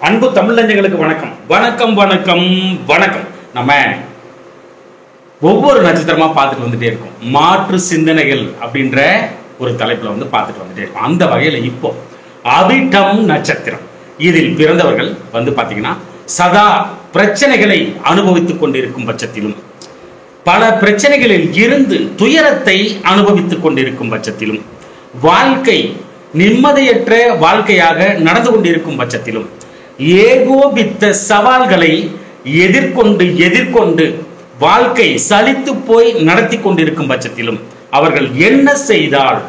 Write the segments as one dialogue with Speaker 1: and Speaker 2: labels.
Speaker 1: அன்பு தமிழஞ்சங்களுக்கு வணக்கம் வணக்கம் வணக்கம் வணக்கம். நம்ம ஒவ்வொரு நட்சத்திரமா பார்த்துட்டு வந்துட்டே இருக்கோம். மாற்று சிந்தனைகள் அப்படின்ற ஒரு தலைப்புல பார்த்துட்டு வந்துட்டே இருக்கோம். அந்த வகையில இப்போ அவிட்டம் நட்சத்திரம் இதில் பிறந்தவர்கள் பாத்தீங்கன்னா சதா பிரச்சனைகளை அனுபவித்துக் கொண்டிருக்கும் பட்சத்திலும், பல பிரச்சனைகளில் இருந்து துயரத்தை அனுபவித்துக் கொண்டிருக்கும் பட்சத்திலும், வாழ்க்கை நிம்மதியற்ற வாழ்க்கையாக நடந்து கொண்டிருக்கும் பட்சத்திலும், ஏகோபித்த சவால்களை எதிர்கொண்டு வாழ்க்கை சலித்து போய் நடத்தி கொண்டிருக்கும் பட்சத்திலும் அவர்கள் என்ன செய்தால்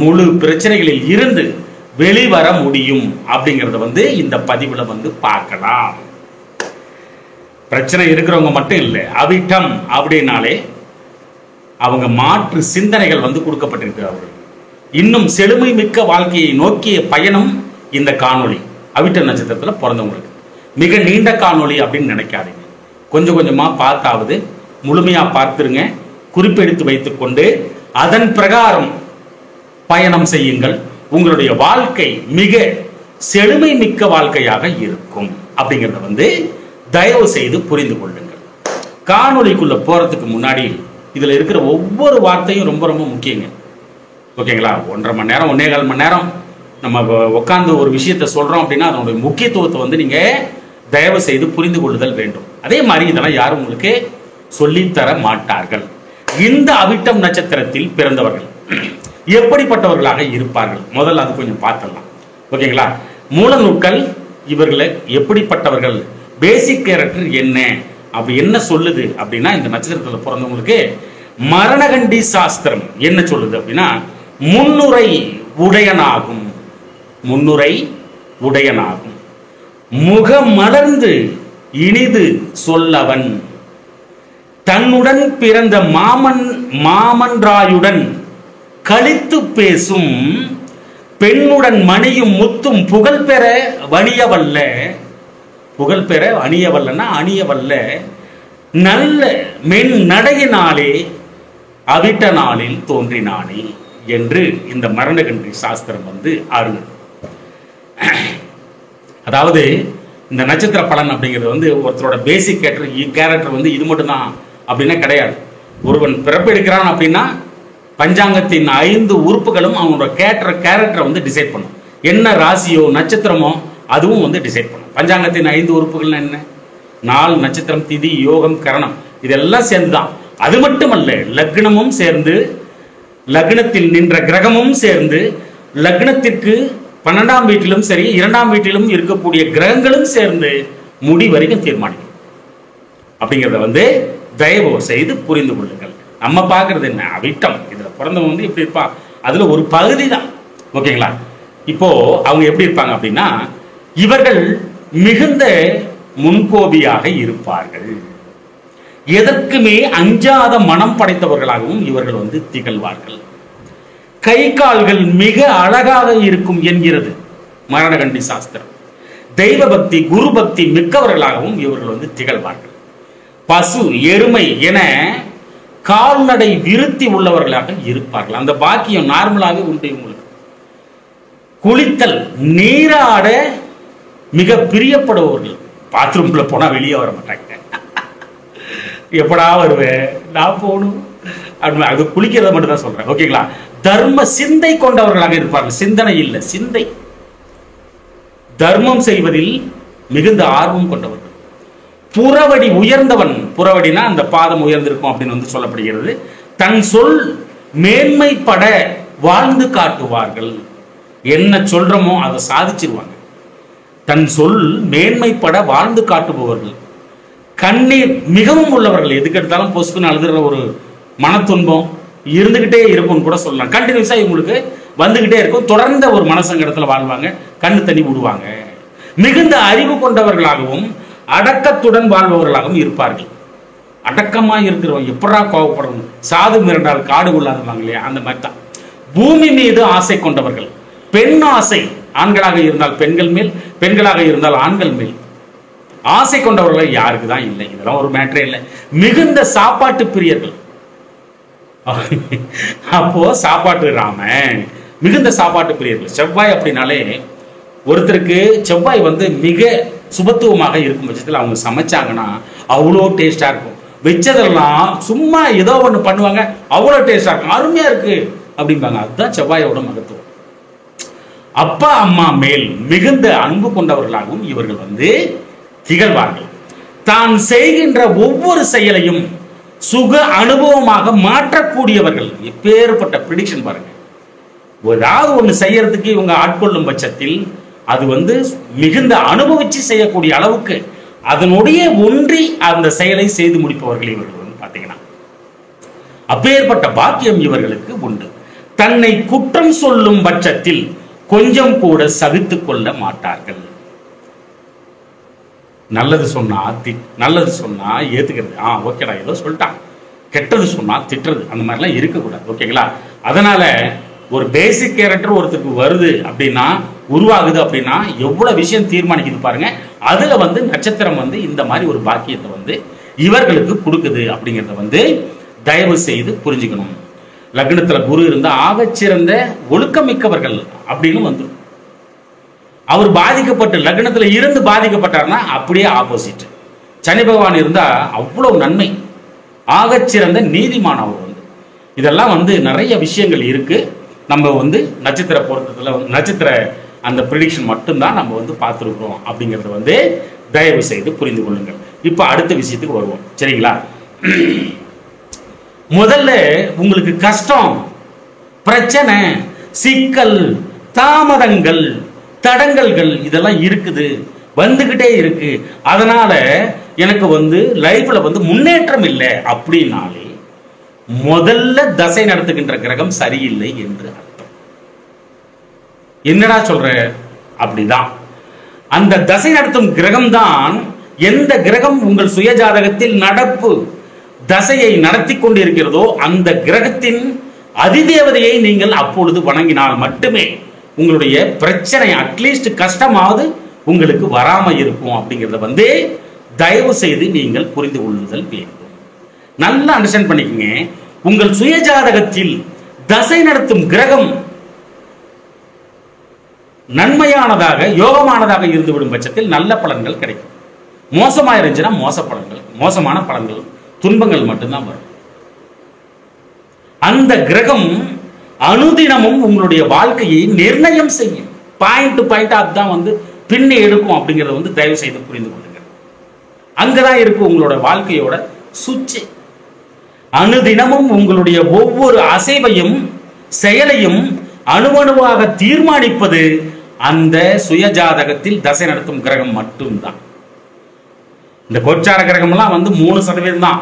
Speaker 1: முழு பிரச்சனைகளில் இருந்து வெளிவர முடியும் அப்படிங்கறத இந்த பதிவுல பார்க்கலாம். பிரச்சனை இருக்கிறவங்க மட்டும் இல்லை, அவிட்டம் அப்படின்னாலே அவங்க மாற்று சிந்தனைகள் கொடுக்கப்பட்டிருக்கு. அவர்கள் இன்னும் செழுமை மிக்க வாழ்க்கையை நோக்கிய பயணம் இந்த காணொளி. அவிட்ட நட்சத்திரத்தில் பிறந்தவங்களுக்கு மிக நீண்ட காணொளி அப்படின்னு நினைக்காதீங்க. கொஞ்சம் கொஞ்சமா பார்த்தாவது முழுமையா பார்த்துருங்க. குறிப்பெடுத்து வைத்துக்கொண்டு அதன் பிரகாரம் பயணம் செய்யுங்கள். உங்களுடைய வாழ்க்கை மிக செழுமை மிக்க வாழ்க்கையாக இருக்கும் அப்படிங்கிறத தயவு செய்து புரிந்து கொள்ளுங்கள். காணொளிக்குள்ள போறதுக்கு முன்னாடி இதுல இருக்கிற ஒவ்வொரு வார்த்தையும் ரொம்ப ரொம்ப முக்கியங்க. ஓகேங்களா? 1.5 மணி நேரம் 1.25 மணி நேரம் நம்ம உட்கார்ந்து ஒரு விஷயத்த சொல்றோம் அப்படின்னா அதனுடைய முக்கியத்துவத்தை நீங்க தயவு செய்து புரிந்து கொள்ளுதல் வேண்டும். அதே மாதிரி இதெல்லாம் யாரும் உங்களுக்கு சொல்லித்தர மாட்டார்கள். இந்த அவிட்டம் நட்சத்திரத்தில் பிறந்தவர்கள் எப்படிப்பட்டவர்களாக இருப்பார்கள் முதல்ல அது கொஞ்சம் பார்த்துடலாம். ஓகேங்களா? மூல நூல்கள் இவர்களை எப்படிப்பட்டவர்கள், பேசிக் கேரக்டர் என்ன, அப்படி என்ன சொல்லுது அப்படின்னா, இந்த நட்சத்திரத்தில் பிறந்தவங்களுக்கு மரணகண்டி சாஸ்திரம் என்ன சொல்லுது அப்படின்னா, முன்னுரை உடையனாகும், முன்னுரை உடையனாகும், முகம் மலர்ந்து இனிது சொல்லவன், தன்னுடன் பிறந்த மாமன்றாயுடன் கழித்து பேசும், பெண்ணுடன் மணியும் முத்தும் புகழ் பெற வணியவல்ல, புகழ் பெற அணியவல்லன்னா அணியவல்ல, நல்ல மென் நடையினாலே அவிட்ட நாளில் தோன்றினானே என்று இந்த மரணகண்டி சாஸ்திரம் ஆறுது. அதாவது இந்த நட்சத்திர பலன் அப்படிங்கிறது ஒருத்தரோட பேசிக் கேரக்டர் இது மட்டும்தான் அப்படின்னா கிடையாது. ஒருவன் பிறப்பெடுக்கிறான் அப்படின்னா பஞ்சாங்கத்தின் 5 உறுப்புகளும் அவனோட கேரக்டரை டிசைட் பண்ணும். என்ன ராசியோ நட்சத்திரமோ அதுவும் டிசைட் பண்ணும். பஞ்சாங்கத்தின் 5 உறுப்புகள் என்ன? நாள், நட்சத்திரம், திதி, யோகம், கரணம், இதெல்லாம் சேர்ந்துதான். அது மட்டுமல்ல, லக்னமும் சேர்ந்து, லக்னத்தில் நின்ற கிரகமும் சேர்ந்து, லக்னத்திற்கு 12ஆம் வீட்டிலும் சரி 2ஆம் வீட்டிலும் இருக்கக்கூடிய கிரகங்களும் சேர்ந்து முடி வரைக்கும் தீர்மானிக்கும். அப்படிங்கிறத தயவு செய்து புரிந்து கொள்ளுங்கள். நம்ம பார்க்கறது என்ன? அவிட்டம். இதுல பிறந்தவங்க இப்படி இருப்பா, அதுல ஒரு பகுதி தான். ஓகேங்களா? இப்போ அவங்க எப்படி இருப்பாங்க அப்படின்னா, இவர்கள் மிகுந்த முன்கோபியாக இருப்பார்கள். எதற்குமே அஞ்சாத மனம் படைத்தவர்களாகவும் இவர்கள் திகழ்வார்கள். கை கால்கள் மிக அழகாக இருக்கும் என்கிறது மரணகண்டி சாஸ்திரம். தெய்வ பக்தி, குரு பக்தி மிக்கவர்களாகவும் இவர்கள் திகழ்வார்கள். பசு, எருமை என கால்நடை விருத்தி உள்ளவர்களாக இருப்பார்கள். அந்த பாக்கியம் நார்மலாக உண்டு இவங்களுக்கு. குளித்தல், நீராட மிக பிரியப்படுபவர்கள். பாத்ரூம்ல போனா வெளியே வர மாட்டாங்க. எப்படா வருவேன் நான் போகணும், அது குளிக்கிறத மட்டும் தான் சொல்றேன். ஓகேங்களா? தர்ம சிந்தை கொண்டவர்களாக இருப்பார்கள். சிந்தனை இல்லை, சிந்தை. தர்மம் செய்வதில் மிகுந்த ஆர்வம் கொண்டவர்கள். புறவடி உயர்ந்தவன், புறவடினா அந்த பாதம் உயர்ந்திருக்கும் அப்படின்னு சொல்லப்படுகிறது. தன் சொல் மேன்மைப்பட வாழ்ந்து காட்டுவார்கள். என்ன சொல்றோமோ அதை சாதிச்சிருவாங்க. தன் சொல் மேன்மைப்பட வாழ்ந்து காட்டுபவர்கள். கண்ணீர் மிகவும் உள்ளவர்கள். எதுக்கு எடுத்தாலும் பொசுக்குன்னு அழுதுற ஒரு மன துன்பம் இருந்துகிட்டே இருக்கும்னு கூட சொல்லலாம். கண்டினியூஸா இவங்களுக்கு வந்துகிட்டே இருக்கும். தொடர்ந்த ஒரு மனசங்கடத்துல வாழ்வாங்க. கண்ணு தண்ணி விடுவாங்க. மிகுந்த அறிவு கொண்டவர்களாகவும் அடக்கத்துடன் வாழ்பவர்களாகவும் இருப்பார்கள். அடக்கமா இருக்கிறவங்க எப்படா கோவப்படணும், சாது மிரண்டால் காடு கொள்ளாதவாங்க இல்லையா, அந்த மாதிரி தான். பூமி மீது ஆசை கொண்டவர்கள். பெண் ஆசை, ஆண்களாக இருந்தால் பெண்கள் மேல், பெண்களாக இருந்தால் ஆண்கள் மேல் ஆசை கொண்டவர்கள் யாருக்கு தான் இல்லை. இதெல்லாம் ஒரு மேட்டரே இல்லை. மிகுந்த சாப்பாட்டு பிரியர்கள். அப்போ சாப்பாட்டு ராம மிகுந்த சாப்பாட்டு பிரியர்கள். செவ்வாய் அப்படின்னாலே ஒருத்தருக்கு செவ்வாய் வந்து மிக சுபத்துவமாக இருக்கும் பட்சத்தில் அவங்க சமைச்சாங்கன்னா அவ்வளோ டேஸ்டா இருக்கும். வச்சதெல்லாம் சும்மா ஏதோ ஒன்று பண்ணுவாங்க, அவ்வளோ டேஸ்டா இருக்கும், அருமையா இருக்கு அப்படிம்பாங்க. அதுதான் செவ்வாயோட மகத்துவம். அப்பா அம்மா மேல் மிகுந்த அன்பு கொண்டவர்களாகவும் இவர்கள் வந்து திகழ்வார்கள். தான் செய்கின்ற ஒவ்வொரு செயலையும் சுக அனுபவமாக மாற்றக்கூடியவர்கள். எப்பேற்பட்ட பிரிடிக்ஷன் பாருங்க. ஏதாவது ஒன்று செய்யறதுக்கு இவங்க ஆட்கொள்ளும் பட்சத்தில் அது வந்து மிகுந்த அனுபவிச்சு செய்யக்கூடிய அளவுக்கு அதனுடைய ஒன்றி அந்த செயலை செய்து முடிப்பவர்கள் இவர்கள் வந்து பாத்தீங்கன்னா. அப்பேற்பட்ட பாக்கியம் இவர்களுக்கு உண்டு. தன்னை குற்றம் சொல்லும் பட்சத்தில் கொஞ்சம் கூட சகித்துக் கொள்ள மாட்டார்கள். நல்லது சொன்னா நல்லது சொன்னா ஏத்துக்கிறது, ஓகேடா ஏதோ சொல்லிட்டான். கெட்டது சொன்னா திட்டுறது, அந்த மாதிரிலாம் இருக்கக்கூடாது. ஓகேங்களா? அதனால ஒரு பேசிக் கேரக்டர் ஒருத்தருக்கு வருது அப்படின்னா, உருவாகுது அப்படின்னா எவ்வளவு விஷயம் தீர்மானிக்குது பாருங்க. அதுல வந்து நட்சத்திரம் வந்து இந்த மாதிரி ஒரு பாக்கியத்தை வந்து இவர்களுக்கு கொடுக்குது அப்படிங்கிறத வந்து தயவு செய்து புரிஞ்சுக்கணும். லக்னத்துல குரு இருந்தா ஆகச்சிறந்த ஒழுக்கமிக்கவர்கள் அப்படின்னு வந்து அவர் பாதிக்கப்பட்டு லக்னத்துல இருந்து பாதிக்கப்பட்டார்னா அப்படியே ஆப்போசிட். சனி பகவான் இருந்தா அவ்வளவு நன்மை, ஆகச்சிறந்த நீதிமான அவர் வந்து. இதெல்லாம் வந்து நிறைய விஷயங்கள் இருக்கு. நம்ம வந்து நட்சத்திர பொருத்தத்துல நட்சத்திர அந்த ப்ரிடிக்ஷன் மட்டும்தான் நம்ம வந்து பார்த்துருக்கிறோம் அப்படிங்கிறத வந்து தயவு செய்து புரிந்து கொள்ளுங்கள். இப்போ அடுத்த விஷயத்துக்கு வருவோம், சரிங்களா? முதல்ல உங்களுக்கு கஷ்டம், பிரச்சனை, சிக்கல், தாமதங்கள், தடங்கல்கள் இதெல்லாம் இருக்குது, வந்துகிட்டே இருக்கு. அதனால எனக்கு வந்து லைஃப்ல வந்து முன்னேற்றம் இல்லை அப்படின்னாலே முதல்ல தசை நடத்துகின்ற கிரகம் சரியில்லை என்று அர்த்தம். என்னடா சொல்ற? அப்படிதான். அந்த தசை நடத்தும் கிரகம் தான் எந்த கிரகம் உங்கள் சுய ஜாதகத்தில் நடப்பு தசையை நடத்தி கொண்டிருக்கிறதோ அந்த கிரகத்தின் அதிதேவதையை நீங்கள் அப்பொழுது வணங்கினால் மட்டுமே உங்களுடைய பிரச்சனை அட்லீஸ்ட் கஷ்டமாவது உங்களுக்கு வராம இருக்கும் அப்படிங்கிறத வந்து தயவு செய்து நீங்கள் புரிந்து கொள்ளுதல் வேண்டும். நல்லா அண்டர்ஸ்டாண்ட் பண்ணிக்கங்க. உங்கள் சுய ஜாதகத்தில் தசை நடத்தும் கிரகம் நன்மையானதாக யோகமானதாக இருந்துவிடும் பட்சத்தில் நல்ல பலன்கள் கிடைக்கும். மோசமாக இருந்துச்சுன்னா மோசமான பலன்கள் துன்பங்கள் மட்டும்தான் வரும். அந்த கிரகம் அனுதினமும் உங்களுடைய வாழ்க்கையை நிர்ணயம் செய்யும். பாயிண்ட் டு பாயிண்ட் அதுதான் வந்து பின்னி எடுக்கும் அப்படிங்கறத வந்து தயவு செய்து புரிந்து கொள்ளுங்க. அங்கதான் இருக்கு உங்களோட வாழ்க்கையோட சுவிட்ச். அனுதினமும் உங்களுடைய ஒவ்வொரு அசைவையும் செயலையும் அணுவணுவாக தீர்மானிப்பது அந்த சுய ஜாதகத்தில் தசை நடத்தும் கிரகம் மட்டும்தான். இந்த கோச்சார கிரகம்லாம் வந்து 3% தான்.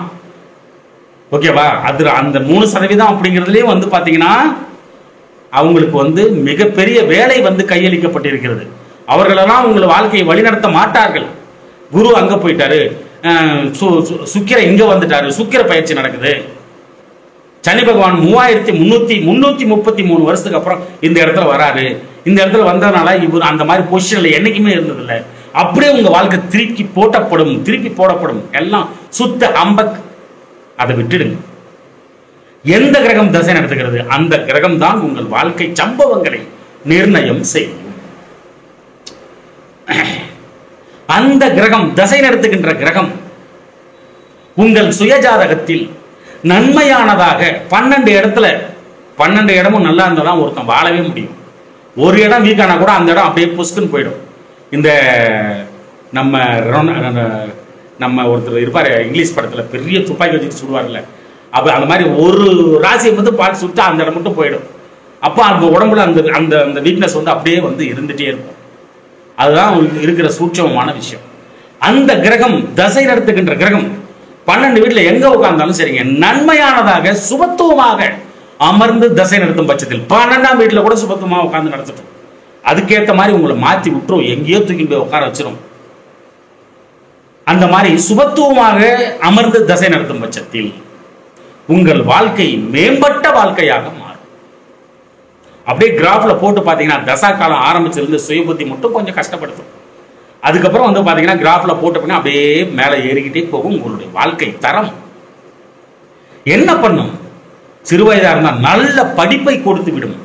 Speaker 1: ஓகேவா? அது அந்த 3% அப்படிங்கிறதுலயே வந்து பாத்தீங்கன்னா அவங்களுக்கு வந்து மிகப்பெரிய வேலை வந்து கையளிக்கப்பட்டிருக்கிறது. அவர்களெல்லாம் உங்களை வாழ்க்கையை வழிநடத்த மாட்டார்கள். குரு அங்க போயிட்டாரு, சுக்கிர இங்க வந்துட்டாரு, சுக்கிர பயிற்சி நடக்குது. சனி பகவான் 3333 வருஷத்துக்கு அப்புறம் இந்த இடத்துல வராரு. இந்த இடத்துல வந்ததுனால இவர் அந்த மாதிரி பொசிஷன்ல என்னைக்குமே இருந்ததில்லை. அப்படியே உங்க வாழ்க்கை திருப்பி போடப்படும். எல்லாம் சுத்த அம்பக். அதை விட்டுடுங்க. எந்த கிரகம் தசை நடத்துகிறது அந்த கிரகம் தான் உங்கள் வாழ்க்கை சம்பவங்களை நிர்ணயம் செய்யும். அந்த கிரகம் தசை நடத்துகின்ற கிரகம் உங்கள் சுயஜாதகத்தில் நன்மையானதாக 12 இடத்துல 12 இடமும் நல்லா இருந்தாதான் ஒருத்தன் வாழவே முடியும். ஒரு இடம் வீக்கானா கூட அந்த இடம் அப்படியே புஸ்குன்னு போயிடும். இந்த நம்ம ஒருத்தர் இருப்பாரு இங்கிலீஷ் படத்துல பெரிய துப்பாக்கி வச்சுட்டு சுடுவார்ல, அப்ப அந்த மாதிரி ஒரு ராசியை வந்து பார்த்து சுட்டா அந்த இடம் மட்டும் போயிடும். அப்போ அந்த உடம்புல அந்த அந்த அந்த வீக்னஸ் வந்து அப்படியே வந்து இருந்துட்டே இருக்கும். அதுதான் இருக்கிற சூட்சமமான விஷயம். அந்த கிரகம் தசை நடத்துகின்ற கிரகம் 12 வீட்டுல எங்க உட்கார்ந்தாலும் சரிங்க, நன்மையானதாக சுபத்துவமாக அமர்ந்து தசை நடத்தும் பட்சத்தில் 12ஆம் வீட்டுல கூட சுபத்துவமாக உட்கார்ந்து நடத்தட்டும். அதுக்கேற்ற மாதிரி உங்களை மாத்தி விட்டுரும், எங்கேயோ தூக்கி போய் உட்கார வச்சிரும். அந்த மாதிரி சுபத்துவமாக அமர்ந்து தசை நடத்தும் பட்சத்தில் உங்கள் வாழ்க்கை மேம்பட்ட வாழ்க்கையாக மாறும். அப்படியே கிராஃப்ல போட்டு பாத்தீங்கன்னா தசா காலம் ஆரம்பிச்சிருந்து சுய புத்தி மட்டும் கொஞ்சம் கஷ்டப்படுத்தும். அதுக்கப்புறம் வந்து பாத்தீங்கன்னா கிராஃப்ல போட்ட அப்படியே மேல ஏறிக்கிட்டே போகும். உங்களுடைய வாழ்க்கை தரம் என்ன பண்ணும்? சிறுவயதா இருந்தால் நல்ல படிப்பை கொடுத்து விடும்.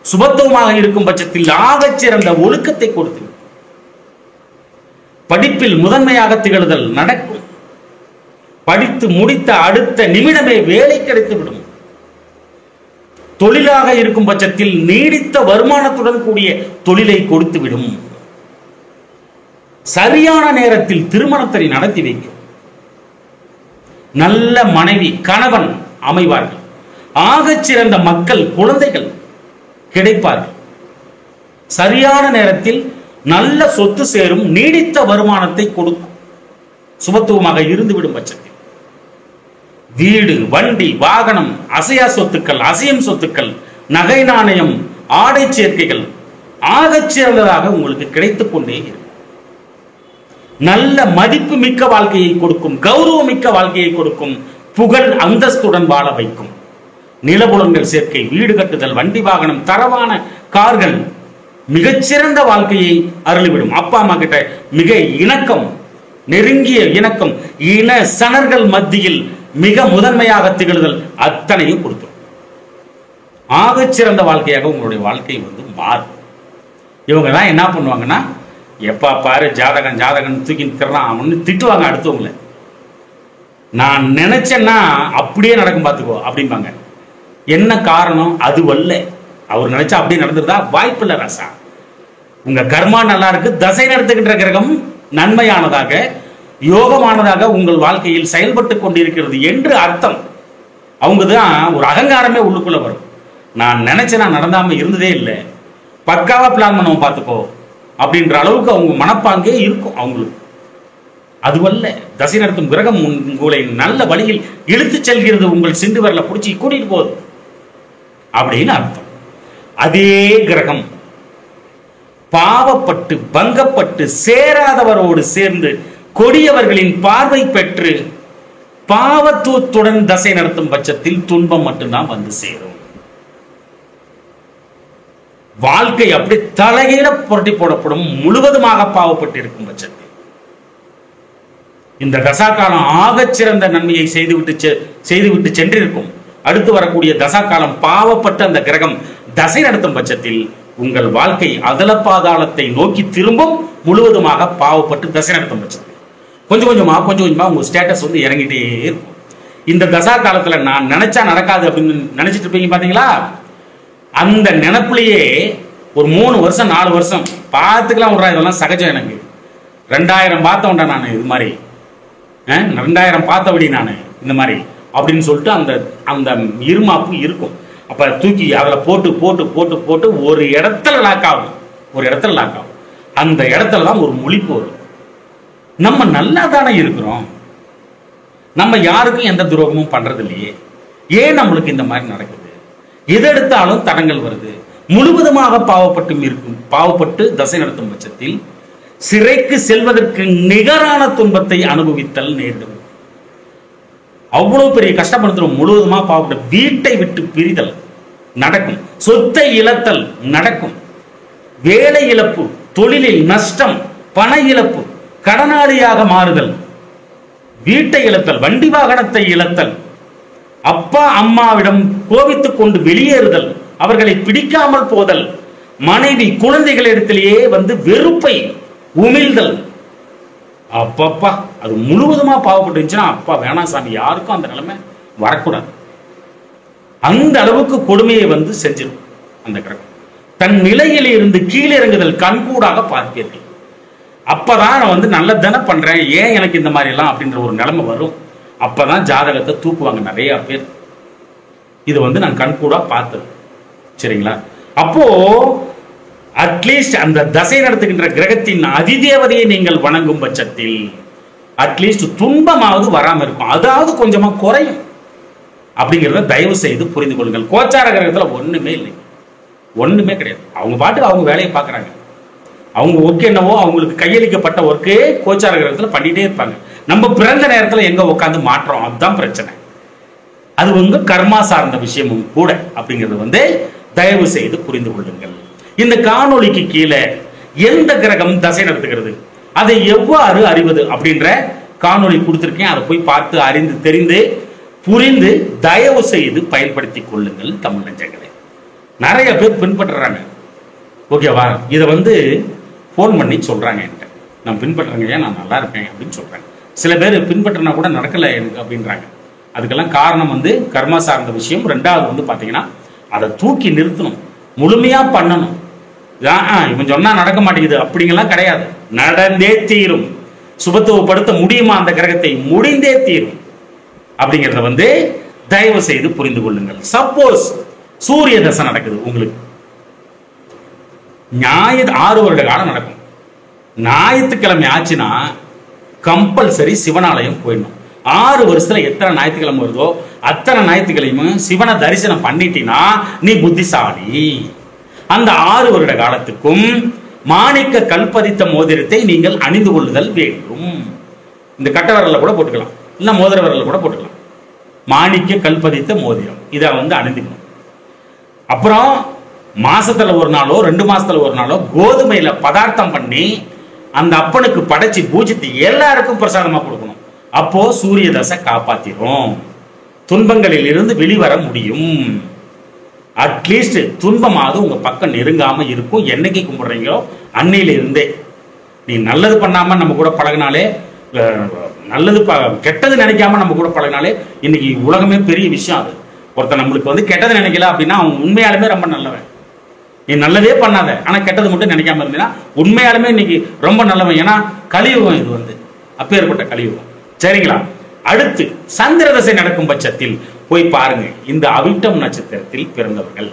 Speaker 1: சுபத்துவமாக இருக்கும் பட்சத்தில் ஆகச் சிறந்த ஒழுக்கத்தை கொடுத்து படிப்பில் முதன்மையாக திகழ்தல் நடக்கும். படித்து முடித்த அடுத்த நிமிடமே வேலை கிடைத்துவிடும். தொழிலாக இருக்கும் பட்சத்தில் நீடித்த வருமானத்துடன் கூடிய தொழிலை கொடுத்துவிடும். சரியான நேரத்தில் திருமணத்தை நடத்தி வைக்கும். நல்ல மனைவி கணவன் அமைவார்கள். ஆகச் சிறந்த மக்கள் குழந்தைகள் கிடைப்பார்கள். சரியான நேரத்தில் நல்ல சொத்து சேரும். நீடித்த வருமானத்தை கொடுக்கும். சுபத்துவமாக இருந்துவிடும் பட்சத்தில் வீடு, வண்டி, வாகனம், அசையா சொத்துக்கள், அசையும் சொத்துக்கள், நகை, நாணயம், ஆடை சேர்க்கைகள் ஆகச் சிறந்ததாக உங்களுக்கு கிடைத்துக் கொண்டே இருக்கும். நல்ல மதிப்பு மிக்க வாழ்க்கையை கொடுக்கும். கௌரவமிக்க வாழ்க்கையை கொடுக்கும். புகழ் அந்தஸ்துடன் வாழ வைக்கும். நிலபுலங்கள் சேர்க்கை, வீடு கட்டுதல், வண்டி வாகனம், தரவான கார்கள், மிகச்சிறந்த வாழ்க்கையை அருளிவிடும். அப்பா அம்மா கிட்ட மிக இணக்கம், நெருங்கிய இணக்கம், இன சனர்கள் மத்தியில் மிக முதன்மையாக திகழ்தல் அத்தனையும் கொடுத்துரும். ஆகச் சிறந்த வாழ்க்கையாக உங்களுடைய வாழ்க்கை மாறும். இவங்க தான் என்ன பண்ணுவாங்கன்னா, எப்பா பாரு ஜாதகம் ஜாதகம் தூக்கி திறனான்னு திட்டுவாங்க அடுத்தவங்களை. நான் நினைச்சேன்னா அப்படியே நடக்கும் பார்த்துக்கோ அப்படிம்பாங்க. என்ன காரணம்? அது வல்ல. அவர் நினைச்சா அப்படியே நடந்துருதா? வாய்ப்பு இல்லை ராசா. உங்க கர்மா நல்லா இருக்கு. தசை நடத்துகின்ற கிரகம் நன்மையானதாக யோகமானதாக உங்கள் வாழ்க்கையில் செயல்பட்டு கொண்டிருக்கிறது என்று அர்த்தம். அவங்க தான் ஒரு அகங்காரமே உள்ளுக்குள்ள வரும். நான் நினைச்சேன், நான் நடந்தாம இருந்ததே இல்லை, பக்காவா பிளான் பண்ணுவோம் பார்த்துக்கோ அப்படின்ற அளவுக்கு அவங்க மனப்பாங்கே இருக்கும் அவங்களுக்கு. அதுவல்ல, தசை நடத்தும் கிரகம் உங்களை நல்ல வழியில் இழுத்து செல்கிறது. உங்கள் சிண்டு வரல பிடிச்சி கூட்டிட்டு போகுது அப்படின்னு அர்த்தம். அதே கிரகம் பாவப்பட்டு பங்கப்பட்டு சேராதவரோடு சேர்ந்து கொடியவர்களின் பார்வை பெற்று பாவத்துவத்துடன் தசை நடத்தும் பட்சத்தில் துன்பம் மட்டும்தான் வந்து சேரும். வாழ்க்கை அப்படி தலைகீழ புரட்டி போடப்படும். முழுவதுமாக பாவப்பட்டு இருக்கும் பட்சத்தில் இந்த தசா காலம் ஆகச் சிறந்த நன்மையை செய்துவிட்டு சென்றிருக்கும். அடுத்து வரக்கூடிய தசா காலம் பாவப்பட்ட அந்த கிரகம் தசை நடத்தும் பட்சத்தில் உங்கள் வாழ்க்கை அதல பாதாளத்தை நோக்கி திரும்பும். முழுவதுமாக பாவப்பட்டு தசை நடத்தும் பட்சத்தில் கொஞ்சம் கொஞ்சமா உங்க ஸ்டேட்டஸ் இறங்கிட்டே இருக்கும். இந்த தசா காலத்துல நான் நினைச்சா நடக்காது அப்படின்னு நினைச்சிட்டு இருப்பீங்க பாத்தீங்களா? அந்த நினைப்புலயே ஒரு 3 வருஷம் 4 வருஷம் பார்த்துக்கலாம் விடுறா. இதெல்லாம் சகஜம். எனக்கு 2000 பார்த்தவன்டா நான் இது மாதிரி, 2000 பார்த்தபடி நான் இந்த மாதிரி அப்படின்னு சொல்லிட்டு அந்த அந்த இருமாப்பு இருக்கும். அப்ப தூக்கி அதுல போட்டு போட்டு போட்டு போட்டு ஒரு இடத்துல லாக் ஆகும். அந்த இடத்துல தான் ஒரு முழிப்பு வரும். நம்ம நல்லா தானே இருக்கிறோம், நம்ம யாருக்கும் எந்த துரோகமும் பண்றது இல்லையே, ஏன் நம்மளுக்கு இந்த மாதிரி நடக்குது? எது எடுத்தாலும் தடங்கள் வருது. முழுவதுமாக பாவப்பட்டு தசை நடத்தும் பட்சத்தில் சிறைக்கு செல்வதற்கு நிகரான துன்பத்தை அனுபவித்தல் நேரிடும். அவ்வளவு பெரிய கஷ்டப்படுத்தும். முழுவதுமா பாவப்பட்டு வீட்டை விட்டு பிரிதல் நடக்கும். சொத்தை இழத்தல் நடக்கும். வேலை இழப்பு, தொழிலில் நஷ்டம், பண இழப்பு, கடனாளியாக மாறுதல், வீட்டை இழத்தல், வண்டி வாகனத்தை இழத்தல், அப்பா அம்மாவிடம் கோபித்துக் கொண்டு வெளியேறுதல், அவர்களை பிடிக்காமல் போதல், மனைவி குழந்தைகளிடத்திலேயே வெறுப்பை உமிழ்தல். அப்பப்பா அது முழுவதுமா பாவப்பட்டுச்சுன்னா அப்பா வேணாம் சாமி, யாருக்கும் அந்த நிலைமை வரக்கூடாது. அந்த அளவுக்கு கொடுமையை செஞ்சிடும் அந்த கிரகம். தன் நிலையில இருந்து கீழிறங்குதல் கண்கூடாக பார்ப்பீர்கள். அப்பதான் நான் நல்லதானே பண்றேன், ஏன் எனக்கு இந்த மாதிரி எல்லாம் அப்படின்ற ஒரு நிலைமை வரும். அப்பதான் ஜாதகத்தை தூக்குவாங்க நிறைய பேர். இது நான் கண்கூடா பார்த்தது. சரிங்களா? அப்போ அட்லீஸ்ட் அந்த தசை நடத்துகின்ற கிரகத்தின் அதிதேவதையை நீங்கள் வணங்கும் பட்சத்தில் அட்லீஸ்ட் துன்பமாவது வராம இருக்கும், அதாவது கொஞ்சமா குறையும் அப்படிங்கிறத தயவு செய்து புரிந்து கொள்ளுங்கள். கோச்சார கிரகத்துல ஒண்ணுமே இல்லை, ஒண்ணுமே கிடையாது. அவங்க பாட்டுக்கு அவங்க வேலையை பார்க்கறாங்க. அவங்க ஒர்க் என்னவோ அவங்களுக்கு கையளிக்கப்பட்ட ஒர்க்கே கோச்சார கிரகத்துல பண்ணிட்டே இருப்பாங்க. நம்ம பிறந்த நேரத்துல எங்க உட்காந்து மாற்றோம், அதுதான் பிரச்சனை. அது கர்மா சார்ந்த விஷயமும் கூட அப்படிங்கிறது தயவு செய்து புரிந்து கொள்ளுங்கள். இந்த காணொளிக்கு கீழே எந்த கிரகம் தசை நடத்துகிறது, அதை எவ்வாறு அறிவது அப்படின்ற காணொளி கொடுத்திருக்கேன். அதை போய் பார்த்து அறிந்து தெரிந்து புரிந்து தயவு செய்து பயன்படுத்திக் கொள்ளுங்கள் தமிழ் நெஞ்சங்களே. நிறைய பேர் பின்பற்றுறாங்க. ஓகேவா? இதை வந்து ஃபோன் பண்ணி சொல்றாங்க என்கிட்ட, நான் பின்பற்றுறேங்க, ஏன் நான் நல்லா இருக்கேன் அப்படின்னு சொல்றாங்க. சில பேர் பின்பற்றினா கூட நடக்கலை எனக்கு அப்படின்றாங்க. அதுக்கெல்லாம் காரணம் வந்து கர்மா சார்ந்த விஷயம். ரெண்டாவது வந்து பார்த்தீங்கன்னா அதை தூக்கி நிறுத்தணும், முழுமையா பண்ணணும். இவன் சொன்னா நடக்க மாட்டேங்குது அப்படிங்கலாம் கிடையாது, நடந்தே தீரும். சுபத்துவப்படுத்த முடியுமா அந்த கிரகத்தை? முடிந்தே தீரும் அப்படிங்கிறத வந்து தயவு செய்து புரிந்து கொள்ளுங்கள். சப்போஸ் சூரிய தசை நடக்குது உங்களுக்கு, 6 வருட காலம் நடக்கும். ஞாயிற்றுக்கிழமை ஆச்சுன்னா கம்பல்சரி சிவனாலயம் போயிடணும். 6 வருஷத்துல எத்தனை ஞாயிற்றுக்கிழமை வருதோ அத்தனை ஞாயிற்றுக்கிழமையும் சிவனை தரிசனம் பண்ணிட்டீன்னா நீ புத்திசாலி. அந்த 6 வருட காலத்துக்கும் மாணிக்க கல்பதித்த மோதிரத்தை நீங்கள் அணிந்து கொள்ளுதல் வேண்டும். இந்த கட்ட விரல்ல கூட போட்டுக்கலாம், இல்ல மோதிர விரல்ல கூட போட்டுக்கலாம். மாணிக்க கல்பதித்த மோதிரம் இதை வந்து அணிந்துக்கணும். அப்புறம் மாசத்துல ஒரு நாளோ 2 மாசத்துல ஒரு நாளோ கோதுமையில பதார்த்தம் பண்ணி அந்த அப்பனுக்கு படைச்சு பூஜித்து எல்லாருக்கும் பிரசாதமா கொடுக்கணும். அப்போ சூரிய தசை காப்பாத்திரும், துன்பங்களில் இருந்து வெளிவர முடியும். அட்லீஸ்ட் துன்பமாவது உங்க பக்கம் நெருங்காம இருக்கும். என்னைக்கு கும்பிடுறீங்களோ அன்னையில இருந்தே. நீ நல்லது பண்ணாம நம்ம கூட பழகினாலே, நல்லது கெட்டது நினைக்காம நம்ம கூட பழகினாலே இன்னைக்கு உலகமே பெரிய விஷயம். அது ஒருத்தர் நம்மளுக்கு வந்து கெட்டது நினைக்கல அப்படின்னா அவன் உண்மையாலுமே ரொம்ப நல்லவன். நீ நல்லதே பண்ணாத ஆனா கெட்டது மட்டும் நினைக்காம இருந்தீங்கன்னா உண்மையாலுமே இன்னைக்கு ரொம்ப நல்லவன். ஏன்னா கலியுகம் இது வந்து அப்பேற்பட்ட கலியுகம். சரிங்களா? அடுத்து சந்திர தசை நடக்கும் பட்சத்தில் போய் பாருங்க, இந்த அவிட்டம் நட்சத்திரத்தில் பிறந்தவர்கள்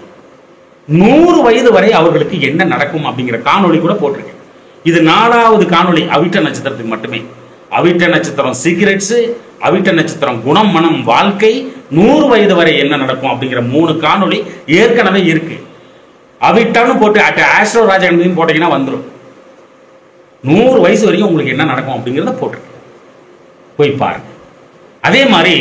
Speaker 1: 100 வயது வரை அவர்களுக்கு என்ன நடக்கும் அப்படிங்கிற காணொளி கூட போட்டிருக்கேன். இது 4வது காணொளி அவிட்ட நட்சத்திரத்துக்கு மட்டுமே. அவிட்ட நட்சத்திரம் சிகரெட்ஸ், அவிட்ட நட்சத்திரம் குணம், மனம், வாழ்க்கை, 100 வயது வரை என்ன நடக்கும் அப்படிங்கிற 3 காணொளி ஏற்கனவே இருக்கு. அவிட்டம்னு போட்டு ஆஸ்ட்ரோ ராஜகன் போட்டீங்கன்னா வந்துடும். 100 வயசு வரைக்கும் உங்களுக்கு என்ன நடக்கும் அப்படிங்கிறத போட்டிருக்கு, போய் பாருங்க. அதே மாதிரி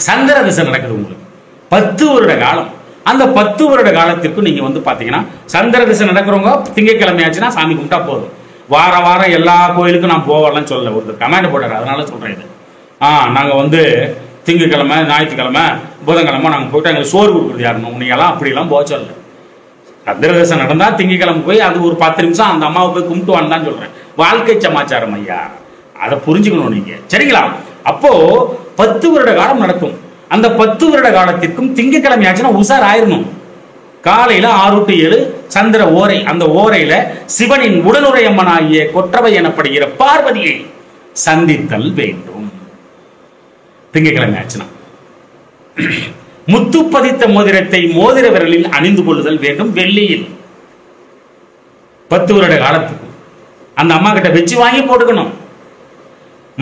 Speaker 1: சந்திர திசை நடக்குது உங்களுக்கு 10 வருட காலம். அந்த 10 வருட காலத்திற்கு நீங்க வந்து பாத்தீங்கன்னா சந்திர திசை நடக்கிறவங்க திங்கட்கிழமை ஆச்சுன்னா சாமி கும்பிட்டா போதும். வார வாரம் எல்லா கோயிலுக்கும் நான் போவார்லாம் சொல்லல, ஒருத்தர் கமெண்ட் போட்டாரு, அதனால சொல்றேன் இது. நாங்க வந்து திங்கட்கிழமை, ஞாயிற்றுக்கிழமை, புதன்கிழமை நாங்க போயிட்டு எங்களுக்கு சோறு கொடுக்குறது யாருன்னு உன்னையெல்லாம் அப்படிலாம் போக சொல்லல. சந்திர திசை நடந்தா திங்கட்கிழமை போய் அது ஒரு 10 நிமிஷம் அந்த அம்மாவை போய் கும்பிட்டு தான் சொல்றேன். வாழ்க்கை சமாச்சாரம் ஐயா, அதை புரிஞ்சுக்கணும் நீங்க. சரிங்களா? அப்போ 10 வருட காலம் நடக்கும். அந்த 10 வருட காலத்திற்கும் திங்கட்கிழமை ஆச்சுன்னா உசார் ஆயிரணும். காலையில 6 to 7 சந்திர ஓரை, அந்த ஓரையில சிவனின் உடனுரை அம்மனாகிய கொற்றவை எனப்படுகிற பார்வதியை சந்தித்தல் வேண்டும். திங்கட்கிழமை ஆச்சுன்னா முத்து பதித்த மோதிரத்தை மோதிர விரலில் அணிந்து கொள்ளுதல் வேண்டும் வெள்ளியில். 10 வருட காலத்துக்கு அந்த அம்மா கிட்ட வச்சு வாங்கி போட்டுக்கணும்.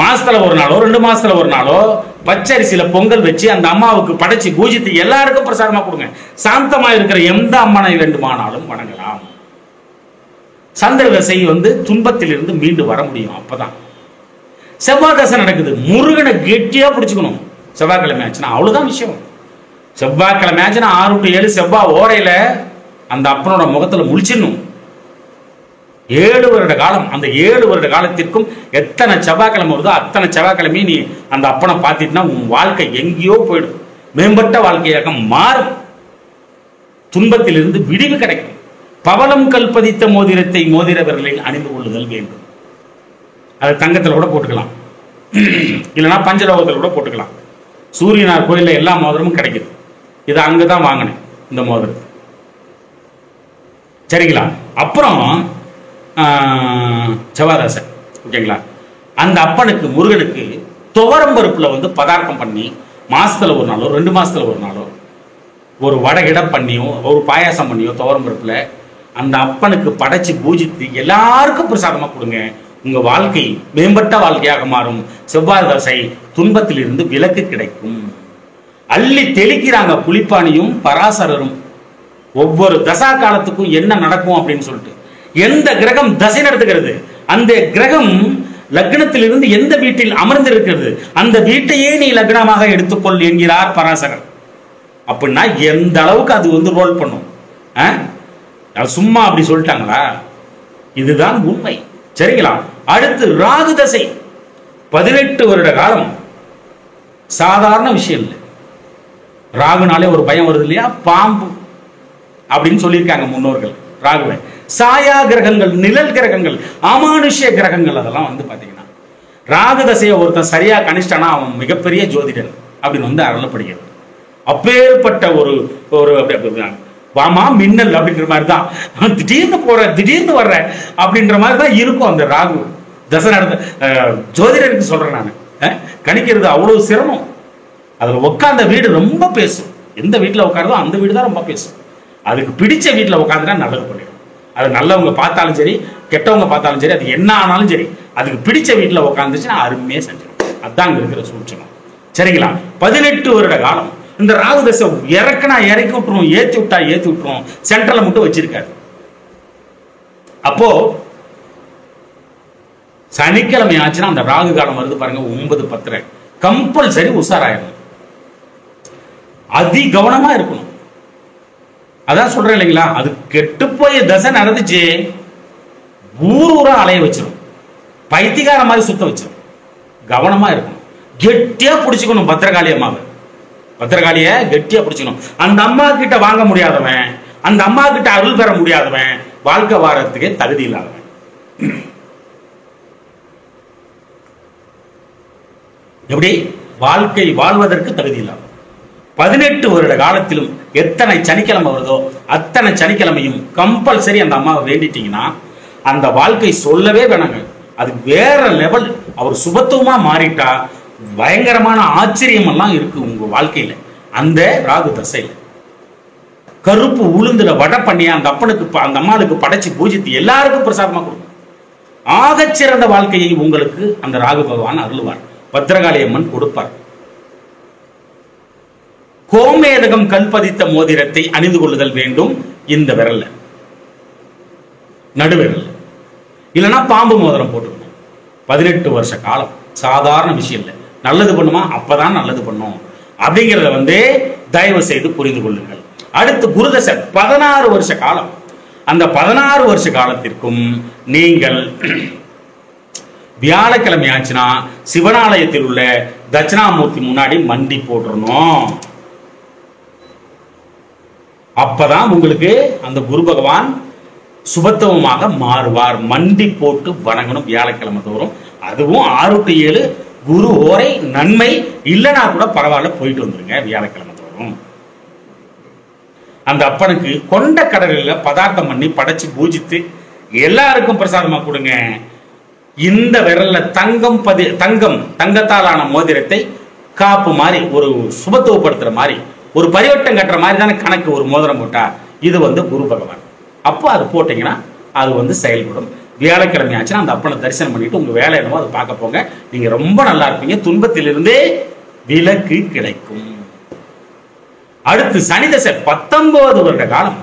Speaker 1: மாசத்துல ஒரு நாளோ 2 மாசத்துல ஒரு நாளோ பச்சரிசியில பொங்கல் வச்சு அந்த அம்மாவுக்கு படைச்சு பூஜித்து எல்லாருக்கும் பிரசாதமா கொடுங்க. சாந்தமா இருக்கிற எந்த அம்மனை வேண்டுமானாலும் வணங்கலாம். சந்திர தசை வந்து துன்பத்தில் இருந்து மீண்டு வர முடியும். அப்பதான் செவ்வாய் தசை நடக்குது. முருகனை கெட்டியா பிடிச்சுக்கணும். செவ்வாய்க்கிழமை ஆச்சுன்னா அவ்வளவுதான் விஷயம். செவ்வாய்க்கிழமை ஆச்சுன்னா 6 to 7 செவ்வாய் ஓரையில அந்த அப்பனோட முகத்துல முழிச்சிடணும். 7 வருட காலம். அந்த 7 வருட காலத்திற்கும் எத்தனை செவ்வாய்க்கிழமை வருதோ அத்தனை செவ்வாய்க்கிழமையும் நீ அந்த அப்பனை பார்த்துட்டுனா உன் வாழ்க்கை எங்கேயோ போயிடும். மேம்பட்ட வாழ்க்கையாக மாறும். துன்பத்தில் இருந்து விடிவு கிடைக்கும். பவளம் கல்பதித்த மோதிரத்தை மோதிர விரலில் அணிந்து கொள்ளுதல் வேண்டும். அது தங்கத்தில் கூட போட்டுக்கலாம், இல்லைன்னா பஞ்சலோகத்தில் கூட போட்டுக்கலாம். சூரியனார் கோயிலில் எல்லா மோதிரமும் கிடைக்குது. இதை அங்கதான் வாங்கினேன் இந்த மோதிரத்தை. சரிங்களா? அப்புறம் செவ்வாதசை, ஓகேங்களா? அந்த அப்பனுக்கு முருகனுக்கு துவரம் பருப்புல வந்து பதார்த்தம் பண்ணி மாசத்துல ஒரு நாளோ 2 மாசத்துல ஒரு நாளோ ஒரு வடகிட பண்ணியோ ஒரு பாயாசம் பண்ணியோ துவரம் பருப்புல அந்த அப்பனுக்கு படைச்சு பூஜித்து எல்லாருக்கும் பிரசாதமா கொடுங்க. உங்க வாழ்க்கை மேம்பட்ட வாழ்க்கையாக மாறும். செவ்வாய் தசை துன்பத்தில் இருந்து விலக்கு கிடைக்கும். அள்ளி தெளிக்கிறாங்க புலிப்பாணியும் பராசரரும். ஒவ்வொரு தசா காலத்துக்கும் என்ன நடக்கும் அப்படின்னு சொல்லிட்டு எந்த கிரகம் தசை நடத்துகிறது, அந்த கிரகம் லக்னத்தில் இருந்து எந்த வீட்டில் அமர்ந்திருக்கிறது, அந்த வீட்டையே நீ லக்னமாக எடுத்துக்கொள் என்கிறார் பராசரர். அப்படின்னா எந்த அளவுக்கு அது வந்து ரோல் பண்ணும். சும்மா அப்படி சொல்லிட்டாங்களா? இதுதான் உண்மை. சரிங்களா? அடுத்து ராகு தசை 18 வருட காலம். சாதாரண விஷயம் இல்லை. ராகுனாலே ஒரு பயம் வருது இல்லையா? பாம்பு அப்படின்னு சொல்லியிருக்காங்க முன்னோர்கள் ராகுவை. சாயா கிரகங்கள், நிழல் கிரகங்கள், அமானுஷ்ய கிரகங்கள், அதெல்லாம் வந்து பாத்தீங்கன்னா ராகு தசையை ஒருத்தன் சரியா கணிஷ்டானா அவன் மிகப்பெரிய ஜோதிடன் அப்படின்னு வந்து அருளப்படுகிறது. அப்பேற்பட்ட ஒரு ஒரு வாமா மின்னல் அப்படின்ற மாதிரி தான், திடீர்னு போற திடீர்னு வர்ற அப்படின்ற மாதிரி தான் இருக்கும் அந்த ராகு தசை நடந்த. ஜோதிடருக்கு சொல்றேன் நான், கணிக்கிறது அவ்வளவு சிரமம். அதுல உட்கார்ந்த வீடு ரொம்ப பேசும். எந்த வீட்டுல உட்காருதோ அந்த வீடு தான் ரொம்ப பேசும். அதுக்கு பிடிச்ச வீட்டுல உட்காந்துனா நல்லது பண்ணிடும். அது நல்லவங்க பார்த்தாலும் சரி, கெட்டவங்க பார்த்தாலும் சரி, அது என்ன ஆனாலும் சரி, அதுக்கு பிடிச்ச வீட்டுல உட்காந்துச்சுன்னா அருமையே செஞ்சிடும். அதுதான் இருக்கிற சூட்சமம். சரிங்களா? 18 வருட காலம் இந்த ராகு தசை இறக்குனா இறக்கி விட்டுரும், ஏத்தி விட்டா ஏத்தி விட்டுரும், சென்ட்ரல மட்டும் வச்சிருக்காரு. அப்போ சனிக்கிழமை ஆச்சுன்னா அந்த ராகு காலம் வருது பாருங்க, 9:10 கம்பல்சரி உஷாராயிரும், அதி கவனமா இருக்கணும். அதான் சொல்றேன் இல்லைங்களா, அது கெட்டு போய் தசை நடந்துச்சு, ஊரா அலைய வச்சிடும், பைத்தியக்கார மாதிரி சுத்த வச்சிடும். கவனமா இருக்கணும், கெட்டியா பிடிச்சுக்கணும். பத்திரகாளி அம்மாவை, பத்திரகாளிய கெட்டியா பிடிச்சுக்கணும். அந்த அம்மா கிட்ட வாங்க முடியாதவன், அந்த அம்மா கிட்ட அருள் பெற முடியாதவன், வாழ்க்கை வாரத்துக்கே தகுதி இல்லாதவன். எப்படி வாழ்க்கை வாழ்வதற்கு தகுதி இல்லாதவன். 18 வருட காலத்திலும் எத்தனை சனிக்கிழமை வருதோ அத்தனை சனிக்கிழமையும் கம்பல்சரி அந்த அம்மாவை வேண்டிட்டீங்கன்னா அந்த வாழ்க்கை சொல்லவே வேணாங்க, அது வேற லெவல். அவர் சுபத்துவமா மாறிட்டா பயங்கரமான ஆச்சரியம் எல்லாம் இருக்கு உங்க வாழ்க்கையில. அந்த ராகு தசையில கருப்பு உளுந்துல வடை பண்ணி அந்த அப்பனுக்கு அந்த அம்மாளுக்கு படைச்சு பூஜித்து எல்லாருக்கும் பிரசாதமா கொடுக்கும். ஆகச்சிறந்த வாழ்க்கையை உங்களுக்கு அந்த ராகு பகவான் அருள்வார், பத்திரகாளி அம்மன் கொடுப்பார். கோமேதகம் கல்பதித்த மோதிரத்தை அணிந்து கொள்ளுதல் வேண்டும் இந்த விரல்ல, நடுவிரல். இல்லைன்னா பாம்பு மோதிரம் போட்டுக்கணும். 18 வருஷ காலம் சாதாரண விஷயம் இல்லை. நல்லது பண்ணுமா, அப்பதான் நல்லது பண்ணும் அப்படிங்கிறத வந்து தயவு செய்து புரிந்து கொள்ளுங்கள். அடுத்து குருதசை 16 வருஷ காலம். அந்த 16 வருஷ காலத்திற்கும் நீங்கள் வியாழக்கிழமை ஆச்சுன்னா சிவனாலயத்தில் உள்ள தட்சிணாமூர்த்தி முன்னாடி மண்டி போட்டுறணும். அப்பதான் உங்களுக்கு அந்த குரு பகவான் சுபத்துவமாக மாறுவார். மண்டி போட்டு வணங்கணும் வியாழக்கிழமை தோறும். அதுவும் 6 to 7 குரு ஓரை நன்மை இல்லைன்னா கூட பரவாயில்ல, போயிட்டு வந்துருங்க வியாழக்கிழமை தோறும். அந்த அப்பனுக்கு கொண்ட கடலில் பதார்த்தம் பண்ணி படைச்சு பூஜித்து எல்லாருக்கும் பிரசாதமா கொடுங்க. இந்த விரல்ல தங்கத்தாலான மோதிரத்தை காப்பு மாதிரி ஒரு சுபத்துவப்படுத்துற மாதிரி ஒரு பரிவட்டம் கட்டுற மாதிரி தானே கணக்கு. ஒரு மோதிரம் போட்டா இது வந்து குரு பகவான். அப்போ அது போட்டீங்கன்னா அது வந்து செயல்படும். வியாழக்கிழமை ஆச்சுன்னா அந்த அப்பனை தரிசனம் பண்ணிட்டு உங்க வேலை என்னவோ அதை பார்க்க போங்க. நீங்க ரொம்ப நல்லா இருப்பீங்க, துன்பத்திலிருந்தே விலக்கு கிடைக்கும். அடுத்து சனி தசை 19 வருட காலம்.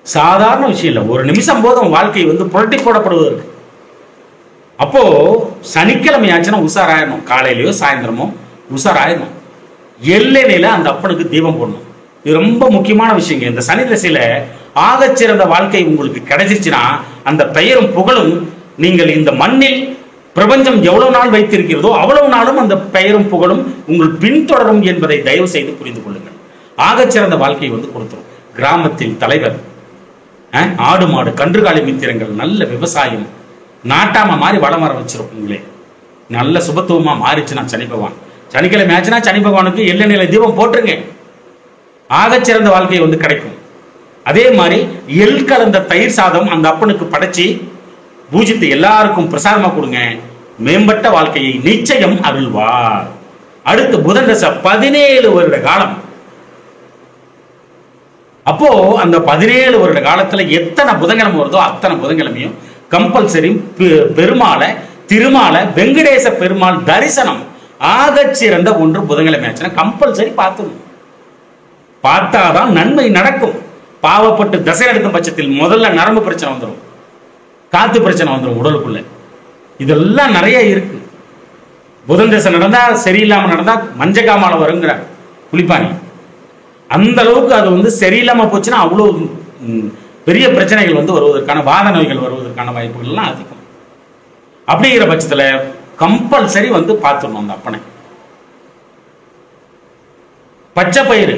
Speaker 1: சாதாரண விஷயம் இல்லை, ஒரு நிமிஷம் போதும் வாழ்க்கை வந்து புரட்டி போடப்படுவதற்கு. அப்போ சனிக்கிழமை ஆச்சுன்னா உஷாராயிடணும், காலையிலயோ சாயந்தரமோ உஷாராயிடணும். எல்லையில அந்த அப்பனுக்கு தீபம் போடணும். இது ரொம்ப முக்கியமான விஷயங்க. இந்த சனி தசையில ஆகச்சிறந்த வாழ்க்கை உங்களுக்கு கிடைச்சிருச்சுன்னா அந்த பெயரும் புகழும் நீங்கள் இந்த மண்ணில் பிரபஞ்சம் எவ்வளவு நாள் வைத்திருக்கிறதோ அவ்வளவு நாளும் அந்த பெயரும் புகழும் உங்கள் பின்தொடரும் என்பதை தயவு செய்து புரிந்து கொள்ளுங்கள். ஆகச்சிறந்த வாழ்க்கையை வந்து கொடுத்துரும். கிராமத்தில் தலைவர், ஆடு மாடு கன்றுகாலி மித்திரங்கள், நல்ல விவசாயம், நாட்டாம மாதிரி வளம் வர வச்சிரும். உங்களே நல்ல சுபத்துவமா மாறிச்சுன்னா சனி பகவான், சனிக்கிழமை ஆச்சுன்னா சனி பகவானுக்கு எல்லை நிலை தீபம் போட்டுருங்க. ஆகச்சிறந்த வாழ்க்கை வந்து கிடைக்கும். அதே மாதிரி எள் கலந்த தயிர் சாதம் அந்த அப்பனுக்கு படைச்சி பூஜித்து எல்லாருக்கும் பிரசாதமா கொடுங்க. மேம்பட்ட வாழ்க்கையை நிச்சயம் அருள்வார். அடுத்து புதன் தசை 17 வருட காலம். அப்போ அந்த 17 வருட காலத்துல எத்தனை புதன்கிழமை வருதோ அத்தனை புதன்கிழமையும் கம்பல்சரி பெருமாளை திருமாலை வெங்கடேச பெருமாள் தரிசனம் ஆகச்சிறந்த ஒன்று புதன்கிழமை ஆச்சுன்னா கம்பல்சரி பார்த்துடும். பார்த்தாதான் நன்மை நடக்கும். பாவப்பட்டு தசை எடுக்கும் பட்சத்தில் முதல்ல நரம்பு பிரச்சனை வந்துடும், காத்து பிரச்சனை வந்துடும் உடலுக்குள்ள. இதெல்லாம் நிறைய இருக்கு. புதன் தசை நடந்தா சரியில்லாம நடந்தா மஞ்சக்காமால வருங்கிறார் புலிப்பாணி. அந்த அளவுக்கு அது வந்து சரியில்லாம போச்சுன்னா அவ்வளவு பெரிய பிரச்சனைகள் வந்து வருவதற்கான, வாத நோய்கள் வருவதற்கான வாய்ப்புகள் எல்லாம் அதிகம். அப்படிங்கிற பட்சத்துல கம்பல்சரி வந்து பார்த்துடணும் அந்த அப்பனை. பச்சை பயிறு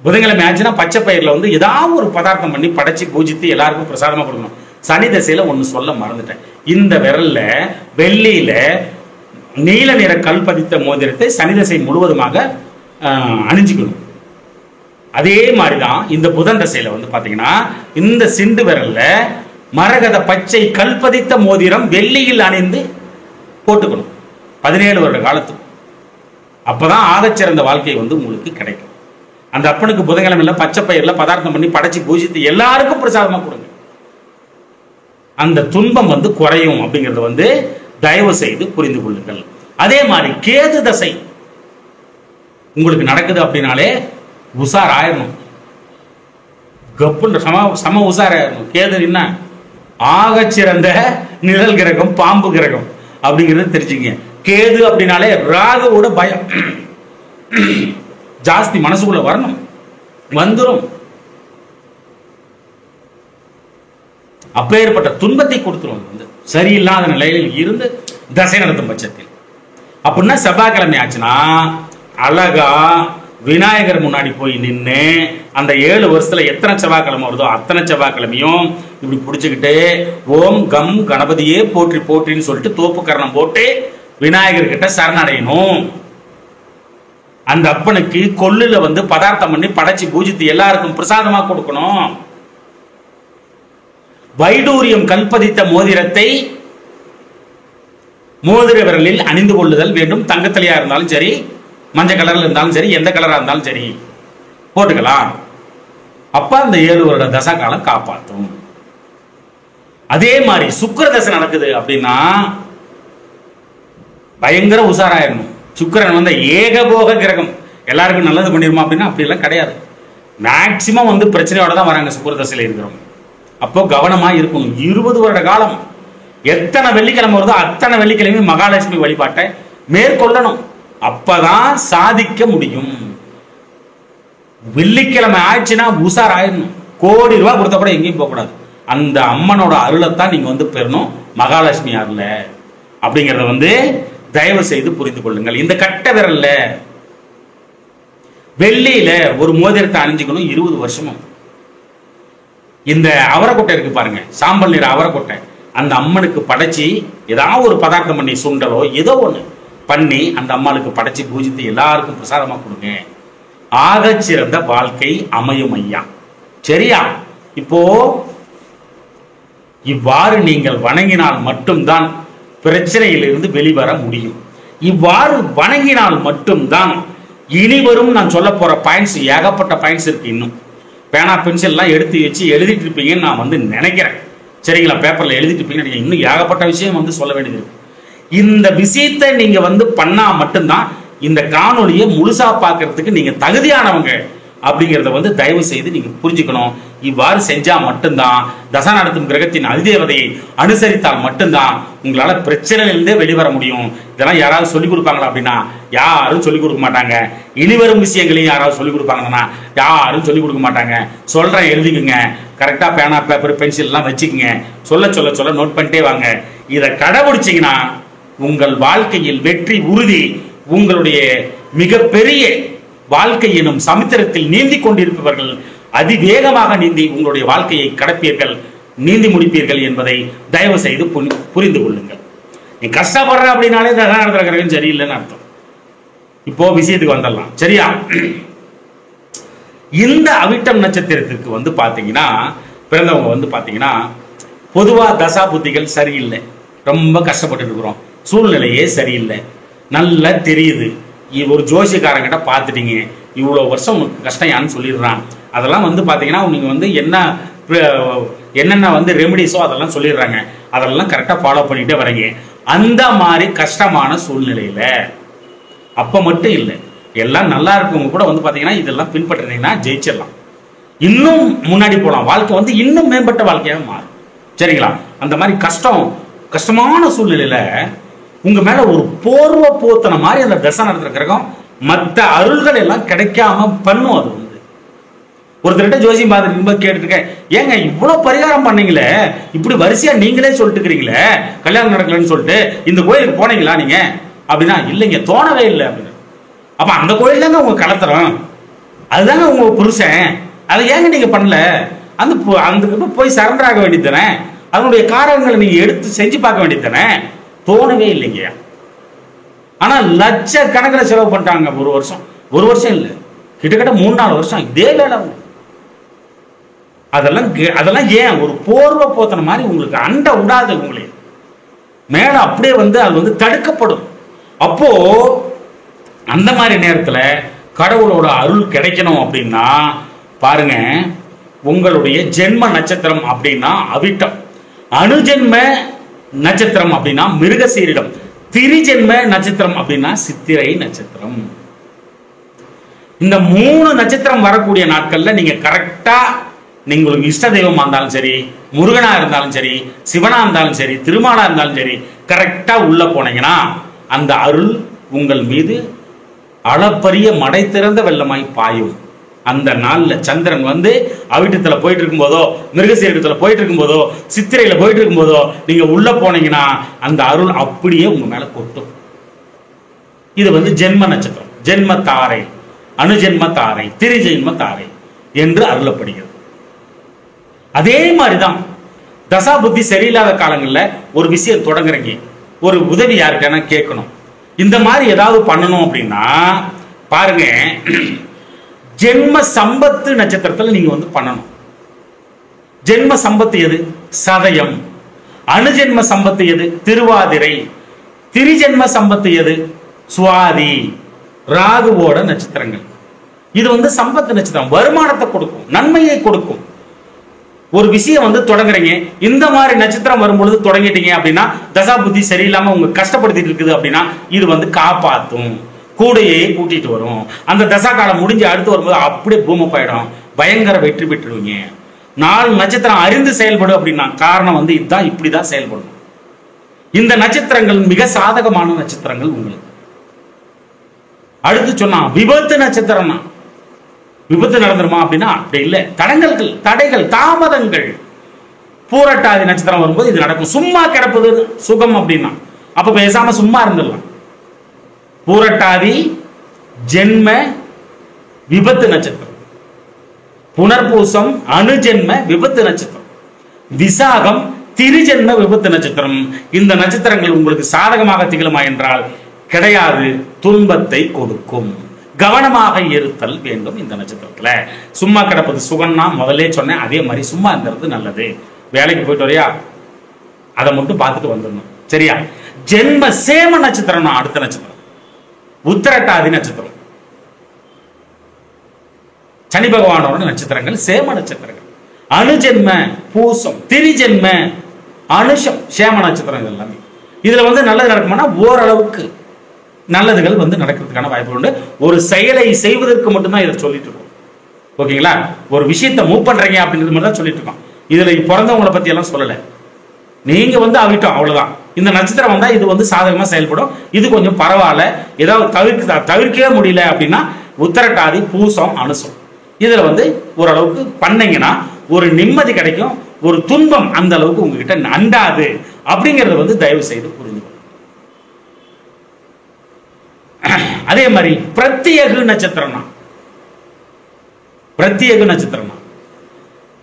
Speaker 1: புதன்கிழமை ஆச்சுன்னா பச்சை பயிரில் வந்து ஏதாவது ஒரு பதார்த்தம் பண்ணி படைச்சு பூஜித்து எல்லாருக்கும் பிரசாதமாக கொடுக்கணும். சனி தசையில் ஒன்று சொல்ல மறந்துட்டேன். இந்த விரல்ல வெள்ளியில நீல நிற கல் பதித்த மோதிரத்தை சனி தசை முழுவதுமாக அணிஞ்சிக்கணும். அதே மாதிரிதான் இந்த புதன் தசையில வந்து பாத்தீங்கன்னா இந்த சிண்டு விரல்ல மரகத பச்சை கல் பதித்த மோதிரம் வெள்ளியில் அணிந்து போட்டுக்கணும் 17 வருட காலத்துக்கு. அப்பதான் ஆகச்சிறந்த வாழ்க்கை வந்து உங்களுக்கு கிடைக்கும். அந்த அப்பனுக்கு புதன்கிழமையில பச்சை பயிரில் பதார்த்தம் பண்ணி படைச்சு பூஜித்து எல்லாருக்கும் பிரசாதமா கொடுங்க. அந்த துன்பம் வந்து குறையும் அப்படிங்கறத வந்து தயவு செய்து புரிந்து கொள்ளுங்கள். அதே மாதிரி கேது தசை உங்களுக்கு நடக்குது அப்படின்னாலே உசார் ஆயிரணும், கப்புன்ற சம உசார் ஆயிரணும். கேது என்ன ஆகச்சிறந்த நிழல் கிரகம், பாம்பு கிரகம் அப்படிங்கிறது தெரிஞ்சுங்க. கேது அப்படின்னாலே ராகுவோட பயம் ஜாஸ்தி மனசுக்குள்ள வரணும், வந்துடும். அப்பேற்பட்ட துன்பத்தை கொடுத்துரும். வந்து சரியில்லாத நிலையில் இருந்து தசை நடத்தும் பட்சத்தில் அப்படின்னா செவ்வாய்க்கிழமை ஆச்சுன்னா அழகா விநாயகர் முன்னாடி போய் நின்று அந்த 7 வருஷத்துல எத்தனை செவ்வாய்க்கிழமை வருதோ அத்தனை செவ்வாய்க்கிழமையும் இப்படி பிடிச்சுக்கிட்டு ஓம் கம் கணபதியே போற்றி போற்றின்னு சொல்லிட்டு தோப்பு கரணம் போட்டு விநாயகர் கிட்ட சரணடையணும். அந்த அப்பனுக்கு கொல்லுல வந்து பதார்த்தம் பண்ணி படைச்சு பூஜித்து எல்லாருக்கும் பிரசாதமா கொடுக்கணும். வைடூரியம் கல்பதித்த மோதிரத்தை மோதிர விரலில் அணிந்து கொள்ளுதல் வேண்டும். தங்கத்தலையா இருந்தாலும் சரி, மஞ்சள் கலர்ல இருந்தாலும் சரி, எந்த கலரா இருந்தாலும் சரி போட்டுக்கலாம். அப்ப அந்த 7 வருட தசா காலம் காப்பாற்றும். அதே மாதிரி சுக்கிர தசை நடக்குது அப்படின்னா பயங்கர உசாராயிடணும். சுக்கிரன் வந்து ஏகபோக கிரகம், எல்லாருக்கும் நல்லது பண்ணிருமா அப்படின்னா அப்படி எல்லாம் கிடையாது. மேக்சிமம் வந்து பிரச்சனையோட தான் வராங்க சுக்கிர தசையில இருக்கிறவங்க. அப்போ கவனமா இருக்கணும். 20 வருட காலம் எத்தனை வெள்ளிக்கிழமை வருதோ அத்தனை வெள்ளிக்கிழமை மகாலட்சுமி வழிபாட்டை மேற்கொள்ளணும். அப்பதான் சாதிக்க முடியும். வெள்ளிக்கிழமை ஆயிடுச்சுன்னா உசார் ஆயிடணும். கோடி ரூபாய் கொடுத்த கூட எங்கேயும் போகக்கூடாது. அந்த அம்மனோட அருளைத்தான் நீங்க வந்து பெறணும். மகாலட்சுமி அருள அப்படிங்கறத வந்து தயவு செய்து புரிந்து கொள்ளுங்கள். இந்த கட்ட விரல்ல வெள்ளியில ஒரு மோதிரத்தை அணிஞ்சுக்கணும் 20 வருஷமும். இந்த அவரைக்கொட்டை இருக்கு பாருங்க, சாம்பல் நிற அவரைக்கொட்டை, அந்த அம்மனுக்கு படைச்சி ஏதாவது ஒரு பதார்த்தம் பண்ணி சுண்டலோ ஏதோ ஒண்ணு பண்ணி அந்த அம்மாளுக்கு படைச்சி பூஜித்து எல்லாருக்கும் பிரசாதமா கொடுங்க. ஆகச்சிறந்த வாழ்க்கை அமையும் ஐயா. சரியா? இப்போ இவ்வாறு நீங்கள் வணங்கினால் மட்டும்தான் பிரச்சனையிலிருந்து வெளிவர முடியும். இவ்வாறு வணங்கினால் மட்டும்தான் இனிவரும் நான் சொல்ல போற பாயிண்ட்ஸ், ஏகப்பட்ட பாயிண்ட்ஸ் இருக்கு. இன்னும் பேனா பென்சில் எல்லாம் எடுத்து வச்சு எழுதிட்டு இருப்பீங்கன்னு நான் வந்து நினைக்கிறேன். சரிங்களா? பேப்பர்ல எழுதிட்டு இருப்பீங்கன்னு இன்னும் ஏகப்பட்ட விஷயம் வந்து சொல்ல வேண்டியது இருக்கு. இந்த விஷயத்தை நீங்க வந்து பண்ணா மட்டும்தான் இந்த காணொலியை முழுசா பார்க்கறதுக்கு நீங்க தகுதியானவங்க அப்படிங்கிறத வந்து தயவு செய்து நீங்க புரிஞ்சுக்கணும். இவ்வாறு செஞ்சா மட்டும்தான் தசா நடத்தும் கிரகத்தின் அதிதேவதையை அனுசரித்தால் மட்டும்தான் உங்களால பிரச்சனையிலிருந்தே வெளிவர முடியும். இதெல்லாம் யாராவது சொல்லிக் கொடுப்பாங்களா அப்படின்னா யாரும் சொல்லிக் கொடுக்க மாட்டாங்க. இனிவரும் விஷயங்களையும் யாராவது சொல்லிக் கொடுப்பாங்கன்னா யாரும் சொல்லிக் கொடுக்க மாட்டாங்க. சொல்றேன், எழுதிக்குங்க. கரெக்டா பேனா பேப்பர் பென்சில் எல்லாம் வச்சுக்கோங்க. சொல்ல சொல்ல சொல்ல நோட் பண்ணிட்டே வாங்க. இதை கடைபிடிச்சீங்கன்னா உங்கள் வாழ்க்கையில் வெற்றி உறுதி. உங்களுடைய மிகப்பெரிய வாழ்க்கை எனும் சமுத்திரத்தில் நீந்தி கொண்டிருப்பவர்கள் அதிவேகமாக நீந்தி உங்களுடைய வாழ்க்கையை கடப்பீர்கள், நீந்தி முடிப்பீர்கள் என்பதை தயவு செய்து புரிந்து கொள்ளுங்கள். நீ கஷ்டப்படுற அப்படின்னாலே தசா நடத்துற கிரகம் சரியில்லைன்னு அர்த்தம். இப்போ விஷயத்துக்கு வந்துடலாம். சரியா? இந்த அவிட்டம் நட்சத்திரத்திற்கு வந்து பாத்தீங்கன்னா பிறந்தவங்க வந்து பாத்தீங்கன்னா பொதுவா தசா புத்திகள் சரியில்லை, ரொம்ப கஷ்டப்பட்டு இருக்கிறோம், சூழ்நிலையே சரியில்லை, நல்லா தெரியுது. ஒரு ஜோசியக்காரங்கிட்ட பார்த்துட்டீங்க, இவ்வளோ வருஷம் உனக்கு கஷ்டம் யான்னு சொல்லிடுறான். அதெல்லாம் வந்து பார்த்தீங்கன்னா நீங்கள் வந்து என்னென்ன வந்து ரெமிடிஸோ அதெல்லாம் சொல்லிடுறாங்க. அதெல்லாம் கரெக்டாக ஃபாலோ பண்ணிகிட்டே வரீங்க. அந்த மாதிரி கஷ்டமான சூழ்நிலையில் அப்போ மட்டும் இல்லை, எல்லாம் நல்லா இருக்கவங்க கூட வந்து பார்த்தீங்கன்னா இதெல்லாம் பின்பற்றினீங்கன்னா ஜெயிச்சிடலாம், இன்னும் முன்னாடி போகலாம், வாழ்க்கை வந்து இன்னும் மேம்பட்ட வாழ்க்கையாக மாறும். சரிங்களா? அந்த மாதிரி கஷ்டமான சூழ்நிலையில் உங்க மேல ஒரு போர்வ போத்தன மாதிரி அந்த தசை நடத்துற கிரகம் மற்ற அருள்கள் எல்லாம் கிடைக்காம பண்ணும். அது வந்து ஒருத்தர்கிட்ட ஜோசியம் பார்த்துட்டு கேட்டுருக்கேன், ஏங்க இவ்வளவு பரிகாரம் பண்ணீங்களே, இப்படி வரிசையா நீங்களே சொல்லிட்டு இருக்கிறீங்களே கல்யாணம் நடக்கலன்னு சொல்லிட்டு, இந்த கோயிலுக்கு போனீங்களா நீங்க அப்படின்னா இல்லைங்க தோணவே இல்லை அப்படின்னு. அப்ப அந்த கோயில் தாங்க உங்க கலத்துறோம், அதுதாங்க உங்க புருஷன். அதை ஏங்க நீங்க பண்ணல? அந்த அந்த போய் சரண்டர் ஆக வேண்டியது தானே, அதனுடைய காரணங்களை நீங்க எடுத்து செஞ்சு பார்க்க வேண்டியது தானே. தோணவே இல்லைங்க. ஆனா லட்சக்கணக்கில் செலவு பண்ணிட்டாங்க ஒரு வருஷம். ஒரு வருஷம் இல்லை, கிட்டத்தட்ட 3-4 வருஷம் இதே வேலை. அதெல்லாம் ஏன்? ஒரு போர்வை போத்தன மாதிரி உங்களுக்கு அண்ட விடாது, உங்களே மேல அப்படியே அது தடுக்கப்படும். அப்போ அந்த மாதிரி நேரத்துல கடவுளோட அருள் கிடைக்கணும் அப்படின்னா பாருங்க, உங்களுடைய ஜென்ம நட்சத்திரம் அப்படின்னா அவிட்டம், அணுஜென்ம நட்சத்திரம் அப்படின்னா மிருகசீரிடம், திரிஜென்ம நட்சத்திரம் அப்படின்னா சித்திரை நட்சத்திரம். இந்த 3 நட்சத்திரம் வரக்கூடிய நாட்கள்ல நீங்க கரெக்டா, உங்களுக்கு இஷ்ட தெய்வமா இருந்தாலும் சரி, முருகனா இருந்தாலும் சரி, சிவனா இருந்தாலும் சரி, திருமாலா இருந்தாலும் சரி, கரெக்டா உள்ள போனீங்கன்னா அந்த அருள் உங்கள் மீது அளப்பரிய மடை திறந்த வெள்ளமாய் பாயும். அந்த நாள்ல சந்திரன் அவிட்டத்துல போயிட்டு இருக்கும் போதோ, மிருகசீரிடத்துல போயிட்டு இருக்கும் போதோ, சித்திரையில போயிட்டு இருக்கும் போதோ நீங்க உள்ள போனீங்கன்னா அந்த அருள் அப்படியே உங்க மேல கொட்டும். இது ஜென்ம நட்சத்திரம், ஜென்ம தாரை, அணுஜென்ம தாரை, திரிஜென்ம தாரை என்று அருளப்படுகிறது. அதே மாதிரிதான் தசா புத்தி சரியில்லாத காலங்கள்ல ஒரு விஷயம் தொடங்குறீங்க, ஒரு உதவி யாருக்கான கேட்கணும், இந்த மாதிரி ஏதாவது பண்ணணும் அப்படின்னா பாருங்க, ஜென்ம சம்பத்து நட்சத்திரத்தில் நீங்க பண்ணணும். ஜென்ம சம்பத்து எது? சதயம். அணுஜென்ம சம்பத்து எது? திருவாதிரை. திரிஜென்ம சம்பத்து எது? சுவாதி. ராகுவோட நட்சத்திரங்கள். இது சம்பத்து நட்சத்திரம், வருமானத்தை கொடுக்கும், நன்மையை கொடுக்கும். ஒரு விஷயம் தொடங்குறீங்க, இந்த மாதிரி நட்சத்திரம் வரும்பொழுது தொடங்கிட்டீங்க அப்படின்னா தசா புத்தி சரியில்லாம உங்க கஷ்டப்படுத்திட்டு இருக்குது அப்படின்னா இது காப்பாத்தும், கூடையே கூட்டிட்டு வரும். அந்த தசா காலம் முடிஞ்சு அடுத்து வரும்போது அப்படியே பூமப்பாயிடும், பயங்கர வெற்றி பெற்றுருவீங்க. 4 நட்சத்திரம் அறிந்து செயல்படும் அப்படின்னா காரணம் இதுதான், இப்படிதான் செயல்படும். இந்த நட்சத்திரங்கள் மிக சாதகமான நட்சத்திரங்கள் உங்களுக்கு. அடுத்து சொன்னா விபத்து நட்சத்திரம். விபத்து நடந்துருமா அப்படின்னா அப்படி இல்லை, தடைகள், தாமதங்கள். பூரட்டாதி நட்சத்திரம் வரும்போது இது நடக்கும். சும்மா கிடப்பது சுகம் அப்படின்னா அப்ப பேசாம சும்மா இருந்துடலாம். பூரட்டாதி ஜென்ம விபத்து நட்சத்திரம், புனர்பூசம் அணுஜென்ம விபத்து நட்சத்திரம், விசாகம் திரிஜென்ம விபத்து நட்சத்திரம். இந்த நட்சத்திரங்கள் உங்களுக்கு சாதகமாக திகழுமா என்றால் கிடையாது, துன்பத்தை கொடுக்கும். கவனமாக இருத்தல் வேண்டும். இந்த நட்சத்திரத்துல சும்மா கிடப்பது சுகம்னா முதல்ல சொன்னேன், அதே மாதிரி சும்மா இருந்தது நல்லது. வேலைக்கு போயிட்டு வரையா, அதை மட்டும் பார்த்துட்டு வந்துடணும், சரியா? ஜென்ம சேம நட்சத்திரம் அடுத்த நட்சத்திரம், உத்திரட்டாதி நட்சத்திரம். சனி பகவானோட நட்சத்திரங்கள் சேம நட்சத்திரங்கள். அணுஜென்ம பூசம், திரிஜென்ம அனுஷம், சேம நட்சத்திரம். எல்லாமே இதுல நல்லது நடக்குமானா ஓரளவுக்கு நல்லதுகள் நடக்கிறதுக்கான வாய்ப்பு உண்டு. ஒரு செயலை செய்வதற்கு மட்டும்தான் இதை சொல்லிட்டு இருக்கோம், ஓகேங்களா? ஒரு விஷயத்தை மூவ் பண்றீங்க அப்படின்றது மட்டும் தான் சொல்லிட்டு இருக்கோம். இதுல பிறந்தவங்களை பத்தி எல்லாம் சொல்லல. நீங்க அவிட்டம், அவ்வளவுதான். இந்த நட்சத்திரம் வந்தா இது சாதகமா செயல்படும். இது கொஞ்சம் பரவாயில்ல, ஏதாவது தவிர்க்கவே முடியல அப்படின்னா உத்திரட்டாதி பூசம் அனுசம். இதுல ஓரளவுக்கு பண்ணீங்கன்னா ஒரு நிம்மதி கிடைக்கும், ஒரு துன்பம் அந்த அளவுக்கு உங்ககிட்ட அண்டாது அப்படிங்கறத தயவு செய்து புரிந்து. அதே மாதிரி பிரத்யேக நட்சத்திரம்,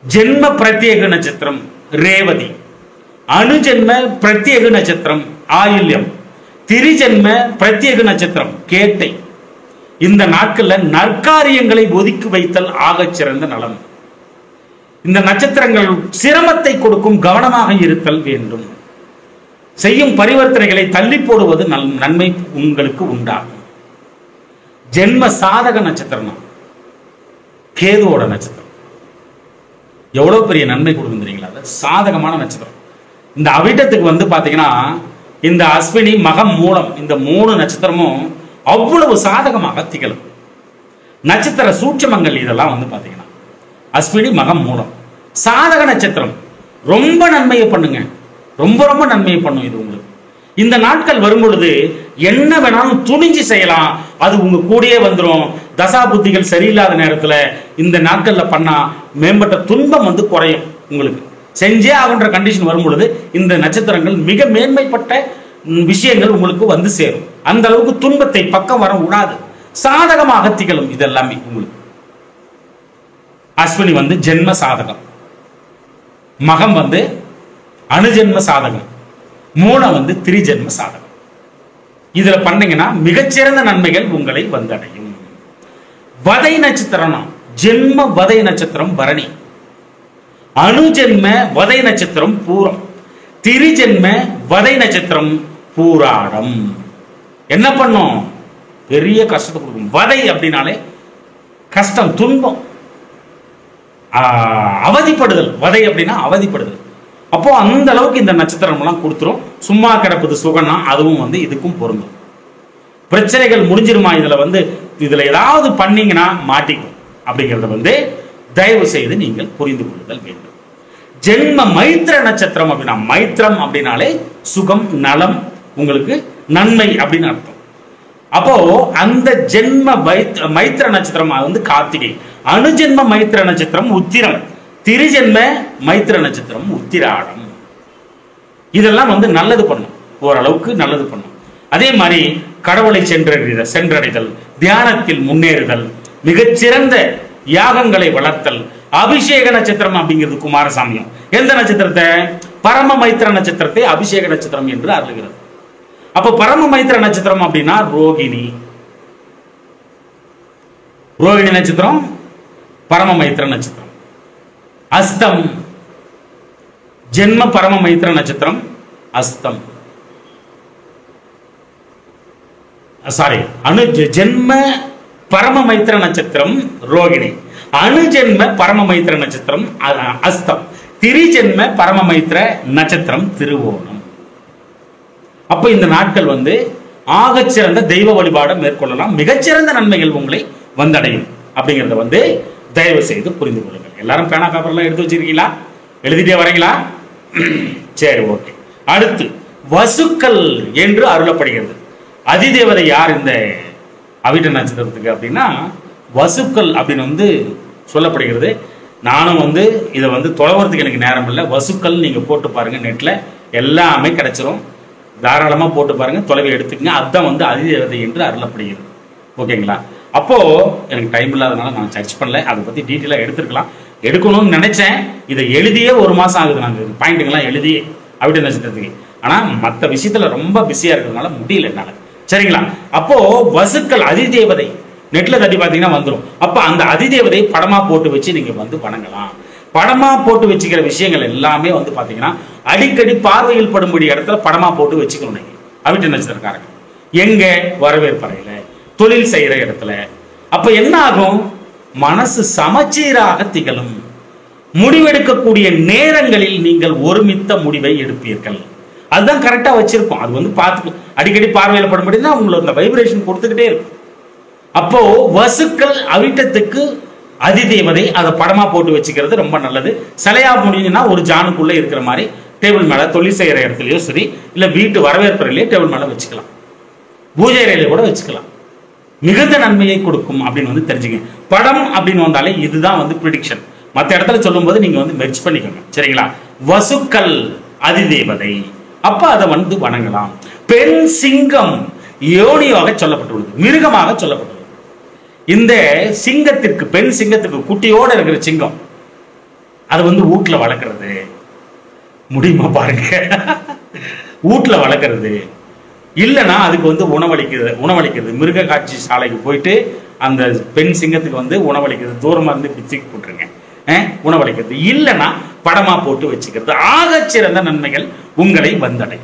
Speaker 1: ஜென்ம பிரத்யேக நட்சத்திரம் ரேவதி, அணுஜென்ம பிரத்யேக நட்சத்திரம் ஆயில்யம், திரிஜென்ம பிரத்யேக நட்சத்திரம் கேட்டை. இந்த நாட்கள்ல நற்காரியங்களை ஒதுக்கி வைத்தல் ஆகச் சிறந்த நலம். இந்த நட்சத்திரங்கள் சிரமத்தை கொடுக்கும், கவனமாக இருத்தல் வேண்டும். செய்யும் பரிவர்த்தனைகளை தள்ளி போடுவது நன்மை உங்களுக்கு உண்டாகும். ஜென்ம சாதக நட்சத்திரம் கேதுவோட நட்சத்திரம். எவ்வளவு பெரிய நன்மை கொடுக்கும் தெரியுங்களா? சாதகமான நட்சத்திரம். இந்த அவிட்டத்துக்கு பாத்தீங்கன்னா இந்த அஸ்வினி மகம் மூலம் இந்த 3 நட்சத்திரமும் அவ்வளவு சாதகமாக திகழும். நட்சத்திர சூட்சமங்கள் இதெல்லாம் பாத்தீங்கன்னா அஸ்வினி மகம் மூலம் சாதக நட்சத்திரம். ரொம்ப நன்மையை பண்ணுங்க, ரொம்ப ரொம்ப நன்மையை பண்ணும் இது உங்களுக்கு. இந்த நாட்கள் வரும் பொழுது என்ன வேணாலும் துணிஞ்சு செய்யலாம், அது உங்க கூடயே வந்துடும். தசா புத்திகள் சரியில்லாத நேரத்துல இந்த நாட்கள்ல பண்ணா மேம்பட்ட துன்பம் குறையும். உங்களுக்கு செஞ்சே ஆகுன்ற கண்டிஷன் வரும் பொழுது இந்த நட்சத்திரங்கள் மிக மேன்மைப்பட்ட விஷயங்கள் உங்களுக்கு சேரும். அந்த அளவுக்கு துன்பத்தை பக்கம் வர விடாது, சாதகமாக திகழும். இதெல்லாமே உங்களுக்கு அஸ்வினி வந்து ஜென்ம சாதகம், மகம் வந்து அணுஜென்ம சாதகம், மூலம் வந்து திரிஜென்ம சாதகம். இதுல பண்ணீங்கன்னா மிகச்சிறந்த நன்மைகள் உங்களை வந்தடையும். வதை நட்சத்திரம், ஜென்ம வதை நட்சத்திரம் பரணி, அணுஜென்ம வதை நட்சத்திரம் பூரம், திரிஜென்ம வதை நட்சத்திரம் பூராடம். என்ன பண்ணும்? பெரிய கஷ்டத்தை கொடுக்கும். வதை அப்படின்னாலே கஷ்டம், துன்பம், அவதிப்படுதல். வதை அப்படின்னா அவதிப்படுதல். அப்போ அந்த அளவுக்கு இந்த நட்சத்திரம் எல்லாம் கொடுத்துரும். சும்மா கிடப்பது சுகம்னா அதுவும் வந்து இதுக்கும் பொருந்தும். பிரச்சனைகள் முடிஞ்சிருமா? இதுல ஏதாவது பண்ணீங்கன்னா மாட்டிக்கும் அப்படிங்கறத வந்து தயவு செய்து நீங்கள் புரிந்து கொள்ளுதல் வேண்டும். ஜென்ம மைத்திர நட்சத்திரம் அப்படின்னா, மைத்திரம் அப்படின்னாலே சுகம், நலம், உங்களுக்கு நன்மை அப்படின்னு அர்த்தம். அப்போ அந்த ஜென்ம மைத்திர நட்சத்திரம் வந்து கார்த்திகை, அணுஜென்ம மைத்திர நட்சத்திரம் உத்திரம், திரிஜென்ம மைத்திர நட்சத்திரம் உத்திராடம். இதெல்லாம் வந்து நல்லது பண்ணும், ஓரளவுக்கு நல்லது பண்ணும். அதே மாதிரி கடவுளை சென்றடைதல், தியானத்தில் முன்னேறுதல், மிகச்சிறந்த யாகங்களை வளர்த்தல். அபிஷேக நட்சத்திரம் அப்படிங்கிறது குமாரசாமியம். எந்த நட்சத்திரத்தை? பரம மைத்திர நட்சத்திரத்தை அபிஷேக நட்சத்திரம் என்று அருளுகிறது. அப்ப பரம மைத்திர நட்சத்திரம் அப்படின்னா ரோகிணி, ரோகிணி நட்சத்திரம் பரம மைத்திர நட்சத்திரம். அஸ்தம், ஜென்ம பரம மைத்திர நட்சத்திரம் அஸ்தம். ஜென்ம பரம மைத்திர நட்சத்திரம் ரோகிணி, அணுஜென்ம பரம மைத்திர நட்சத்திரம் அஸ்தம், திரிஜென்ம பரம மைத்திர நட்சத்திரம் திருவோணம். அப்ப இந்த நாட்கள் வந்து ஆகச்சிறந்த தெய்வ வழிபாடை மேற்கொள்ளலாம். மிகச்சிறந்த நன்மைகள் உங்களை வந்தடையும் அப்படிங்கறத வந்து தயவு செய்து புரிந்து கொள்ளுங்கள். எல்லாரும் பேனா பேப்பர்லாம் எடுத்து வச்சிருக்கீங்களா? எழுதிட்டே வரீங்களா? சரி, ஓகே. அடுத்து வசுக்கள் என்று அருளப்படுகிறது. அதிதேவதை யார் இந்த அவிட்ட நட்சத்திரத்துக்கு அப்படின்னா வசுக்கள் அப்படின்னு வந்து சொல்லப்படுகிறது. நானும் வந்து இதை வந்து தொலைவரத்துக்கு எனக்கு நேரம் இல்லை. வசுக்கள் நீங்க போட்டு பாருங்க, நெட்ல எல்லாமே கிடைச்சிரும். தாராளமா போட்டு பாருங்க, தொலைவை எடுத்துக்கங்க. அதுதான் வந்து அதிதேவதை என்று அருளப்படுகிறது. ஓகேங்களா? அப்போ எனக்கு டைம் இல்லாதனால நான் சர்ச் பண்ணல, அதை பத்தி டீட்டெயிலா எடுத்துருக்கலாம். எடுக்கணும்னு நினைச்சேன். இதை எழுதியே 1 மாசம் ஆகுது. நாங்கள் பாயிண்ட்டுங்கெல்லாம் எழுதியே அவிட்ட நட்சத்திரத்துக்கு. ஆனா மற்ற விஷயத்துல ரொம்ப பிஸியா இருக்கிறதுனால முடியல என்னால. சரிங்களா? அப்போ வசுக்கள் அதிதேவதை நெட்ல தட்டி பார்த்தீங்கன்னா வந்துடும். அப்ப அந்த அதிதேவதை படமா போட்டு வச்சு நீங்க வந்து வணங்கலாம். படமா போட்டு வச்சுக்கிற விஷயங்கள் எல்லாமே வந்து பாத்தீங்கன்னா அடிக்கடி பார்வையில் படும்படி இடத்துல படமா போட்டு வச்சுக்கணும். நீங்க அவிட்ட நட்சத்திரக்காரங்க எங்க? வரவேற்பறையில, தொழில் செய்யற இடத்துல. அப்ப என்ன ஆகும்? மனசு சமச்சீராக திகழும். முடிவெடுக்கக்கூடிய நேரங்களில் நீங்கள் ஒருமித்த முடிவை எடுப்பீர்கள். அதுதான் கரெக்டா வச்சிருக்கோம். அது வந்து பார்த்து அடிக்கடி பார்வையில படும்படி தான் உங்களுக்கு அந்த வைப்ரேஷன் கொடுத்துக்கிட்டே இருக்கும். அப்போ வசுக்கள் அவிட்டத்துக்கு அதிதேவதை, அதை படமா போட்டு வச்சுக்கிறது ரொம்ப நல்லது. சிலையா முடிஞ்சுன்னா ஒரு ஜானுக்குள்ள இருக்கிற மாதிரி டேபிள் மேல, தொழில் செய்யற இடத்துலயோ சரி, இல்ல வீட்டு வரவேற்பறையிலேயே டேபிள் மேல வச்சுக்கலாம், பூஜை அறையில கூட வச்சுக்கலாம். மிகுந்த நன்மையை கொடுக்கும் அப்படின்னு வந்து தெரிஞ்சுங்க. படம் அப்படின்னு வந்தாலே இதுதான் வந்து ப்ரிடிக்ஷன். மற்ற இடத்துல சொல்லும் போது நீங்க வந்து மெர்ஜ் பண்ணிக்கோங்க. சரிங்களா? வசுக்கள் அதிதேவதை, அப்ப அதை வந்து வணங்கலாம். பெண் சிங்கம் யோனியாக சொல்லப்பட்டுள்ளது, மிருகமாக சொல்லப்பட்டுள்ளது. இந்த சிங்கத்திற்கு, பெண் சிங்கத்துக்கு குட்டியோட இருக்கிற சிங்கம், அது வந்து வீட்டுல வளர்க்கறது முடியுமா பாருங்க? வீட்டுல வளர்க்கறது இல்லைன்னா அதுக்கு வந்து உணவளிக்கிறது. மிருக காட்சி சாலைக்கு போயிட்டு அந்த பெண் சிங்கத்துக்கு வந்து உணவளிக்கிறது. தூரமா இருந்து பிச்சுக்கு போட்டுருங்க. உணவளிக்கிறது இல்லைன்னா படமா போட்டு வச்சுக்கிறது. ஆகச்சிறந்த நன்மைகள் உங்களை வந்தடை.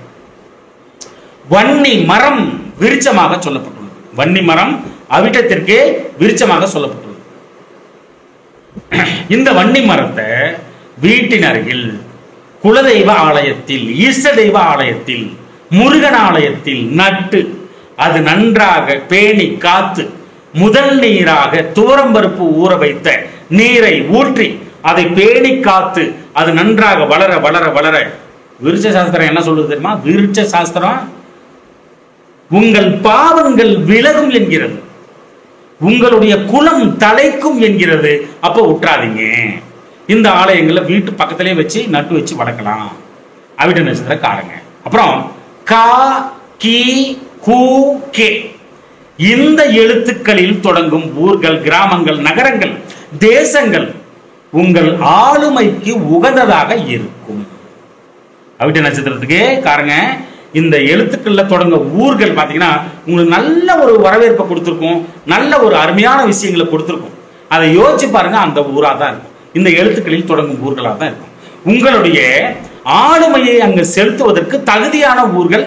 Speaker 1: வன்னி மரம் விருட்சமாக சொல்லப்பட்டுள்ளது. வன்னி மரம் அவிட்டத்திற்கே விருட்சமாக சொல்லப்பட்டுள்ளது. இந்த வன்னி மரத்தை வீட்டின் அருகில், குலதெய்வ ஆலயத்தில், ஈஷ்ட தெய்வ ஆலயத்தில், முருகன் ஆலயத்தில் நட்டு அது நன்றாக பேணி காத்து முதல் நீராக துவரம்பருப்பு ஊற வைத்த நீரை ஊற்றி அதை பேணி காத்து அது நன்றாக வளர வளர வளர, விருட்ச சாஸ்திரம் என்ன சொல்லுது தெரியுமா? விருட்ச சாஸ்திரம் உங்கள் பாவங்கள் விலகும் என்கிறது, உங்களுடைய குலம் தலைக்கும் என்கிறது. அப்ப விட்டுறாதீங்க. இந்த ஆலயங்களை வீட்டு பக்கத்திலே வச்சு நட்டு வச்சு வளர்க்கலாம் அவிட்ட நட்சத்திரக்காரங்க. அப்புறம் கா கி கு கே இந்த எழுத்துக்களில் தொடங்கும் ஊர்கள், கிராமங்கள், நகரங்கள், தேசங்கள் உங்கள் ஆளுமைக்கு உகந்ததாக இருக்கும். அவிட்ட நட்சத்திரத்துக்கு காரங்க இந்த எழுத்துக்கள்ல தொடங்க ஊர்கள் பாத்தீங்கன்னா உங்களுக்கு நல்ல ஒரு வரவேற்பை கொடுத்துருக்கும், நல்ல ஒரு அருமையான விஷயங்களை கொடுத்துருக்கும். அதை யோசிச்சு பாருங்க, அந்த ஊரா தான் இருக்கும், இந்த எழுத்துக்களில் தொடங்கும் ஊர்களா தான் இருக்கும். உங்களுடைய ஆளுமையை அங்கு செலுத்துவதற்கு தகுதியான ஊர்கள்,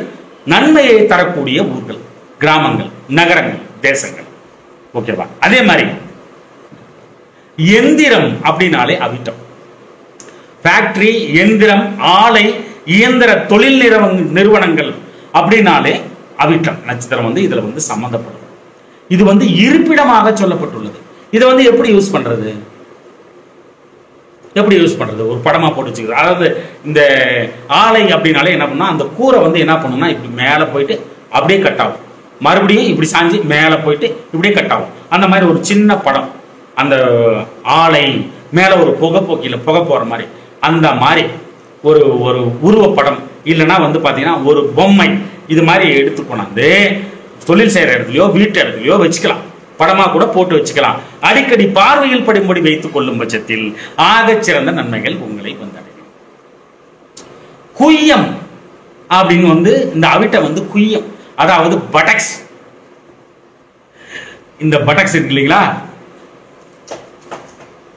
Speaker 1: நன்மையை தரக்கூடிய ஊர்கள், கிராமங்கள், நகரங்கள், தேசங்கள். ஓகேவா? அதே மாதிரி எந்திரம் அப்படின்னாலே அவிட்டம். ஃபேக்டரி, எந்திரம், ஆலை, இயந்திர தொழில் நிறுவனங்கள் அப்படின்னாலே அவிட்டம் நட்சத்திரம் வந்து இதுல வந்து சம்பந்தப்படுது. இது வந்து இருப்பிடமாக சொல்லப்பட்டுள்ளது. இதை வந்து எப்படி யூஸ் பண்றது? எப்படி யூஸ் பண்றது? ஒரு படமா போட்டு வச்சுக்கிறது. அதாவது இந்த ஆலை அப்படின்னாலே என்ன பண்ணா, அந்த கூரை வந்து என்ன பண்ணும்னா இப்படி மேல போயிட்டு அப்படியே கட் ஆகும், மறுபடியும் இப்படி சாஞ்சி மேல போயிட்டு இப்படியே கட் ஆகும். அந்த மாதிரி ஒரு சின்ன படம், அந்த ஆலை மேல ஒரு புகை போற மாதிரி, அந்த மாதிரி ஒரு ஒரு உருவப்படம் இல்லைன்னா வந்து பாத்தீங்கன்னா ஒரு பொம்மை இது மாதிரி எடுத்து கொண்டாந்து தொழில் செய்யற இடத்துலயோ வீட்டு இடத்துலயோ வச்சுக்கலாம், படமா கூட போட்டு வச்சுக்கலாம். அடிக்கடி பார்வையில் படும்படி வைத்துக் கொள்ளும் பட்சத்தில் ஆகச் சிறந்த நன்மைகள் உங்களை வந்தடையும். குய்யம் அப்படின்னு வந்து இந்த அவிட்ட வந்து குய்யம், அதாவது பட்டக்ஸ். இந்த பட்டக்ஸ் இருக்கு இல்லைங்களா,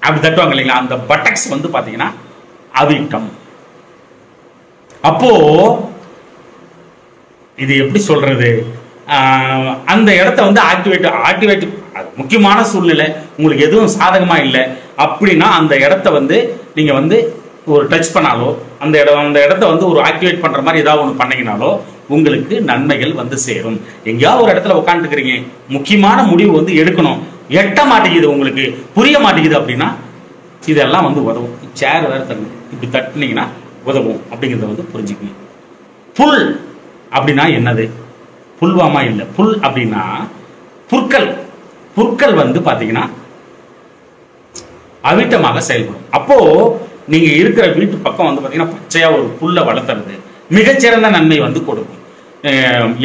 Speaker 1: அப்படி தட்டுவாங்க இல்லைங்களா, அந்த பட்டக்ஸ் வந்து பாத்தீங்கன்னா அவிட்டம். அப்போ இது எப்படி சொல்றது, அந்த இடத்த வந்து ஆக்டிவேட் முக்கியமான சூழ்நிலை, உங்களுக்கு எதுவும் சாதகமா இல்லை அப்படின்னா அந்த இடத்த வந்து நீங்க வந்து ஒரு டச் பண்ணாலோ, அந்த இடத்த வந்து ஒரு ஆக்டிவேட் பண்ற மாதிரி ஏதாவது ஒன்று பண்ணீங்கனாலோ உங்களுக்கு நன்மைகள் வந்து சேரும். எங்கேயாவது ஒரு இடத்துல உட்காந்துக்கிறீங்க, முக்கியமான முடிவு வந்து எடுக்கணும், எட்ட மாட்டேங்குது, உங்களுக்கு புரிய மாட்டேங்குது அப்படின்னா இதெல்லாம் வந்து உதவும். சேர் வேற தண்ணி இப்படி தட்டுனீங்கன்னா உதவும் அப்படிங்கிறத வந்து புரிஞ்சுக்கணும். புல் அப்படின்னா என்னது? புல்வாமா இல்லை, புல் அப்படின்னா புற்கள். புற்கள் வந்து பாத்தீங்கன்னா அவிட்டமாக செயல்படும். அப்போ நீங்க இருக்கிற வீட்டு பக்கம் வந்து பாத்தீங்கன்னா பச்சையா ஒரு புல்லை வளர்த்துறது மிகச்சிறந்த நன்மை வந்து கொடுக்கும்.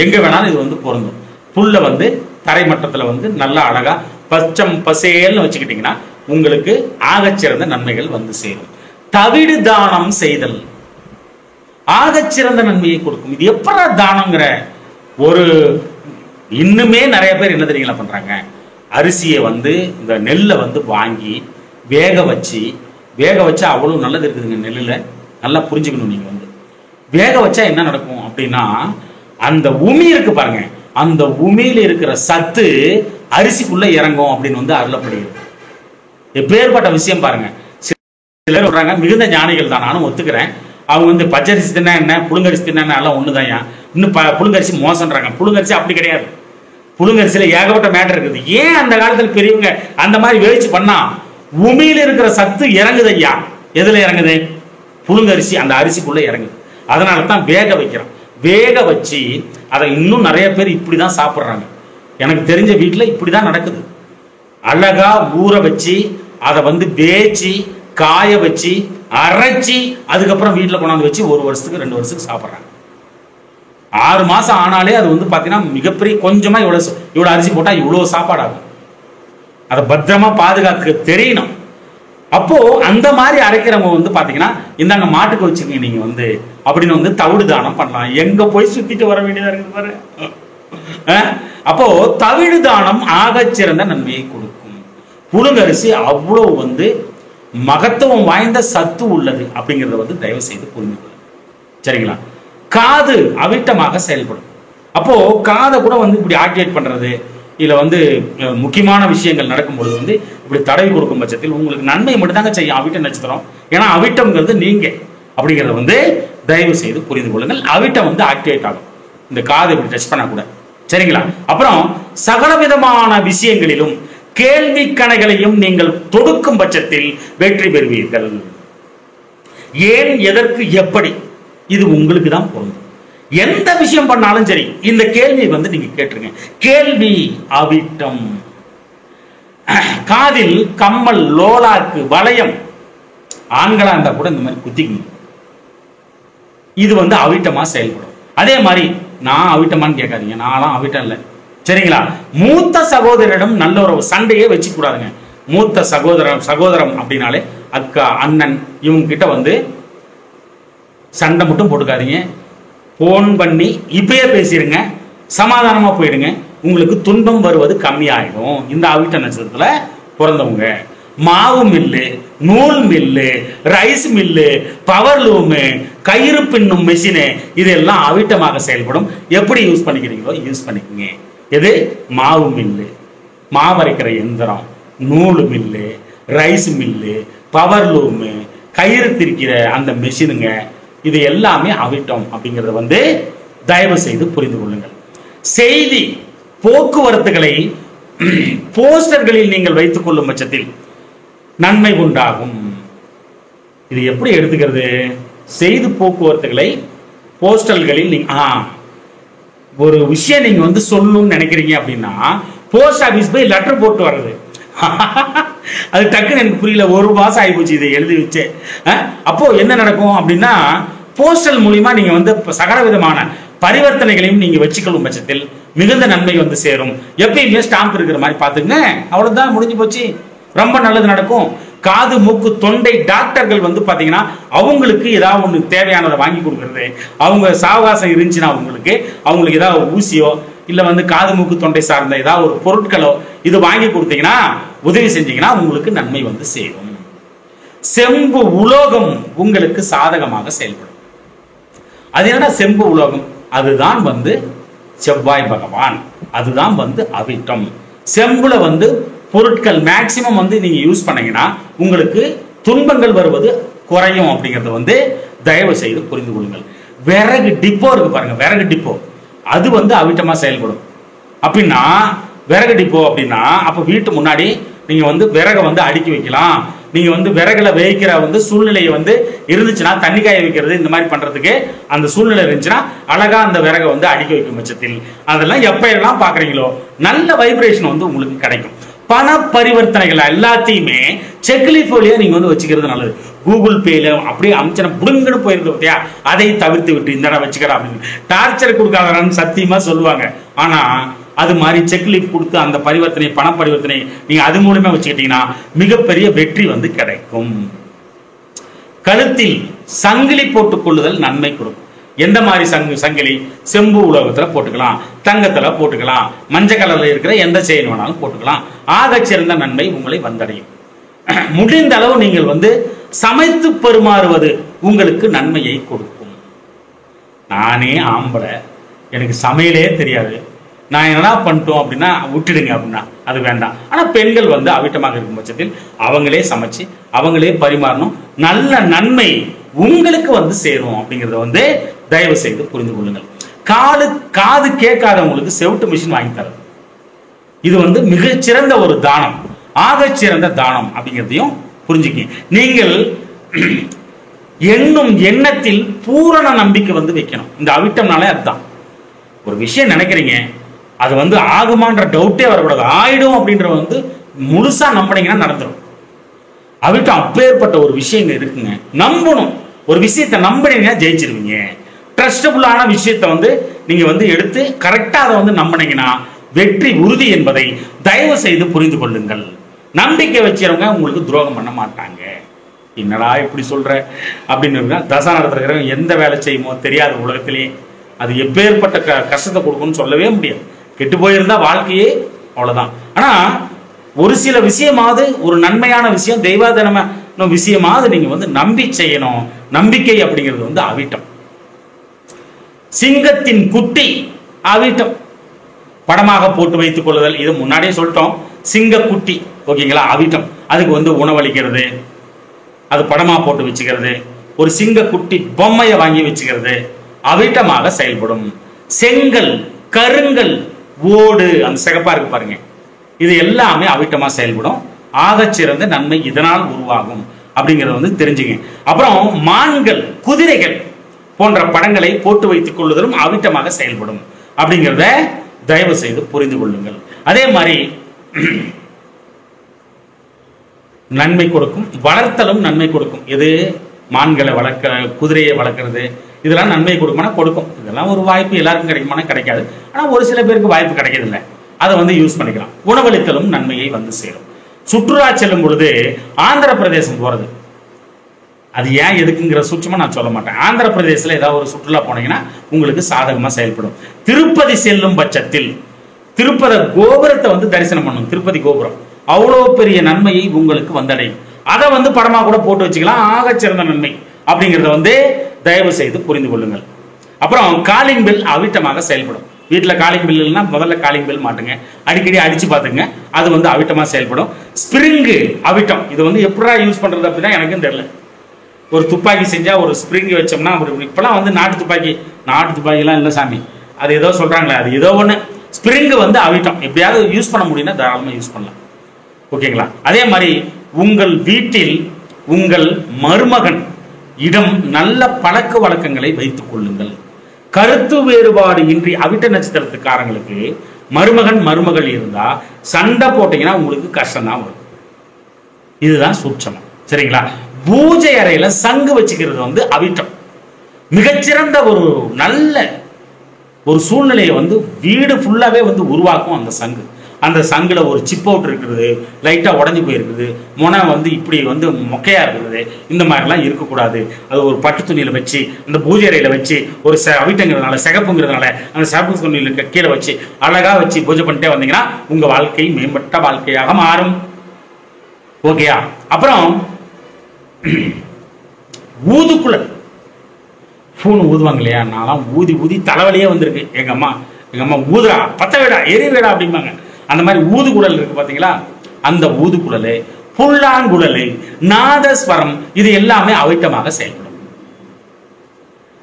Speaker 1: எங்க வேணாலும் இது வந்து பொருந்தும். புல்லை வந்து தரைமட்டத்தில் வந்து நல்லா அழகா பச்சம் பசேல்னு வச்சுக்கிட்டீங்கன்னா உங்களுக்கு ஆகச்சிறந்த நன்மைகள் வந்து சேரும். தவிடு தானம் செய்தல் ஆகச்சிறந்த நன்மையை கொடுக்கும். இது எப்படா தானங்கிற ஒரு இன்னுமே நிறைய பேர் என்ன தெரியுங்களா பண்றாங்க, அரிசியை வந்து இந்த நெல்லை வந்து வாங்கி வேக வச்சா அவ்வளவு நல்லது இருக்குதுங்க. நெல்லுல நல்லா புரிஞ்சுக்கணும். நீங்க வந்து வேக வச்சா என்ன நடக்கும் அப்படின்னா, அந்த உமி இருக்கு பாருங்க, அந்த உமியில இருக்கிற சத்து அரிசிக்குள்ள இறங்கும் அப்படின்னு வந்து அருளப்படுகிறது. எப்பேற்பட்ட விஷயம் பாருங்க. சிலர் சொல்றாங்க, மிகுந்த ஞானிகள் தான், நானும் ஒத்துக்கிறேன். அவங்க வந்து பச்சரிசி தின்னா என்ன, புழுங்கரிசி தின்னா எல்லாம் ஒண்ணுதான். இன்னும் புழுங்கரிசி மோசம்ன்றாங்க. புழுங்கரிசி அப்படி கிடையாது. புழுங்கரிசியில ஏகப்பட்ட மேட்டர் இருக்குது. ஏன் அந்த காலத்துல பெரியவங்க அந்த மாதிரி வேவிச்சு பண்ணா உமியில இருக்கிற சத்து இறங்குது ஐயா. எதுல இறங்குது? புழுங்கரிசி அந்த அரிசிக்குள்ள இறங்குது. அதனால தான் வேக வைக்கிறோம். வேக வச்சு அதை இன்னும் நிறைய பேர் இப்படிதான் சாப்பிட்றாங்க. எனக்கு தெரிஞ்ச வீட்டுல இப்படிதான் நடக்குது. அழகா ஊற வச்சு அதை வந்து வேச்சு காய வச்சு அரைச்சி அதுக்கப்புறம் வீட்டுல கொண்டாந்து வச்சு 1 வருஷத்துக்கு 2 வருஷத்துக்கு சாப்பிட்றாங்க. 6 மாசம் ஆனாலே அது வந்து பாத்தீங்கன்னா மிகப்பெரிய கொஞ்சமா இவ்வளவு அரிசி போட்டா இவ்வளவு சாப்பாடு ஆகும். அதை பத்திரமா பாதுகாக்க தெரியணும். அப்போ அந்த மாதிரி அரைக்கிறவங்க வந்து பாத்தீங்கன்னா இந்தாங்க மாட்டுக்கு வச்சுக்கீங்க நீங்க வந்து அப்படின்னு வந்து தவிடு தானம் பண்ணலாம். எங்க போய் சுத்திட்டு வர வேண்டியதா இருக்கு பாரு. அப்போ தவிடு தானம் ஆகச்சிறந்த நன்மையை கொடுக்கும். புழுங்கரிசி அவ்வளவு வந்து மகத்துவம் வாய்ந்த சத்து உள்ளது அப்படிங்கிறத வந்து தயவு செய்து புரிந்து கொள்ளுங்க. சரிங்களா? காது அவிட்டமாக செயல்படும். அப்போ காதை கூட வந்து இப்படி ஆக்டிவேட் பண்றது, இல்ல வந்து முக்கியமான விஷயங்கள் நடக்கும்பொழுது வந்து இப்படி தடவி கொடுக்கும் பட்சத்தில் உங்களுக்கு நன்மை மட்டும்தாங்க செய்யும் அவிட்ட நட்சத்திரம். ஏன்னா அவிட்டம்ங்கிறது நீங்க அப்படிங்கிறத வந்து தயவு செய்து புரிந்து கொள்ளுங்கள். அவிட்டம் வந்து ஆக்டிவேட் ஆகும் இந்த காது இப்படி டச் பண்ண கூட. சரிங்களா? அப்புறம் சகல விதமான விஷயங்களிலும் கேள்வி கணைகளையும் நீங்கள் தொடுக்கும் பட்சத்தில் வெற்றி பெறுவீர்கள். ஏன், எதற்கு, எப்படி, இது உங்களுக்கு தான் பொருந்தும். எந்த விஷயம் பண்ணாலும் சரி இந்த கேள்வி வந்து நீங்க கேட்டுருங்க. கேள்வி அவிட்டம். காதில் கம்மல், லோலாக்கு, வளையம் ஆண்களா இருந்தா கூட இந்த மாதிரி குத்திக்கணும். இது வந்து அவிட்டமா செயல்படும். அதே மாதிரி நான் அவிட்டமான்னு கேட்காதீங்க, நான்லாம் அவிட்டம் இல்லை. சரிங்களா? மூத்த சகோதரிடம் நல்ல ஒரு சண்டையே வச்சு கூடாதுங்க. மூத்த சகோதரம் அப்படின்னாலே அக்கா, அண்ணன், இவங்க கிட்ட வந்து சண்டை மட்டும் போட்டுக்காதீங்க. போன் பண்ணி இப்பயே பேசிடுங்க, சமாதானமா போயிடுங்க. உங்களுக்கு துன்பம் வருவது கம்மியாயிடும். இந்த அவிட்ட நட்சத்திரத்துல பிறந்தவங்க மாவு மில்லு, நூல் mill, rice mill, power loom, கயிறு பின்னும் மெஷினு, இதெல்லாம் அவிட்டமாக செயல்படும். எப்படி யூஸ் பண்ணிக்கிறீங்களோ யூஸ் பண்ணிக்கோங்க. எது? மாவு மில்லு, மாவரைக்கிற எந்திரம், நூல் mill, rice mill, power loom, கயிறு திரிக்கிற அந்த மெஷினுங்க, இது எல்லாமே அவிட்டம் அப்படிங்கிறத வந்து தயவு செய்து புரிந்து கொள்ளுங்கள். செய்தி போக்குவரத்துகளை போஸ்டர்களில் நீங்கள் வைத்துக் கொள்ளும் பட்சத்தில் நன்மை உண்டாகும். இது எப்படி எடுத்துக்கிறது? செய்தி போக்குவரத்துகளை போஸ்டல்களில் ஒரு விஷயம் நீங்க வந்து சொல்லணும்னு நினைக்கிறீங்க அப்படின்னா போஸ்ட் ஆபீஸ் போய் லெட்டர் போட்டு வர்றது. அது டக்குன்னு எனக்கு புரியல, ஒரு மாசம் ஆகிப்போச்சு இதை எழுதி வச்சு. அப்போ என்ன நடக்கும் அப்படின்னா போஸ்டல் மூலியமா நீங்க வந்து சகல விதமான பரிவர்த்தனைகளையும் நீங்க வச்சுக்கொள்ளும் பட்சத்தில் மிகுந்த நன்மை வந்து சேரும். எப்பயுமே ஸ்டாம்ப் இருக்கிற மாதிரி பாத்துங்க, அவ்வளவுதான், முடிஞ்சு போச்சு. ரொம்ப நல்லது நடக்கும். காது மூக்கு தொண்டை டாக்டர்கள் வந்து பாத்தீங்கன்னா அவங்களுக்கு ஏதாவது ஒண்ணு தேவையானதை வாங்கி கொடுக்கறது, அவங்க சாவகாசம் இருந்துச்சுன்னா அவங்களுக்கு ஏதாவது ஊசியோ இல்ல வந்து காது மூக்கு தொண்டை சார்ந்த ஏதாவது ஒரு பொருட்களோ இது வாங்கி கொடுத்தீங்கன்னா, உதவி செஞ்சீங்கன்னா உங்களுக்கு நன்மை வந்து சேரும். செம்பு உலோகம் உங்களுக்கு சாதகமாக செயல்படும். அது என்ன செம்பு உலோகம்? அதுதான் வந்து செவ்வாய் பகவான், அதுதான் வந்து அவிட்டம். செம்புல வந்து பொருட்கள் மேக்சிமம் வந்து நீங்க யூஸ் பண்ணீங்கன்னா உங்களுக்கு துன்பங்கள் வருவது குறையும் அப்படிங்கறத வந்து தயவு செய்து புரிந்து கொள்ளுங்கள். விறகு டிப்போ இருக்கு பாருங்க, விறகு டிப்போ, அது வந்து அவிட்டமா செயல்படும். அப்படின்னா விறகு டிப்போ அப்படின்னா அப்ப வீட்டு முன்னாடி நீங்க வந்து விறகை வந்து அடுக்கி வைக்கலாம். நீங்க வந்து விறகுல வேகிக்கிற வந்து சூழ்நிலையை வந்து இருந்துச்சுன்னா, தண்ணி காய வைக்கிறது இந்த மாதிரி பண்றதுக்கு அந்த சூழ்நிலை இருந்துச்சுன்னா அழகா அந்த விறகை வந்து அடுக்கி வைக்கும் பட்சத்தில் அதெல்லாம் எப்ப எல்லாம் பாக்குறீங்களோ நல்ல வைப்ரேஷன் வந்து உங்களுக்கு கிடைக்கும். பண பரிவர்த்தனைகள் எல்லாத்தையுமே செக்லீஃப் வழியா நீங்க வந்து வச்சுக்கிறது நல்லது. கூகுள் பேல அப்படியே அமிச்சன புடுங்கன்னு போயிருக்கு பார்த்தியா, அதை தவிர்த்து விட்டு இந்த வச்சுக்கிற அப்படின்னு டார்ச்சர் கொடுக்காதன்னு சத்தியமா சொல்லுவாங்க. ஆனா அது மாதிரி செக்லீஃப் கொடுத்து அந்த பரிவர்த்தனை, பண பரிவர்த்தனை நீங்க அது மூலமா வச்சுக்கிட்டீங்கன்னா மிகப்பெரிய வெற்றி வந்து கிடைக்கும். கழுத்தில் சங்கிலி போட்டுக் கொள்ளுதல் நன்மை கொடுக்கும். எந்த மாதிரி சங்கிலி? செம்பு உலோகத்துல போட்டுக்கலாம், தங்கத்துல போட்டுக்கலாம், மஞ்சள் கலர்ல இருக்கிற எந்த செயின் வேணாலும் போட்டுக்கலாம். ஆக சிறந்த நன்மை உங்களை வந்தடையும். முடிந்த அளவு நீங்கள் வந்து சமைத்து பரிமாறுவது உங்களுக்கு நன்மையை கொடுக்கும். நானே ஆம்பளை, எனக்கு சமையலே தெரியாது, நான் என்ன பண்ணிட்டோம் அப்படின்னா விட்டுடுங்க அப்படின்னா அது வேண்டாம். ஆனா பெண்கள் வந்து அவிட்டமாக இருக்கும் பட்சத்தில் அவங்களே சமைச்சு அவங்களே பரிமாறணும். நல்ல நன்மை உங்களுக்கு வந்து சேரும் அப்படிங்கறத வந்து தயவு செய்து புரிந்து கொள்ளுங்கள். காது கேட்காதவங்களுக்கு செவிட்டு மிஷின் வாங்கி தரது, இது வந்து மிகச்சிறந்த ஒரு தானம், ஆகச் சிறந்த தானம் அப்படிங்கிறதையும் புரிஞ்சுக்க. நீங்கள் எண்ணும் எண்ணத்தில் பூரண நம்பிக்கை வந்து வைக்கணும். இந்த அவிட்டம்னாலே அதுதான். ஒரு விஷயம் நினைக்கிறீங்க, அது வந்து ஆகுமான்ற டவுட்டே வரக்கூடாது. ஆயிடும் அப்படின்ற வந்து முழுசா நம்பினீங்கன்னா நடந்துடும். அவிட்டம் அப்பேற்பட்ட ஒரு விஷயம் இருக்குங்க. நம்பணும். ஒரு விஷயத்தை நம்பினீங்கன்னா ஜெயிச்சிருவீங்க. ட்ரஸ்டபுளான விஷயத்தை வந்து நீங்க வந்து எடுத்து கரெக்டா அதை வந்து நம்பினீங்கன்னா வெற்றி உறுதி என்பதை தயவு செய்து புரிந்து கொள்ளுங்கள். நம்பிக்கை வச்சவங்க உங்களுக்கு துரோகம் பண்ண மாட்டாங்க. என்னடா இப்படி சொல்ற அப்படின்னு தசா நடத்துறவங்க எந்த வேலை செய்யுமோ தெரியாத உலகத்திலேயே அது எப்பேற்பட்ட கஷ்டத்தை கொடுக்கும்னு சொல்லவே முடியாது. கெட்டு போயிருந்தா வாழ்க்கையே அவ்வளவுதான். ஆனா ஒரு சில விஷயமாவது, ஒரு நன்மையான விஷயம், தெய்வாதனமான விஷயமாவது நீங்க வந்து நம்பி செய்யணும். நம்பிக்கை அப்படிங்கிறது வந்து அவிட்டம். சிங்கத்தின் குட்டி அவிட்டம் படமாக போட்டு வைத்துக் கொள்ளுதல், இது முன்னாடியே சொல்லிட்டோம். சிங்க குட்டி ஓகேங்களா, அவிட்டம். அதுக்கு வந்து உணவளிக்கிறது, அது படமா போட்டு வச்சுக்கிறது, ஒரு சிங்க குட்டி பொம்மையை வாங்கி வச்சுக்கிறது அவிட்டமாக செயல்படும். செங்கல், கருங்கல், ஓடு, அந்த சிகப்பா இருக்கு பாருங்க, இது எல்லாமே அவிட்டமா செயல்படும். ஆகச்சிறந்த நன்மை இதனால் உருவாகும் அப்படிங்கறத வந்து தெரிஞ்சுங்க. அப்புறம் மான்கள், குதிரைகள் போன்ற படங்களை போட்டு வைத்துக் கொள்வதும் அவிட்டமாக செயல்படும் அப்படிங்கிறத தயவு செய்து புரிந்து கொள்ளுங்கள். அதே மாதிரி நன்மை கொடுக்கும், வளர்த்தலும் நன்மை கொடுக்கும். எது? மான்களை வளர்க்க, குதிரையை வளர்க்கறது, இதெல்லாம் நன்மை கொடுக்குமானா கொடுக்கும். இதெல்லாம் ஒரு வாய்ப்பு எல்லாருக்கும் கிடைக்குமானா கிடைக்காது. ஆனா ஒரு சில பேருக்கு வாய்ப்பு கிடைக்கிறது இல்லை, அதை வந்து யூஸ் பண்ணிக்கலாம். உணவளித்தலும் நன்மையை வந்து சேரும். சுற்றுலா செல்லும் பொழுது ஆந்திர பிரதேசம் போறது, அது ஏன் எதுக்குங்கிற சூட்சமா நான் சொல்ல மாட்டேன். ஆந்திர பிரதேசத்தில் ஏதாவது ஒரு சுற்றுலா போனீங்கன்னா உங்களுக்கு சாதகமா செயல்படும். திருப்பதி செல்லும் பட்சத்தில் திருப்பதி கோபுரத்தை வந்து தரிசனம் பண்ணணும். திருப்பதி கோபுரம் அவ்வளோ பெரிய நன்மையை உங்களுக்கு வந்தடையும். அதை வந்து படமா கூட போட்டு வச்சுக்கலாம். ஆகச்சிறந்த நன்மை அப்படிங்கிறத வந்து தயவு செய்து புரிந்து கொள்ளுங்கள். அப்புறம் காலிங் பெல் அவிட்டமாக செயல்படும். வீட்டில் காலிங் பெல் இல்லைன்னா முதல்ல காலிங் பெல் மாட்டுங்க, அடிக்கடி அடிச்சு பார்த்துங்க, அது வந்து அவிட்டமாக செயல்படும். ஸ்பிரிங்கு அவிட்டம், இது வந்து எப்படா யூஸ் பண்றது அப்படின்னா எனக்கும் தெரியல. ஒரு துப்பாக்கி செஞ்சா ஒரு ஸ்பிரிங் வச்சோம்னா இப்பெல்லாம் வந்து நாட்டு துப்பாக்கிலாம் இல்லை சாமி, அது ஏதோ சொல்றாங்களே, அது ஏதோ ஒன்று ஸ்பிரிங் வந்து அவிட்டம். எப்படியாவது யூஸ் பண்ண முடியும்னா தாராளமாக யூஸ் பண்ணலாம். ஓகேங்களா? அதே மாதிரி உங்கள் வீட்டில் உங்கள் மருமகன் இடம் நல்ல பழக்க வழக்கங்களை வைத்துக் கொள்ளுங்கள். கருத்து வேறுபாடு இன்றி அவிட்ட நட்சத்திரத்துக்காரங்களுக்கு மருமகள் இருந்தா சண்டை போட்டீங்கன்னா உங்களுக்கு கஷ்டம் தான் வரும். இதுதான் சூட்சமம். சரிங்களா? பூஜை அறையில சங்கு வச்சுக்கிறது வந்து அவிட்டம். மிகச்சிறந்த ஒரு நல்ல ஒரு சூழ்நிலையை வந்து வீடு ஃபுல்லாவே வந்து உருவாக்கும் அந்த சங்கு. அந்த சங்குல ஒரு சிப் அவுட் இருக்கிறது, லைட்டா உடஞ்சி போயிருக்குது, முனை வந்து இப்படி வந்து மொக்கையா இருக்கிறது, இந்த மாதிரிலாம் இருக்கக்கூடாது. அது ஒரு பட்டு துணியில வச்சு அந்த பூஜை அறையில வச்சு ஒரு அவிட்டங்கிறதுனால சிகப்புங்கிறதுனால அந்த சிகப்பு துணியில கீழே வச்சு அழகா வச்சு பூஜை பண்ணிட்டே வந்தீங்கன்னா உங்க வாழ்க்கை மேம்பட்ட வாழ்க்கையாக மாறும். ஓகேயா? அப்புறம் ஊதுக்குழல் பூன்னு ஊதுவாங்க இல்லையா? நான்லாம் ஊதி தலைவலியே வந்திருக்கு. எங்க அம்மா ஊதுடா, பத்த வேடா, எரி வேடா அப்படிம்பாங்க. அந்த மாதிரி ஊதுகுழல் இருக்கு பாத்தீங்களா? அந்த ஊதுகுழல், புல்லாங்குழல், நாதஸ்வரம், இது எல்லாமே அவிட்டமாக செயல்படும்.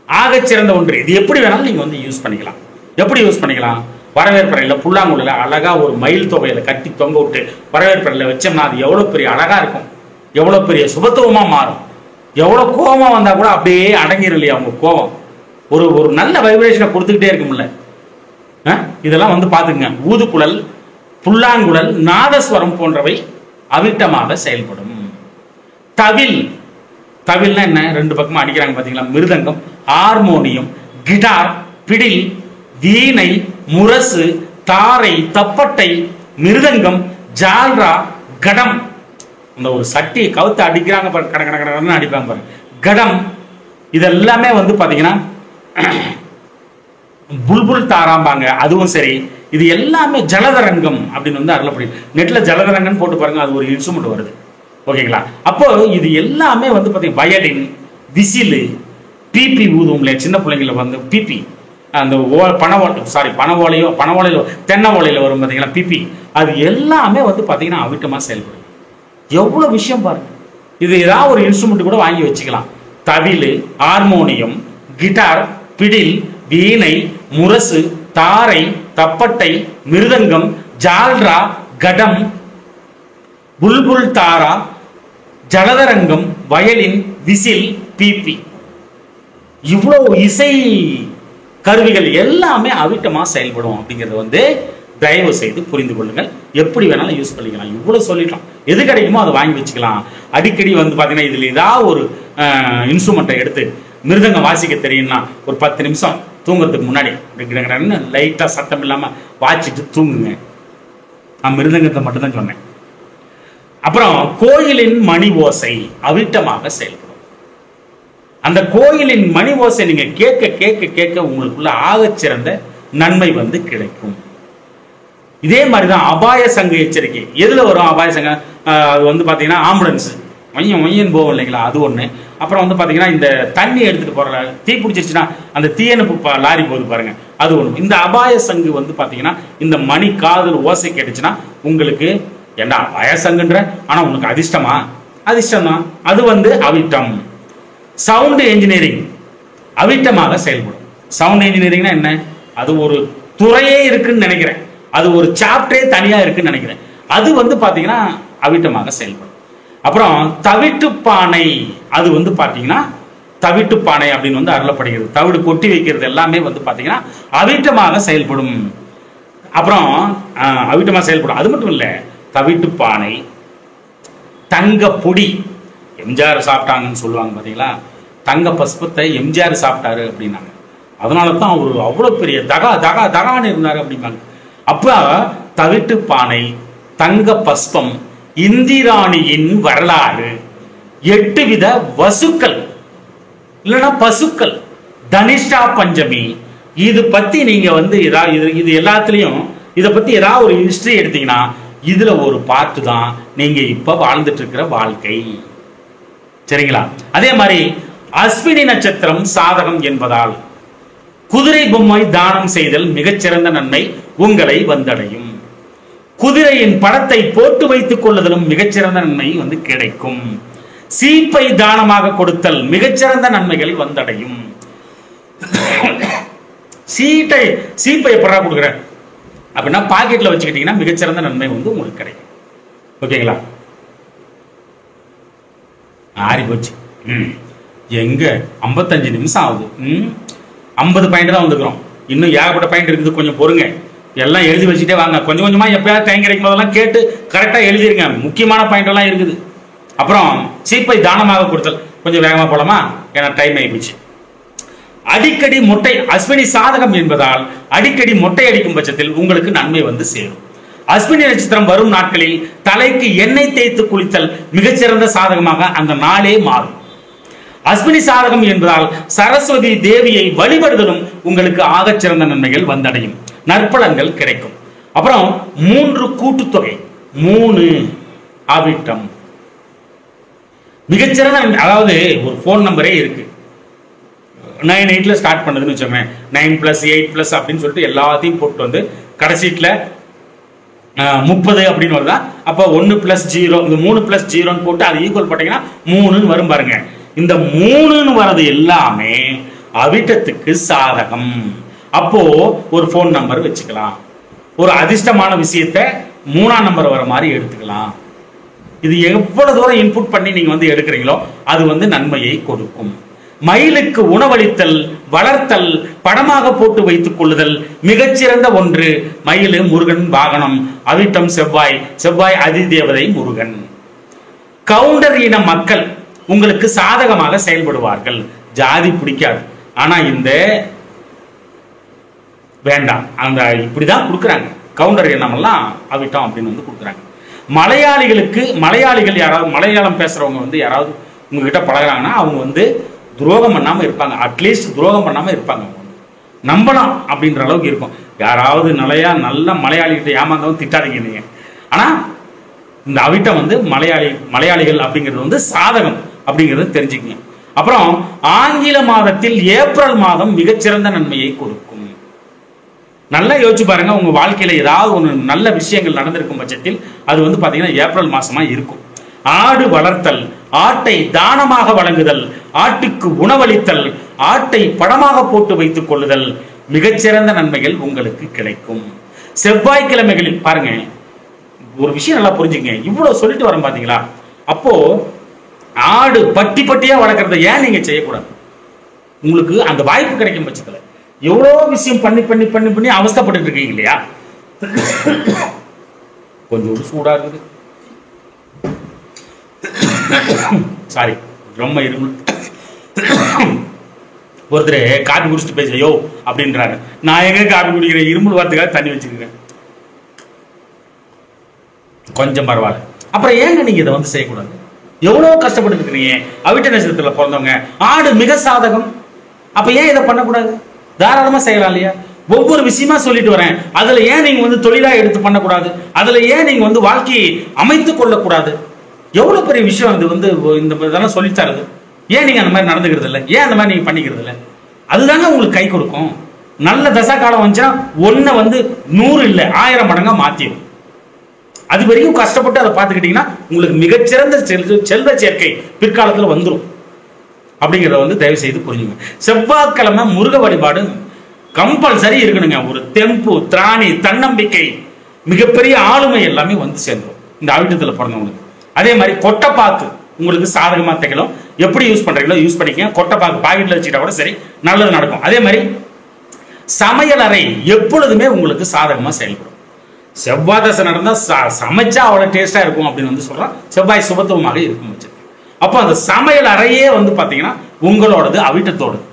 Speaker 1: ஆகச்சிறந்த ஒன்று. இது எப்படி வேணாலும் நீங்க வந்து யூஸ் பண்ணிக்கலாம். எப்படி யூஸ் பண்ணிக்கலாம்? வரவேற்பறையில் புல்லாங்குழல அழகா ஒரு மயில் தொகையில கட்டி தொங்க விட்டு வரவேற்பறையில் வச்சோம்னா அது எவ்வளவு பெரிய அழகா இருக்கும், எவ்வளவு பெரிய சுபத்துவமா மாறும். எவ்வளவு கோபம் வந்தா கூட அப்படியே அடங்கிடும் இல்லையா? அவங்க கோபம் ஒரு நல்ல வைப்ரேஷனை கொடுத்துக்கிட்டே இருக்கும்ல. இதெல்லாம் வந்து பாத்துங்க. ஊதுகுழல், புல்லாங்குழல், நாதஸ்வரம் போன்றவை அவிட்டமாக செயல்படும். தவில்னா என்ன? ரெண்டு பக்கமா அடிக்கிறாங்க பாத்தீங்களா? மிருதங்கம், ஹார்மோனியம், கிட்டார், பிடில், வீணை, முரசு, தாரை, தப்பட்டை, மிருதங்கம், ஜால்ரா, கடம். அந்த ஒரு சட்டியை கவுத்து அடிக்கிறாங்க பாரு, கடன்னு அடிப்பாங்க பாரு, கடம். இதெல்லாமே வந்து பாத்தீங்கன்னா புல்புல் தாராம்பாங்க, அதுவும் சரி. இது எல்லாமே ஜலதரங்கம் அப்படின்னு வந்து அருளப்படி. நெட்ல ஜலதரங்கன்னு போட்டு பாருங்க, அது ஒரு இன்ஸ்ட்ருமெண்ட் வருது. ஓகேங்களா? அப்போ இது எல்லாமே வந்து பாத்தீங்கன்னா வயலின், விசிலு, பிபி ஊதும்ல சின்ன பிள்ளைங்கள வந்து பிபி, அந்த பனை ஓலையில தென்னை ஓலையில வரும் பாத்தீங்களா பிபி, அது எல்லாமே வந்து பாத்தீங்கன்னா அவிட்டமா செயல்படும். எவ்வளவு விஷயம் பாருங்க. இது ஏதாவது ஒரு இன்ஸ்ட்ருமெண்ட் கூட வாங்கி வச்சுக்கலாம். தவில், ஹார்மோனியம், கிட்டார், பிடில், வீணை, முரசு, தாரை, தப்பட்டை, மிருதங்கம், ஜால்ரா, கடம், புல்புல் தாரா, ஜலதரங்கம், வயலின், விசில், பிபி, இவ்வளவு இசை கருவிகள் எல்லாமே அவிட்டமா செயல்படும் அப்படிங்கிறது வந்து தயவு செய்து புரிந்து கொள்ளுங்கள். எப்படி வேணாலும் யூஸ் பண்ணிக்கலாம். இவ்வளவு சொல்லிட்டோம். எது கிடைக்குமோ அதை வாங்கி வச்சுக்கலாம். அடிக்கடி வந்து பாத்தீங்கன்னா இதுல ஏதாவது ஒரு இன்ஸ்ட்ருமெண்ட்டை எடுத்து மிருதங்கம் வாசிக்க தெரியும்னா ஒரு 10 நிமிஷம் தூங்குறதுக்கு முன்னாடி லைட்டா சத்தம் இல்லாம வாசிட்டு தூங்குங்க. நான் மிருதங்கத்தை மட்டும் தான் சொன்னேன். அப்புறம் கோயிலின் மணி ஓசை அவிட்டமாக செயல்படும். அந்த கோயிலின் மணி ஓசை நீங்க கேட்க கேட்க கேட்க உங்களுக்குள்ள ஆகச்சிறந்த நன்மை வந்து கிடைக்கும். இதே மாதிரிதான் அபாய சங்கு எச்சரிக்கை. எதுல வரும் அபாய சங்க? அது வந்து பாத்தீங்கன்னா ஆம்புலன்ஸ் மையன் போகும் இல்லைங்களா, அது ஒண்ணு. அப்புறம் வந்து பாத்தீங்கன்னா இந்த தண்ணி எடுத்துட்டு போற தீ பிடிச்சிருச்சுன்னா அந்த தீயணைப்பு லாரி போகுது பாருங்க, அது ஒண்ணு. இந்த அபாய சங்கு வந்து பாத்தீங்கன்னா இந்த மணி காதல் ஓசை கேட்டுச்சுன்னா உங்களுக்கு ஏண்டா அபாய சங்குன்ற, ஆனா உங்களுக்கு அதிர்ஷ்டமா? அதிர்ஷ்டம் தான். அது வந்து அவிட்டம். சவுண்ட் என்ஜினியரிங் அவிட்டமாக செயல்படும். சவுண்ட் என்ஜினியரிங்னா என்ன? அது ஒரு துறையே இருக்குன்னு நினைக்கிறேன், அது ஒரு சாப்டரே தனியா இருக்குன்னு நினைக்கிறேன். அது வந்து பாத்தீங்கன்னா அவிட்டமாக செயல்படும். அப்புறம் தவிட்டு பானை, அது வந்து பாத்தீங்கன்னா தவிட்டு பானை அப்படின்னு வந்து அருளப்படுகிறது. தவிடு கொட்டி வைக்கிறது எல்லாமே வந்து பாத்தீங்கன்னா அவிட்டமாக செயல்படும். அப்புறம் அவிட்டமாக செயல்படும். அது மட்டும் இல்ல, தவிட்டு பானை, தங்க பொடி, எம்ஜிஆர் சாப்பிட்டாங்கன்னு சொல்லுவாங்க பாத்தீங்களா, தங்க பஸ்பத்தை எம்ஜிஆர் சாப்பிட்டாரு அப்படின்னாங்க. அதனாலதான் அவரு அவ்வளவு பெரிய தகான்னு இருந்தாரு அப்படிம்பாங்க. அப்ப தவிட்டு பானை, தங்க பஸ்பம், இந்திராணியின் வரலாறு, 8 வித வசுக்கள் இல்லைன்னா பசுக்கள், தனிஷ்டா பஞ்சமி, இது பத்தி நீங்க வந்து ஏதாவது இது எல்லாத்துலயும் இதை பத்தி ஏதாவது ஒரு ஹிஸ்டரி எடுத்தீங்கன்னா இதுல ஒரு பார்ட் தான் நீங்க இப்ப வாழ்ந்துட்டு இருக்கிற வாழ்க்கை. சரிங்களா? அதே மாதிரி அஸ்வினி நட்சத்திரம் சாதகம் என்பதால் குதிரை பொம்மை தானம் செய்தல் மிகச்சிறந்த நன்மை உங்களை வந்தடையும். குதிரையின் படத்தை போட்டு வைத்துக் கொள்ளுதலும் மிகச்சிறந்த நன்மை வந்து கிடைக்கும். சீப்பை தானமாக கொடுத்தல் மிகச்சிறந்த நன்மைகள் வந்தடையும். சீப்பை எப்படா கொடுக்குற அப்படின்னா பாக்கெட்ல வச்சுக்கிட்டீங்கன்னா மிகச்சிறந்த நன்மை வந்து உங்களுக்கு கிடைக்கும். ஓகேங்களா? ஆறி போச்சு. எங்க 55 நிமிஷம் ஆகுது. 50 பாயிண்ட் தான் வந்துக்கிறோம். இன்னும் ஏகப்பட்ட பாயிண்ட் இருக்குது. கொஞ்சம் பொறுங்க. எல்லாம் எழுதி வச்சுட்டே வாங்க. கொஞ்சம் கொஞ்சமா எப்பயாவது டைம் கிடைக்கும் போதெல்லாம் கேட்டு கரெக்டா எழுதிருங்க. முக்கியமான பாயிண்ட் எல்லாம் இருக்குது. அப்புறம் சீப்பை தானமாக கொடுத்தல் கொஞ்சம் வேகமா போலாமா? ஏன்னா டைம் ஆயிடுச்சு. அடிக்கடி மொட்டை, அஸ்வினி சாதகம் என்பதால் அடிக்கடி மொட்டை அடிக்கும் பட்சத்தில் உங்களுக்கு நன்மை வந்து சேரும். அஸ்வினி நட்சத்திரம் வரும் நாட்களில் தலைக்கு எண்ணெய் தேய்த்து குளித்தல் மிகச்சிறந்த சாதகமாக அந்த நாளே மாறும். அஸ்வினி சாதகம் என்பதால் சரஸ்வதி தேவியை வழிபடுதலும் உங்களுக்கு ஆகச்சிறந்த நன்மைகள் வந்தடையும், நற்பலன்கள் கிடைக்கும். அப்புறம் 3 கூட்டுத்தொகை, 3 அவிட்டம் மிகச்சிறந்த, அதாவது ஒரு போன் நம்பரே இருக்கு. 98ல ஸ்டார்ட் பண்ணதுன்னு வச்சோங்க. 9 + 8 + அப்படின்னு சொல்லிட்டு எல்லாத்தையும் போட்டு வந்து கடைசீட்ல 30 அப்படின்னு வருதா? அப்ப 1 + 0, இந்த 3 + 0 போட்டு அது ஈக்குவல் போட்டீங்கன்னா 3ன்னு வரும் பாருங்க. இந்த 3ன்னு வர்றது எல்லாமே அவிட்டத்துக்கு சாதகம். அப்போ ஒரு போன் நம்பர் வச்சுக்கலாம். ஒரு அதிர்ஷ்டமான விஷயத்த 3ஆம் நம்பர் வர மாதிரி எடுத்துக்கலாம். இது எவ்வளவு தூரம் இன்புட் பண்ணி நீங்க வந்து எடுக்கிறீங்களோ அது வந்து நன்மையை கொடுக்கும். மயிலுக்கு உணவளித்தல், வளர்த்தல், படமாக போட்டு வைத்துக் கொள்ளுதல் மிகச்சிறந்த ஒன்று. மயில் முருகன் வாகனம், அவிட்டம் செவ்வாய், செவ்வாய் அதிதேவதை முருகன். கவுண்டர் இன மக்கள் உங்களுக்கு சாதகமாக செயல்படுவார்கள். ஜாதி பிடிக்காது, ஆனா இந்த வேண்டாம், அந்த இப்படிதான் கொடுக்குறாங்க. கவுண்டர் இனம் எல்லாம் அவிட்டம் அப்படின்னு வந்து கொடுக்குறாங்க. மலையாளிகள் யாராவது, மலையாளம் பேசுறவங்க வந்து யாராவது உங்ககிட்ட பழகுறாங்கன்னா அவங்க வந்து துரோகம் பண்ணாம இருப்பாங்க. அட்லீஸ்ட் துரோகம் பண்ணாம இருப்பாங்க. நம்பலாம் அப்படின்ற அளவுக்கு இருக்கும். யாராவது நல்ல மலையாளிகிட்ட ஏமாந்தவங்க திட்டாதீங்க நீங்க. ஆனா இந்த அவிட்டம் வந்து மலையாளிகள் அப்படிங்கிறது வந்து சாதகம் அப்படிங்கிறது தெரிஞ்சுக்கங்க. அப்புறம் ஆங்கில மாதத்தில் ஏப்ரல் மாதம் மிகச்சிறந்த நன்மையை கொடுக்கும். நல்லா யோசிச்சு பாருங்க. உங்க வாழ்க்கையில ஏதாவது ஒன்று நல்ல விஷயங்கள் நடந்திருக்கும் பட்சத்தில் அது வந்து பாத்தீங்கன்னா ஏப்ரல் மாசமா இருக்கும். ஆடு வளர்த்தல், ஆட்டை தானமாக வழங்குதல், ஆட்டுக்கு உணவளித்தல், ஆட்டை படமாக போட்டு வைத்துக் கொள்ளுதல் மிகச்சிறந்த நன்மைகள் உங்களுக்கு கிடைக்கும். செவ்வாய்க்கிழமைகளில் பாருங்க, ஒரு விஷயம் நல்லா புரிஞ்சுங்க. இவ்வளவு சொல்லிட்டு வரோம் பாத்தீங்களா? அப்போ ஆடு பட்டி பட்டியா வளர்க்கறத ஏன் நீங்க செய்யக்கூடாது? உங்களுக்கு அந்த வாய்ப்பு கிடைக்கும் பட்சத்துல எவ்வளவு விஷயம் பண்ணி பண்ணி பண்ணி பண்ணி அவஸ்தைப்பட்டு இருக்கீங்க இல்லையா? கொஞ்சம் சூடா இருக்குது. சாரி, ரொம்ப இருமல். ஒருத்தர் காபி குடிச்சிட்டு பேசையோ அப்படின்றாரு. நான் எங்க காபி குடிக்கிறேன்? இருமல் வார்த்தைக்காக தண்ணி வச்சிருக்கேன். கொஞ்சம் பரவாயில்ல. அப்புறம் ஏங்க நீங்க இதை வந்து செய்யக்கூடாது? எவ்வளவு கஷ்டப்பட்டு இருக்கிறீங்க. அவிட்ட நட்சத்திரத்துல பிறந்தவங்க. ஆடு மிக சாதகம். அப்ப ஏன் இதை பண்ணக்கூடாது? தாராளமா செய்யலாம் இல்லையா? ஒவ்வொரு விஷயமா சொல்லிட்டு வரேன். அதுல ஏன் நீங்க வந்து தொழிலா எடுத்து பண்ணக்கூடாது? அதுல ஏன் நீங்க வந்து வாழ்க்கையை அமைத்துக் கொள்ளக்கூடாது? எவ்வளவு பெரிய விஷயம் அது வந்து இந்த இதெல்லாம் சொல்லித்தருது. ஏன் நீங்க அந்த மாதிரி நடந்துக்கிறது இல்லை? ஏன் அந்த மாதிரி நீங்க பண்ணிக்கிறது இல்லை? அதுதாங்க உங்களுக்கு கை கொடுக்கும். நல்ல தசா காலம் வந்துச்சுன்னா ஒன்ன வந்து 100 இல்லை 1000 மடங்கா மாத்திடும். அது வரைக்கும் கஷ்டப்பட்டு அதை பார்த்துக்கிட்டீங்கன்னா உங்களுக்கு மிகச்சிறந்த செல்வ சேர்க்கை பிற்காலத்தில் வந்துடும். அப்படிங்கிறத வந்து தயவு செய்து புரிஞ்சுங்க. செவ்வாய்க்கிழமை முருக வழிபாடு கம்பல்சரி இருக்கணுங்க. ஒரு தெம்பு, திராணி, தன்னம்பிக்கை, மிகப்பெரிய ஆளுமை எல்லாமே வந்து சேர்ந்துடும் இந்த அவிட்டத்தில் பிறந்தவங்களுக்கு. அதே மாதிரி கொட்டைப்பாக்கு உங்களுக்கு சாதகமா தைக்கணும். எப்படி யூஸ் பண்றீங்களோ யூஸ் பண்ணிக்க. கொட்டைப்பாக்கு பாக்கெட்ல வச்சுட்டா கூட சரி, நல்லது நடக்கும். அதே மாதிரி சமையலறை எப்பொழுதுமே உங்களுக்கு சாதகமா செயல்படும். செவ்வாய் தசை நடந்தா சமைச்சா அவ்வளவு டேஸ்டா இருக்கும் அப்படின்னு வந்து சொல்றான். செவ்வாய் சுபத்துவமாக இருக்கும். அப்போ அந்த சமையல் அறையே வந்து பாத்தீங்கன்னா உங்களோடது, அவிட்டத்தோடது.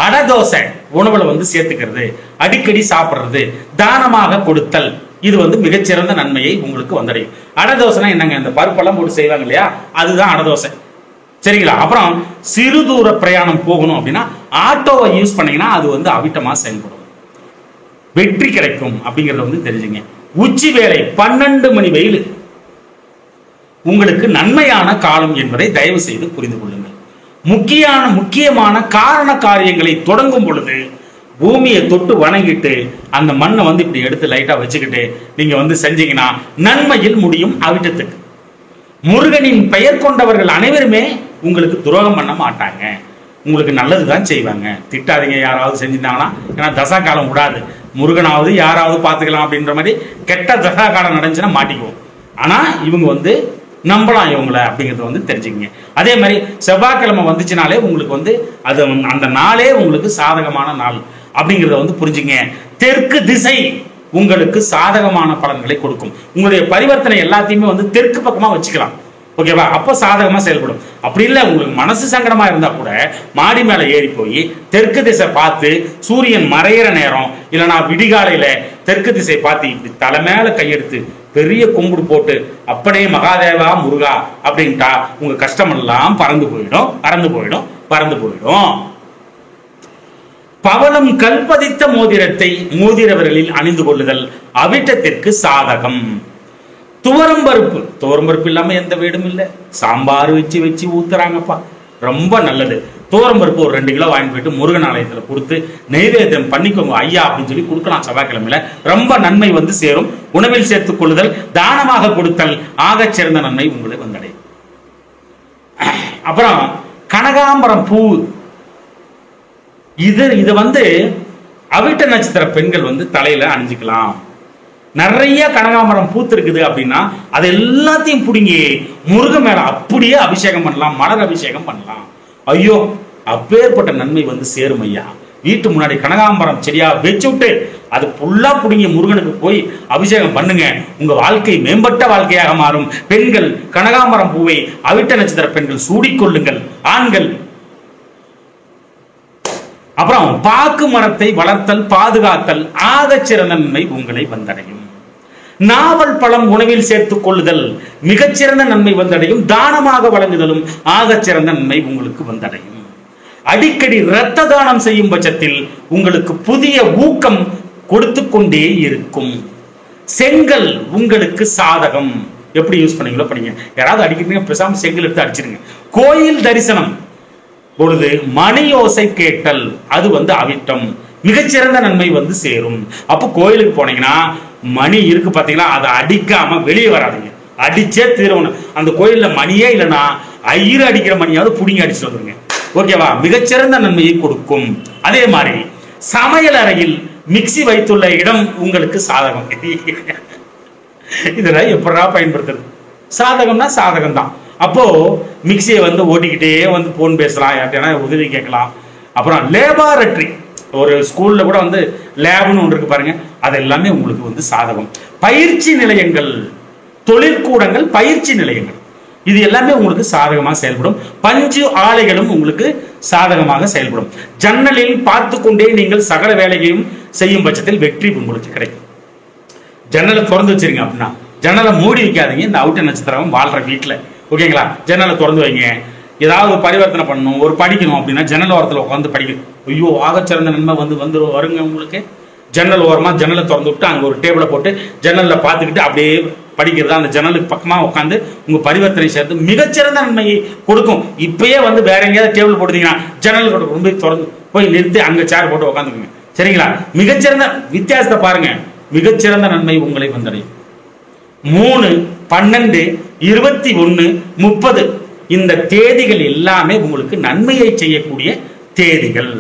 Speaker 1: அடதோசை உணவுல வந்து சேர்த்துக்கிறது, அடிக்கடி சாப்பிடுறது, தானமாக கொடுத்தல் இது வந்து மிகச்சிறந்த நன்மையை உங்களுக்கு வந்தடையும். அடதோசைனா என்னங்க, இந்த பருப்பெல்லாம் போட்டு செய்வாங்க இல்லையா, அதுதான் அடதோசை. சரிங்களா? அப்புறம் சிறு தூர பிரயாணம் போகணும் அப்படின்னா ஆட்டோவை யூஸ் பண்ணீங்கன்னா அது வந்து அவிட்டமா செயல்படும், வெற்றி கிடைக்கும் அப்படிங்கறத வந்து தெரிஞ்சுங்க. உச்சி வேலை 12 மணி வெயில் உங்களுக்கு நன்மையான காலம் என்பதை தயவு செய்து புரிந்து கொள்ளுங்கள். முக்கியமான காரண காரியங்களை தொடங்கும் பொழுது பூமியை தொட்டு வணங்கிட்டு அந்த மண்ணை வந்து இப்படி எடுத்து லைட்டா வச்சுக்கிட்டு நீங்க வந்து செஞ்சீங்கன்னா நன்மையில் முடியும் அவிட்டத்துக்கு. முருகனின் பெயர் கொண்டவர்கள் அனைவருமே உங்களுக்கு துரோகம் பண்ண மாட்டாங்க, உங்களுக்கு நல்லதுதான் செய்வாங்க. திட்டாதீங்க யாராவது செஞ்சிருந்தாங்கன்னா, ஏன்னா தசா காலம் விடாது. முருகனாவது யாராவது பார்த்துக்கலாம் அப்படின்ற மாதிரி கெட்ட தசா காலம் நடந்துச்சுன்னா மாட்டிக்குவோம். ஆனா இவங்க வந்து நம்பலாம் இவங்கள அப்படிங்கிறத வந்து தெரிஞ்சுக்கங்க. அதே மாதிரி செவ்வாய்க்கிழமை வந்துச்சுனாலே உங்களுக்கு வந்து அது அந்த நாளே உங்களுக்கு சாதகமான நாள் அப்படிங்கிறத வந்து புரிஞ்சுங்க. தெற்கு திசை உங்களுக்கு சாதகமான பலன்களை கொடுக்கும். உங்களுடைய பரிவர்த்தனை எல்லாத்தையுமே வந்து தெற்கு பக்கமா வச்சுக்கலாம், ஓகேவா? அப்போ சாதகமா செயல்படும். அப்படி இல்லை, உங்களுக்கு மனசு சங்கடமா இருந்தா கூட மாடி மேல ஏறி போய் தெற்கு திசை பார்த்து சூரியன் மறையிற நேரம் இல்லைன்னா விடிகாலையில தெற்கு திசை பார்த்து இப்படி தலை மேல கையெடுத்து பெரிய கும்பிடு போட்டு அப்படியே மகாதேவா முருகா அப்படின்ட்டா உங்க கஷ்டம் எல்லாம் பறந்து போயிடும், பறந்து போயிடும், பறந்து போயிடும். பவளம் கல்பதித்த மோதிரத்தை மோதிரவர்களில் அணிந்து கொள்ளுதல் அவிட்டத்திற்கு சாதகம். துவரம்பருப்பு இல்லாம எந்த வீடும் இல்லை. சாம்பார் வச்சு ஊத்துறாங்கப்பா, ரொம்ப நல்லது. துவரம்பருப்பு ஒரு 2 கிலோ வாங்கி போயிட்டு முருகன் ஆலயத்துல கொடுத்து நெய்வேத்தியம் பண்ணிக்கோங்க ஐயா அப்படின்னு சொல்லி கொடுக்கலாம் செவ்வாய்க்கிழமையில. ரொம்ப நன்மை வந்து சேரும். உணவில் சேர்த்துக் கொள்ளுதல், தானமாக கொடுத்தல் ஆகச் சிறந்த நன்மை உங்களை வந்தடையும். அப்புறம் கனகாம்பரம் பூ, இது வந்து அவிட்ட நட்சத்திர பெண்கள் வந்து தலையில அணிஞ்சுக்கலாம். நிறைய கனகாம்பரம் பூத்து இருக்குது அப்படின்னா அது எல்லாத்தையும் பிடுங்கி முருகன் மேல அப்படியே அபிஷேகம் பண்ணலாம், மலர் அபிஷேகம் பண்ணலாம். ஐயோ, அப்பேற்பட்ட நன்மை வந்து சேரும் ஐயா. வீட்டு முன்னாடி கனகாம்பரம் செடியா வச்சு விட்டு அது புல்லா பிடுங்கி முருகனுக்கு போய் அபிஷேகம் பண்ணுங்க, உங்க வாழ்க்கை மேம்பட்ட வாழ்க்கையாக மாறும். பெண்கள் கனகாம்பரம் பூவை அவிட்ட நட்சத்திர பெண்கள் சூடிக்கொள்ளுங்கள், ஆண்கள். அப்புறம் பாக்கு மரத்தை வளர்த்தல் பாதுகாத்தல் ஆகச் சிறந்த நன்மை உங்களை வந்தடையும். நாவல் பழம் உணவில் சேர்த்துக் கொள்ளுதல் மிகச்சிறந்த நன்மை வந்தடையும். தானமாக வழங்குதலும் ஆகச் சிறந்த நன்மை உங்களுக்கு வந்தடையும். அடிக்கடி இரத்த தானம் செய்யும் பட்சத்தில் உங்களுக்கு புதிய ஊக்கம் கொடுத்து கொண்டே இருக்கும். செங்கல் உங்களுக்கு சாதகம். எப்படி யூஸ் பண்ணீங்களோ படிங்க. யாராவது அடிக்கிறீங்க பேசாம செங்கல் எடுத்து அடிச்சிருங்க. கோயில் தரிசனம் பொழுது மணியோசை கேட்டல் அது வந்து அவிட்டம், மிகச்சிறந்த நன்மை வந்து சேரும். அப்போ கோயிலுக்கு போனீங்கன்னா மணி இருக்கு பாத்தீங்களா, அதை அடிக்காம வெளியே வராதிங்க, அடிச்சே தீரணும். அந்த கோயில்ல மணியே இல்லைன்னா ஐயரு அடிக்கிற மணியாவது புடிங்க அடிச்சு வந்துருங்க, ஓகேவா? மிகச்சிறந்த நன்மையை கொடுக்கும். அதே மாதிரி சமையல் அறையில் மிக்சி வைத்துள்ள இடம் உங்களுக்கு சாதகம். இதெல்லாம் எப்படா பயன்படுத்துறது? சாதகம்னா சாதகம் தான். அப்போ மிக்சியை வந்து ஓட்டிக்கிட்டே வந்து போன் பேசலாம், யார்ட்டா உதவி கேட்கலாம். அப்புறம் லேபாரட்டரி, ஒரு ஸ்கூல்ல கூட வந்து லேப்னு ஒன்று இருக்கு பாருங்க, அது எல்லாமே உங்களுக்கு வந்து சாதகம். பயிற்சி நிலையங்கள், தொழிற்கூடங்கள், பயிற்சி நிலையங்கள், இது எல்லாமே உங்களுக்கு சாதகமாக செயல்படும். பஞ்சு ஆலைகளும் உங்களுக்கு சாதகமாக செயல்படும். ஜன்னலில் பார்த்து கொண்டே நீங்கள் சகல வேலையையும் செய்யும் பட்சத்தில் வெற்றி உங்களுக்கு கிடைக்கும். ஜன்னலை திறந்து வச்சிருங்க அப்படின்னா, ஜன்னலை மூடி வைக்காதீங்க. இந்த அவிட்ட நட்சத்திரம் வாழ்ற வீட்டில், ஓகேங்களா? ஜன்னலை திறந்து வைங்க. ஏதாவது பரிவர்த்தனை பண்ணணும், ஒரு படிக்கணும் அப்படின்னா ஜன்னல் ஓரத்தில் உட்காந்து படிக்கணும். ஐயோ, ஆகச்சிறந்த நன்மை வந்து வருங்க உங்களுக்கு. ஜன்னல் ஓரமா ஜன்னலை திறந்து விட்டு அங்கே ஒரு டேபிளை போட்டு ஜன்னலில் பார்த்துக்கிட்டு அப்படியே படிக்கிறதா, அந்த ஜன்னலுக்கு பக்கமாக உட்காந்து உங்க பரிவர்த்தனை சேர்த்து மிகச்சிறந்த நன்மையை கொடுக்கும். இப்பயே வந்து வேற எங்கேயாவது டேபிள் போட்டுட்டீங்கன்னா ஜன்னல் ரொம்ப திறந்து போய் நிறுத்தி அங்கே சேர் போட்டு உட்காந்துக்குங்க, சரிங்களா? மிகச்சிறந்த வித்தியாசத்தை பாருங்க, மிகச்சிறந்த நன்மை உங்களை வந்தடையும். 3, 12, 21, 30 இந்த தேதிகள் எல்லாமே உங்களுக்கு நன்மையை செய்யக்கூடிய தேதிகள்.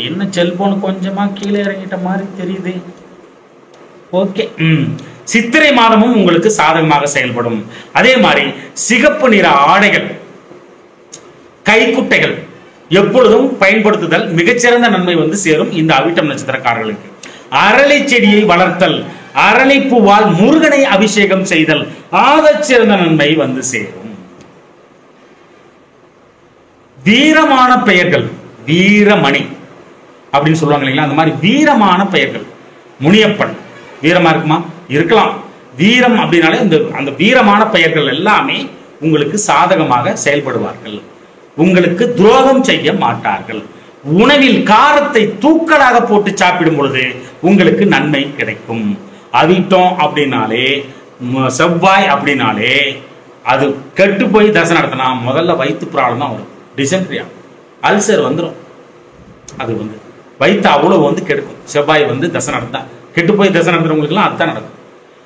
Speaker 1: என்ன செல்போன் கொஞ்சமா கீழே இறங்கிட்ட மாதிரி தெரியுது, ஓகே. சித்திரை மாதமும் உங்களுக்கு சாதகமாக செயல்படும். அதே மாதிரி சிகப்பு நிற ஆடைகள், கைக்குட்டைகள் எப்பொழுதும் பயன்படுத்துதல் மிகச்சிறந்த நன்மை வந்து சேரும் இந்த அவிட்டம் நட்சத்திரக்காரர்களுக்கு. அரளி செடியை வளர்த்தல், அரளிப்பூவால் முருகனை அபிஷேகம் செய்தல் ஆகச் சிறந்த நன்மை வந்து சேரும். வீரமான பெயர்கள், வீரமணி அப்படின்னு சொல்லுவாங்க இல்லைங்களா, அந்த மாதிரி வீரமான பெயர்கள். முனியப்பன் வீரமா இருக்குமா? இருக்கலாம். வீரம் அப்படின்னாலே அந்த வீரமான பெயர்கள் எல்லாமே உங்களுக்கு சாதகமாக செயல்படுவார்கள். உங்களுக்கு துரோகம் செய்ய மாட்டார்கள். உணவில் காரத்தை தூக்கலாக போட்டு சாப்பிடும் பொழுது உங்களுக்கு நன்மை கிடைக்கும். அவிட்டம் அப்படின்னாலே, செவ்வாய் அப்படின்னாலே அது கெட்டு போய் தசை நடத்தினா முதல்ல வயிற்று ப்ராப்ளம் தான் வரும். டிசென்ட்ரியா, அல்சர் வந்துடும். அது வயிற்று அவ்வளவு கெடுக்கும். செவ்வாய் தசை நடத்தா கெட்டு போய் தசை நடத்துறவங்களுக்குலாம் அதுதான் நடக்கும்.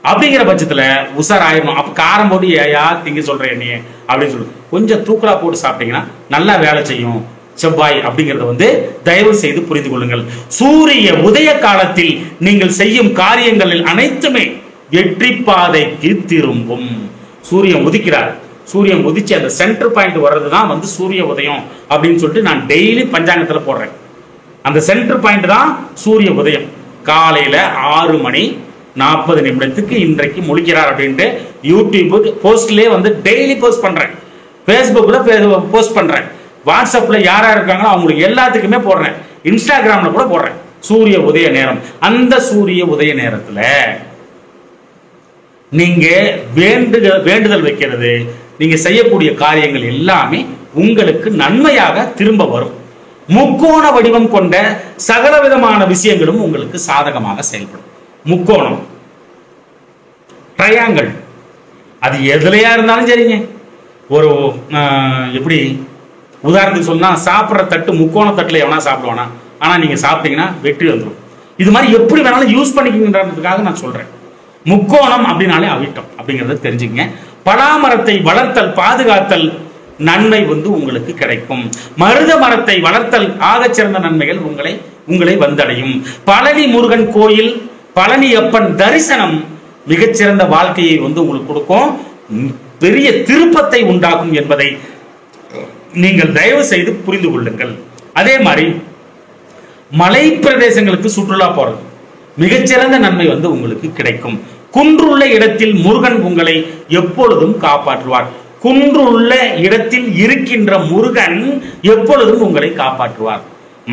Speaker 1: அப்படிங்கிற பட்சத்தில் உஷாராயிடணும். அப்போ காரம் போட்டு ஏயா திங்க சொல்கிறேன் என்னையே அப்படின்னு சொல்லி கொஞ்சம் தூக்கலா போட்டு சாப்பிட்டீங்கன்னா நல்லா வேலை செய்யும் செவ்வாய் அப்படிங்கிறத தயவு செய்து புரிந்து கொள்ளுங்கள். சூரிய உதய காலத்தில் நீங்கள் செய்யும் காரியங்களில் அனைத்துமே வெற்றி பாதைக்கு திரும்பும். சூரியன் உதிக்கிறார். சூரியன் உதிச்சு அந்த சென்டர் பாயிண்ட் வர்றதுதான் சூரிய உதயம் அப்படின்னு சொல்லிட்டு நான் டெய்லி பஞ்சாங்கத்தில் போடுறேன். அந்த சென்டர் பாயிண்ட் தான் சூரிய உதயம். காலையில 6:40 இன்றைக்கு முழிக்கிறார் அப்படின்ட்டு யூடியூப் போஸ்ட்லயே டெய்லி போஸ்ட் பண்றேன். ஃபேஸ்புக்ல போஸ்ட் பண்றேன். வாட்ஸ்அப்ல யாரா இருக்காங்களோ அவங்களுக்கு எல்லாத்துக்குமே போடுறேன். இன்ஸ்டாகிராம்ல கூட போடுறேன். சூரிய உதய நேரம். அந்த சூரிய உதய நேரத்துல நீங்க வேண்டுதல் வைக்கிறது, நீங்க செய்யக்கூடிய காரியங்கள் எல்லாமே உங்களுக்கு நன்மையாக திரும்ப வரும். முக்கோண வடிவம் கொண்ட சகல விதமான விஷயங்களும் உங்களுக்கு சாதகமாக செயல்படும். முக்கோணம், ட்ரையாங்கிள், அது எதுலையா இருந்தாலும் சரிங்க. ஒரு எப்படி உதாரணத்துக்கு சொன்னா, சாப்பிட்ற தட்டு முக்கோண தட்டுல எவனா சாப்பிடுவானா, ஆனா நீங்க சாப்பிட்டீங்கன்னா வெற்றி வந்துடும். இது மாதிரி எப்படி வேணாலும் யூஸ் பண்ணிக்கின்றதுக்காக நான் சொல்றேன். முக்கோணம் அப்படின்னாலே அவிட்டம் அப்படிங்கறத தெரிஞ்சுங்க. பலாமரத்தை வளர்த்தல் பாதுகாத்தல் நன்மை உங்களுக்கு கிடைக்கும். மருத மரத்தை வளர்த்தல் ஆகச்சிறந்த நன்மைகள் உங்களை வந்தடையும். பழனி முருகன் கோயில், பழனி அப்பன் தரிசனம் மிகச்சிறந்த வாழ்க்கையை உங்களுக்கு கொடுக்கும். பெரிய திருப்பத்தை உண்டாக்கும் என்பதை நீங்கள் தயவு செய்து புரிந்து கொள்ளுங்கள். அதே மாதிரி மலை பிரதேசங்களுக்கு சுற்றுலா போறது மிகச்சிறந்த நன்மை உங்களுக்கு கிடைக்கும். குன்றுள்ள இடத்தில் முருகன் உங்களை எப்பொழுதும் காப்பாற்றுவார். குன்றுள்ள இடத்தில் இருக்கின்ற முருகன் எப்பொழுதும் உங்களை காப்பாற்றுவார்.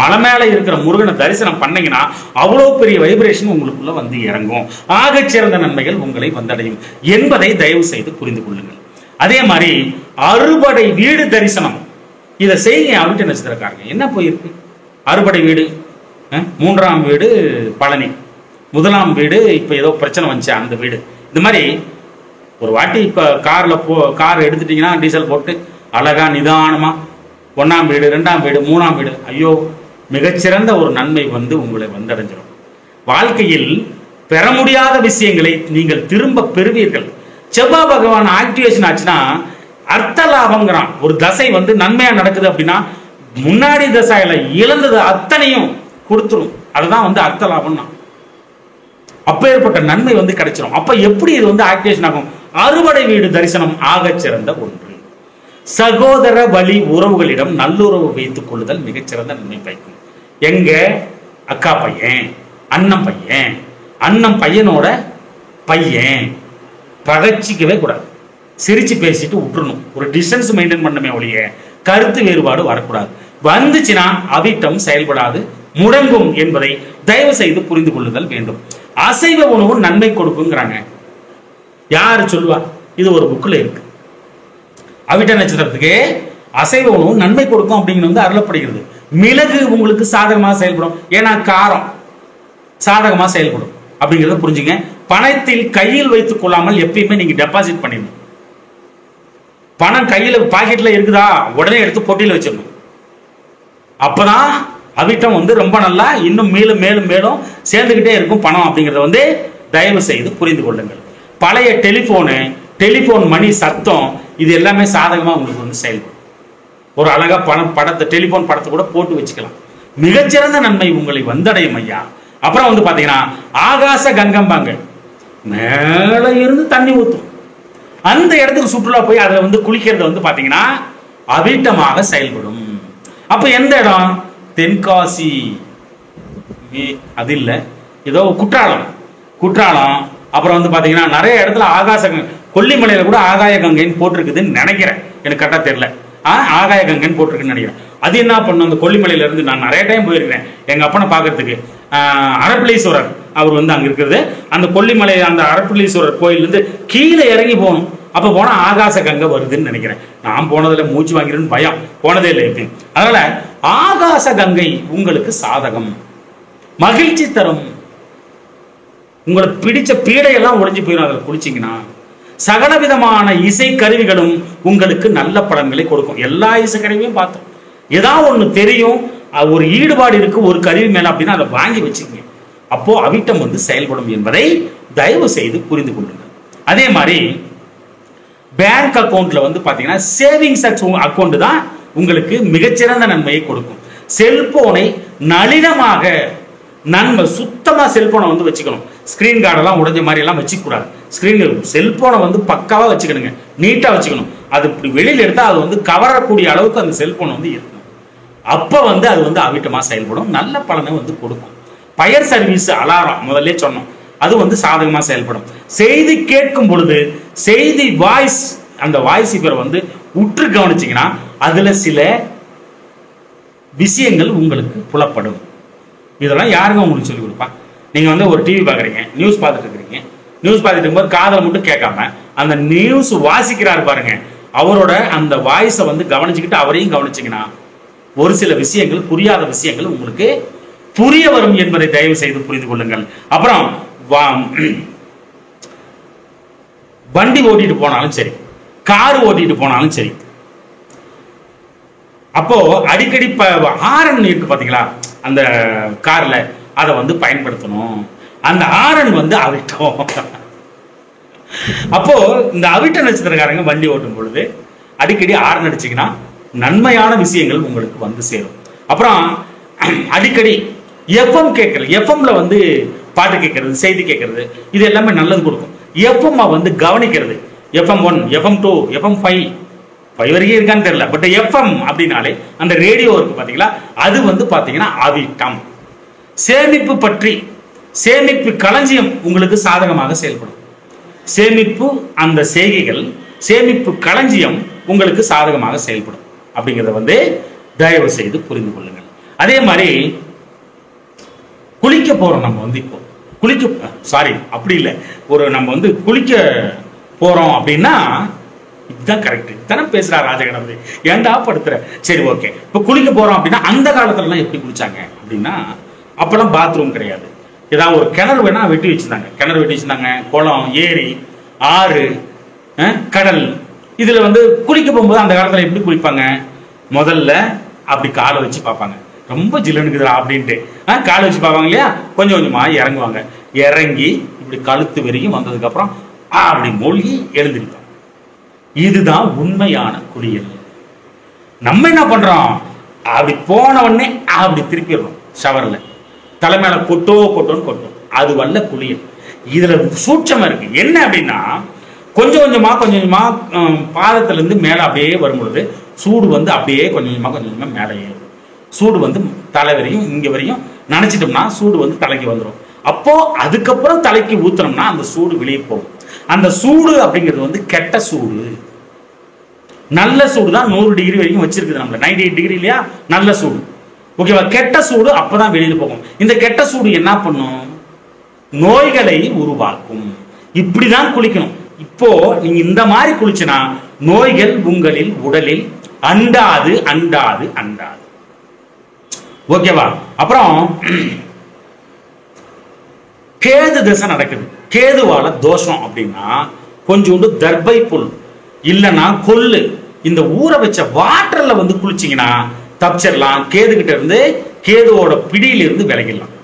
Speaker 1: மலை மேல இருக்கிற முருகனை தரிசனம் பண்ணீங்கன்னா அவ்வளவு பெரிய வைப்ரேஷன் உங்களுக்குள்ள இறங்கும். ஆகச்சிறந்த நன்மைகள் உங்களை வந்தடையும் என்பதை தயவு செய்து புரிந்து கொள்ளுங்கள். அதே மாதிரி அறுபடை வீடு தரிசனம் இதை செய்யுங்க. அவிட்ட நட்சத்திரக்காரங்க என்ன போயிருக்கு? அறுபடை வீடு, 3ஆம் வீடு பழனி, 1ஆம் வீடு இப்ப ஏதோ பிரச்சனை வந்துச்சு அந்த வீடு. இந்த மாதிரி ஒரு வாட்டி இப்ப கார் எடுத்துட்டீங்கன்னா டீசல் போட்டு அழகா நிதானமா 1ஆம் வீடு 2ஆம் வீடு 3ஆம் வீடு, ஐயோ மிகச்சிறந்த ஒரு நன்மை உங்களை வந்தடைஞ்சிடும். வாழ்க்கையில் பெற முடியாத விஷயங்களை நீங்கள் திரும்ப பெறுவீர்கள். செவ்வாய் பகவான் ஆக்டிவேஷன் ஆச்சுன்னா அர்த்த லாபம்ங்கிறான். ஒரு தசை நன்மையா நடக்குது அப்படின்னா முன்னாடி தசையில இழந்தது அத்தனையும் கொடுத்துரும். அதுதான் அர்த்த லாபம்னா. அப்பேற்பட்ட நன்மை கிடைச்சிடும். அப்ப எப்படி இது ஆக்டிவேஷன் ஆகும்? அறுபடை வீடு தரிசனம் ஆகச்சிறந்த ஒன்று. சகோதர வழி உறவுகளிடம் நல்லுறவு வைத்துக் கொள்ளுதல் மிகச்சிறந்த நன்மை பயக்கும். எங்க அக்கா பையன், அண்ணன் பையன், அண்ணன் பையனோட பையன் பகைச்சிக்கவே கூடாது. சிரிச்சு பேசிட்டு விட்டுறணும். ஒரு டிஸ்டன்ஸ் மெயின்டைன் பண்ணமே ஒழிய கருத்து வேறுபாடு வரக்கூடாது. வந்துச்சுன்னா அவிட்டம் செயல்படாது, முடங்கும் என்பதை தயவு செய்து புரிந்து கொள்ளுதல் வேண்டும். அசைவ உணவு நன்மை கொடுக்குங்கிறாங்க. யாரு சொல்லுவா? இது ஒரு புக்ல இருக்கு. அவிட்ட நட்சத்திரத்துக்கு அசைவ உணவு நன்மை கொடுக்கும் அப்படிங்கிறது அருளப்படுகிறது. மிளகு உங்களுக்கு சாதகமாக செயல்படும். ஏன்னா காரம் சாதகமா செயல்படும் அப்படிங்கிறத புரிஞ்சுங்க. பணத்தில் கையில் வைத்துக் கொள்ளாமல் எப்பயுமே நீங்க டெபாசிட் பண்ணிடணும். பணம் கையில பாக்கெட்ல இருக்குதா உடனே எடுத்து பொட்டியில வச்சிடணும். அப்பதான் அவிட்டம் ரொம்ப நல்லா இன்னும் மேலும் மேலும் மேலும் சேர்ந்துகிட்டே இருக்கும் பணம் அப்படிங்கறத தயவு செய்து புரிந்து கொள்ளுங்கள். பழைய டெலிபோன் மணி சத்தம் இது எல்லாமே சாதகமா உங்களுக்கு செயல்படும். ஒரு அழகா படத்தை டெலிபோன் படத்தை கூட போட்டு வச்சுக்கலாம். மிகச்சிறந்த நன்மை உங்களை வந்தடையும் ஐயா. அப்புறம் பாத்தீங்கன்னா ஆகாச கங்கம்பாங்க. மேல இருந்து தண்ணி ஊத்தும். அந்த இடத்துக்கு சுற்றுலா போய் அதுல குளிக்கிறது பாத்தீங்கன்னா அவிட்டமாக செயல்படும். அப்ப எந்த இடம்? தென்காசி, அது இல்ல ஏதோ குற்றாலம். அப்புறம் பாத்தீங்கன்னா நிறைய இடத்துல ஆகாச கொல்லிமலையில கூட ஆகாய கங்கைன்னு போட்டிருக்குதுன்னு நினைக்கிறேன். எனக்கு கரெக்டா தெரியல. ஆகாய கங்கைன்னு போட்டிருக்குன்னு நினைக்கிறேன். அது என்ன பண்ணும், அந்த கொல்லிமலையில இருந்து நான் நிறைய டைம் போயிருக்கிறேன் எங்க அப்பனை பார்க்கறதுக்கு. அரப்பளீஸ்வரர் அவர் வந்து அங்க இருக்கிறது. அந்த கொல்லிமலை அந்த அரப்பளீஸ்வரர் கோயில் இருந்து கீழே இறங்கி போகணும். அப்ப போனா ஆகாச கங்கை வருதுன்னு நினைக்கிறேன். நான் போனதுல மூச்சு வாங்கிறேன்னு பயம், போனதே இல்லை எப்பயும். அதனால ஆகாச கங்கை உங்களுக்கு சாதகம், மகிழ்ச்சி தரும். உங்களுக்கு பிடிச்ச பீடையெல்லாம் ஒளிஞ்சு போயிடும் அதில் குளிச்சிங்கன்னா. சகல விதமான இசை கருவிகளும் உங்களுக்கு நல்ல பலன்களை கொடுக்கும். எல்லா இசை கருவியும் பார்த்தோம். ஏதாவது ஒன்று தெரியும், ஒரு ஈடுபாடு இருக்கு ஒரு கருவி மேல அப்படின்னா அதை வாங்கி வச்சுக்கங்க. அப்போ அவிட்டம் வந்து செயல்படும் என்பதை தயவு செய்து புரிந்து கொள்ளுங்கள். அதே மாதிரி பேங்க் அக்கௌண்ட்ல வந்து பாத்தீங்கன்னா சேவிங்ஸ் அக்கௌண்ட் தான் உங்களுக்கு மிகச்சிறந்த நன்மையை கொடுக்கும். செல்போனை நளினமாக நன்மை சுத்தமா செல்போனை வந்து வச்சுக்கணும். ஸ்கிரீன் கார்டெல்லாம் உடைஞ்ச மாதிரி எல்லாம் வச்சுக்க கூடாது. ஸ்கிரீன் செல்போனை வந்து பக்காவா வச்சுக்கணுங்க, நீட்டா வச்சுக்கணும். அது இப்படி வெளியில எடுத்தா அது வந்து கவரக்கூடிய அளவுக்கு அந்த செல்போன் வந்து இருக்கணும். அப்ப வந்து அது வந்து அவிட்டமா செயல்படும், நல்ல பலனை வந்து கொடுக்கும். பயர் சர்வீஸ் அலாரம் முதல்ல சொன்னோம், அது வந்து சாதகமா செயல்படும். செய்தி கேட்கும் பொழுது செய்தி வாய்ஸ், அந்த வாய்ஸ் இப்ப வந்து உற்று கவனிச்சீங்கன்னா அதுல சில விஷயங்கள் உங்களுக்கு புலப்படும். இதெல்லாம் யாருங்க உங்களுக்கு சொல்லிக் கொடுப்பா? நீங்க வந்து ஒரு டிவி பாக்குறீங்க, நியூஸ் பார்த்துட்டு இருக்கிறீங்க. நியூஸ் பார்த்துட்டு இருக்கும்போது காதலை மட்டும் கேட்காம அந்த நியூஸ் வாசிக்கிறாரு பாருங்க, அவரோட அந்த வாய்ஸை வந்து கவனிச்சுக்கிட்டு அவரையும் கவனிச்சிங்கன்னா ஒரு சில விஷயங்கள், புரியாத விஷயங்கள் உங்களுக்கு புரிய வரும் என்பதை தயவு செய்து புரிந்து கொள்ளுங்கள். அப்புறம் வண்டி ஓட்டிட்டு போனாலும் சரி, கார் ஓட்டிட்டு போனாலும் சரி, அப்போ அடிக்கடி ஹாரன் இருக்கு பாத்தீங்களா அந்த கார்ல, அதை வந்து பயன்படுத்தணும். அந்த ஹாரன் வந்து அவிட்டம். அப்போ இந்த அவிட்ட நட்சத்திரக்காரங்க வண்டி ஓட்டும் பொழுது அடிக்கடி ஹாரன் அடிச்சீங்கன்னா நன்மையான விஷயங்கள் உங்களுக்கு வந்து சேரும். அப்புறம் அடிக்கடி எஃப்எம் கேட்கறது, எஃப்எம்ல வந்து பாட்டு கேட்கறது, செய்தி கேட்கறது, இது எல்லாமே நல்லது கொடுக்கும். எஃப்எம் வந்து கவனிக்கிறது, எஃப்எம் 1, எஃப்எம் 2, எஃப்எம் 5 வரைக்கும் இருக்கான்னு தெரியல, பட் எஃப்எம் அப்படின்னாலே அந்த ரேடியோ இருக்கு பாத்தீங்களா, அது வந்து பாத்தீங்கன்னா அவிட்டம். சேமிப்பு பற்றி, சேமிப்பு களஞ்சியம் உங்களுக்கு சாதகமாக செயல்படும். சேமிப்பு அந்த செய்கைகள், சேமிப்பு களஞ்சியம் உங்களுக்கு சாதகமாக செயல்படும் அப்படிங்கிறத வந்து தயவு செய்து புரிந்து கொள்ளுங்கள். அதே மாதிரி குளிக்க போறோம், நம்ம வந்து இப்போ அப்படி இல்லை, ஒரு நம்ம வந்து குளிக்க போறோம் அப்படின்னா இதுதான் கரெக்ட். தானே பேசுறா ராஜகணபதி, ஏன்டா படுத்துற? சரி ஓகே, இப்போ குளிக்க போறோம் அப்படின்னா அந்த காலத்துலலாம் எப்படி குளிச்சாங்க அப்படின்னா, அப்பெல்லாம் பாத்ரூம் கிடையாது. ஏதாவது ஒரு கிணறு வேணா வெட்டி வச்சிருந்தாங்க, குளம், ஏரி, ஆறு, கடல். இதுல வந்து குளிக்க போகும்போது அந்த காலத்துல எப்படி குளிப்பாங்க? முதல்ல அப்படி காலை வச்சு பார்ப்பாங்க, ரொம்ப ஜில்லுனுக்குதுரா அப்படின்ட்டு காலை வச்சு பார்ப்பாங்க இல்லையா. கொஞ்சம் கொஞ்சமா இறங்குவாங்க, இறங்கி இப்படி கழுத்து வரைக்கும் வந்ததுக்கு அப்புறம் அப்படி மூழ்கி எழுந்திருப்பாங்க. இதுதான் உண்மையான குளியல். நம்ம என்ன பண்றோம், அப்படி போன உடனே அப்படி திருப்பிடுறோம் ஷவர்ல, தலைமையில கொட்டும். அது வல்ல குளியல். இதுல சூட்சமா இருக்கு என்ன அப்படின்னா, கொஞ்சம் கொஞ்சமா பாதத்துல இருந்து மேல அப்படியே வரும் பொழுது சூடு வந்து அப்படியே கொஞ்சம் கொஞ்சமா மேலே ஏறும். சூடு வந்து தலை வரையும் இங்க வரையும் நினைச்சிட்டோம்னா சூடு வந்து தலைக்கு வந்துடும். அப்போ அதுக்கப்புறம் தலைக்கு ஊத்தணும்னா அந்த சூடு வெளியே போகும். அந்த சூடு அப்படிங்கிறது வந்து கெட்ட சூடு. நல்ல சூடு தான் 100 டிகிரி வரைக்கும் வச்சிருக்குது நம்மள, 98 டிகிரி இல்லையா நல்ல சூடு. ஓகேவா? கெட்ட சூடு அப்பதான் வெளியில போகும். இந்த கெட்ட சூடு என்ன பண்ணும்? நோய்களை உருவாக்கும். இப்படிதான் குளிக்கணும். இப்போ நீங்க இந்த மாதிரி குளிச்சுனா நோய்கள் உங்களில் உடலில் அண்டாது. ஓகேவா? அப்புறம் கேது திசை நடக்குது, கேதுவால தோஷம் அப்படின்னா கொஞ்சோண்டு தர்பை புல் இல்லைன்னா கொள்ளு, இந்த ஊற வச்ச வாட்டர்ல வந்து குளிச்சிங்கன்னா தப்பிச்சிடலாம். கேது கிட்ட இருந்து, கேதுவோட பிடியில இருந்து விலகிடலாம்.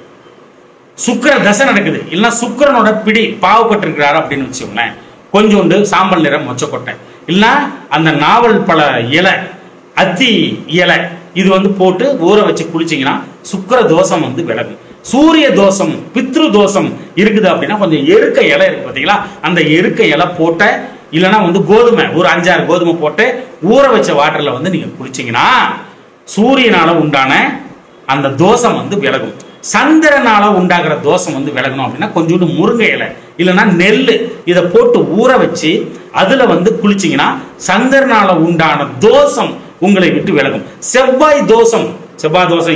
Speaker 1: சுக்கிர தசை நடக்குது, இல்லைன்னா சுக்கிரனோட பிடி பாவப்பட்டு இருக்கிறாரு அப்படின்னு வச்சுக்கோங்களேன், கொஞ்சோண்டு சாம்பல் நிறம் மொச்சக்கொட்டை இல்லைன்னா அந்த நாவல் பழ இலை, அத்தி இலை, இது வந்து போட்டு ஊற வச்சு குளிச்சிங்கன்னா சுக்கிர தோஷம் வந்து விலகும். சூரிய தோஷம், பித்ரு தோஷம் இருக்குது அப்படின்னா கொஞ்சம் எருக்க இலை இருக்கு பார்த்தீங்களா, அந்த எருக்க இலை போட்ட இல்லைன்னா வந்து கோதுமை, ஒரு 5-6 கோதுமை போட்டு ஊற வச்ச வாட்டர்ல வந்து நீங்க குளிச்சிங்கன்னா சூரியனால உண்டான அந்த தோஷம் வந்து விலகும். சந்திரனால உண்டாகிற தோஷம் வந்து விலகணும் அப்படின்னா கொஞ்சோண்டு முருங்கை இலை இல்லைன்னா நெல் இதை போட்டு ஊற வச்சு அதுல வந்து குளிச்சிங்கன்னா சந்திரனால உண்டான தோஷம் உங்களை விட்டு விலகும். செவ்வாய் தோஷம்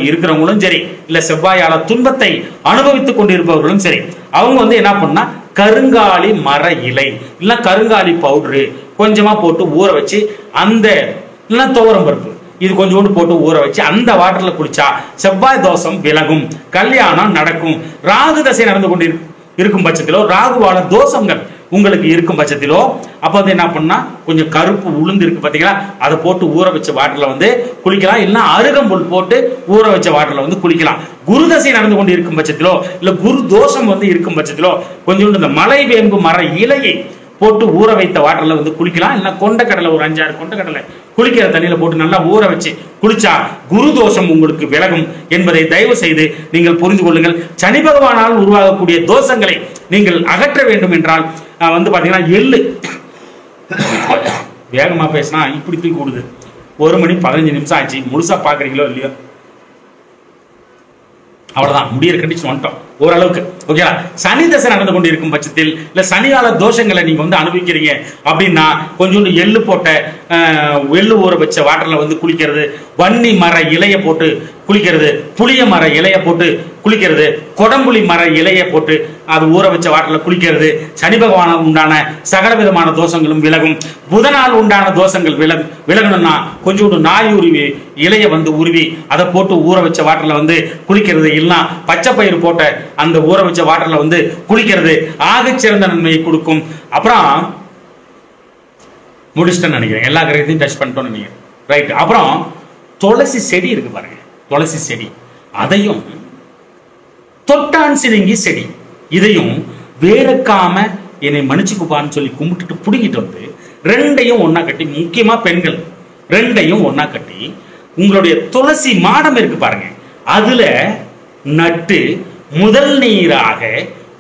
Speaker 1: இருக்கிறவங்களும் சரி, இல்ல செவ்வாயால துன்பத்தை அனுபவித்துக் கொண்டிருப்பவர்களும் சரி, அவங்க என்ன பண்ணா கருங்காலி மர இலை இல்ல கருங்காலி பவுடரு கொஞ்சமா போட்டு ஊற வச்சு, அந்த இல்ல துவரம் பருப்பு இது கொஞ்சோண்டு போட்டு ஊற வச்சு அந்த வாட்டர்ல குளிச்சா செவ்வாய் தோஷம் விலகும், கல்யாணம் நடக்கும். ராகு தசை நடந்து கொண்டு இருக்கும் பட்சத்திலோ, ராகுவால தோஷங்கள் உங்களுக்கு இருக்கும் பட்சத்திலோ, அப்ப என்ன பண்ணா கொஞ்சம் கருப்பு உளுந்து இருக்கு பாத்தீங்களா, அதை போட்டு ஊற வச்ச வாட்டர்ல குளிக்கலாம். இல்ல அருகம்புல் போட்டு ஊற வச்ச வாட்டர்ல குளிக்கலாம். குரு தசை நடந்து கொண்டு இருக்கும் பட்சத்திலோ, இல்ல குரு தோஷம் இருக்கும் பட்சத்திலோ கொஞ்சோண்டு இந்த மலை வேம்பு மர இலையை போட்டு ஊற வைத்த வாட்டர்ல குளிக்கலாம். இல்ல கொண்டக்கடலை ஒரு 5-6 கொண்டக்கடலை குளிக்கிற தண்ணியில போட்டு நல்லா ஊற வச்சு குளிச்சா குரு தோஷம் உங்களுக்கு விலகும் என்பதை தயவு செய்து நீங்கள் புரிந்து கொள்ளுங்கள். சனி பகவானால் உருவாகக்கூடிய தோஷங்களை நீங்கள் அகற்ற வேண்டும் என்றால் பாத்தீங்கன்னா எள்ளு, வேகமா பேசினா இப்படி தூக்கி கூடுது. 1 மணி 15 நிமிஷம் ஆச்சு. முழுசா பாக்குறீங்களோ இல்லையோ, அவ்வளவுதான், முடியிற கண்டிஷன் வந்துட்டோம் ஓரளவுக்கு. ஓகேவா? சனி தசை நடந்து கொண்டு இருக்கும் பட்சத்தில் இல்ல சனிகால தோஷங்களை நீங்க அனுபவிக்கிறீங்க அப்படின்னா கொஞ்சோண்டு எள்ளு போட்ட எள்ளு ஊற வச்ச வாட்டர்ல குளிக்கிறது, வன்னி மர இலைய போட்டு குளிக்கிறது, புளிய மர இலைய போட்டு குளிக்கிறது, கொடம்புளி மர இலைய போட்டு அது ஊற வச்ச வாட்டர்ல குளிக்கிறது சனி பகவானால் உண்டான சகல விதமான தோஷங்களும் விலகும். புதனால் உண்டான தோஷங்கள் விலகணும்னா கொஞ்சோண்டு நாய் உருவி இலைய உருவி அதை போட்டு ஊற வச்ச வாட்டர்ல குளிக்கிறது, இல்ல பச்சை பயிறு போட்ட அந்த ஊற வச்ச வாட்டர்ல குளிக்கிறது ஆகச்சிறந்த நன்மையை கொடுக்கும். அப்புறம் முடிச்சிட்டேன்னு நினைக்கிறேன், எல்லா கிரகத்தையும் டச் பண்ணிட்டோம்னு நினைக்கிறேன். ரைட். அப்புறம் துளசி செடி இருக்கு பாருங்க, துளசி செடி, அதையும் தொட்டான் சிறுங்கி செடி, இதையும் வேறக்காம என்னை மன்னிச்சுக்குப்பான்னு சொல்லி கும்பிட்டுட்டு புடுங்கிட்டு ரெண்டையும் ஒன்னா கட்டி, முக்கியமா பெண்கள் ரெண்டையும் ஒன்னா கட்டி உங்களுடைய துளசி மாடம் இருக்கு பாருங்க, அதுல நட்டு முதல் நீராக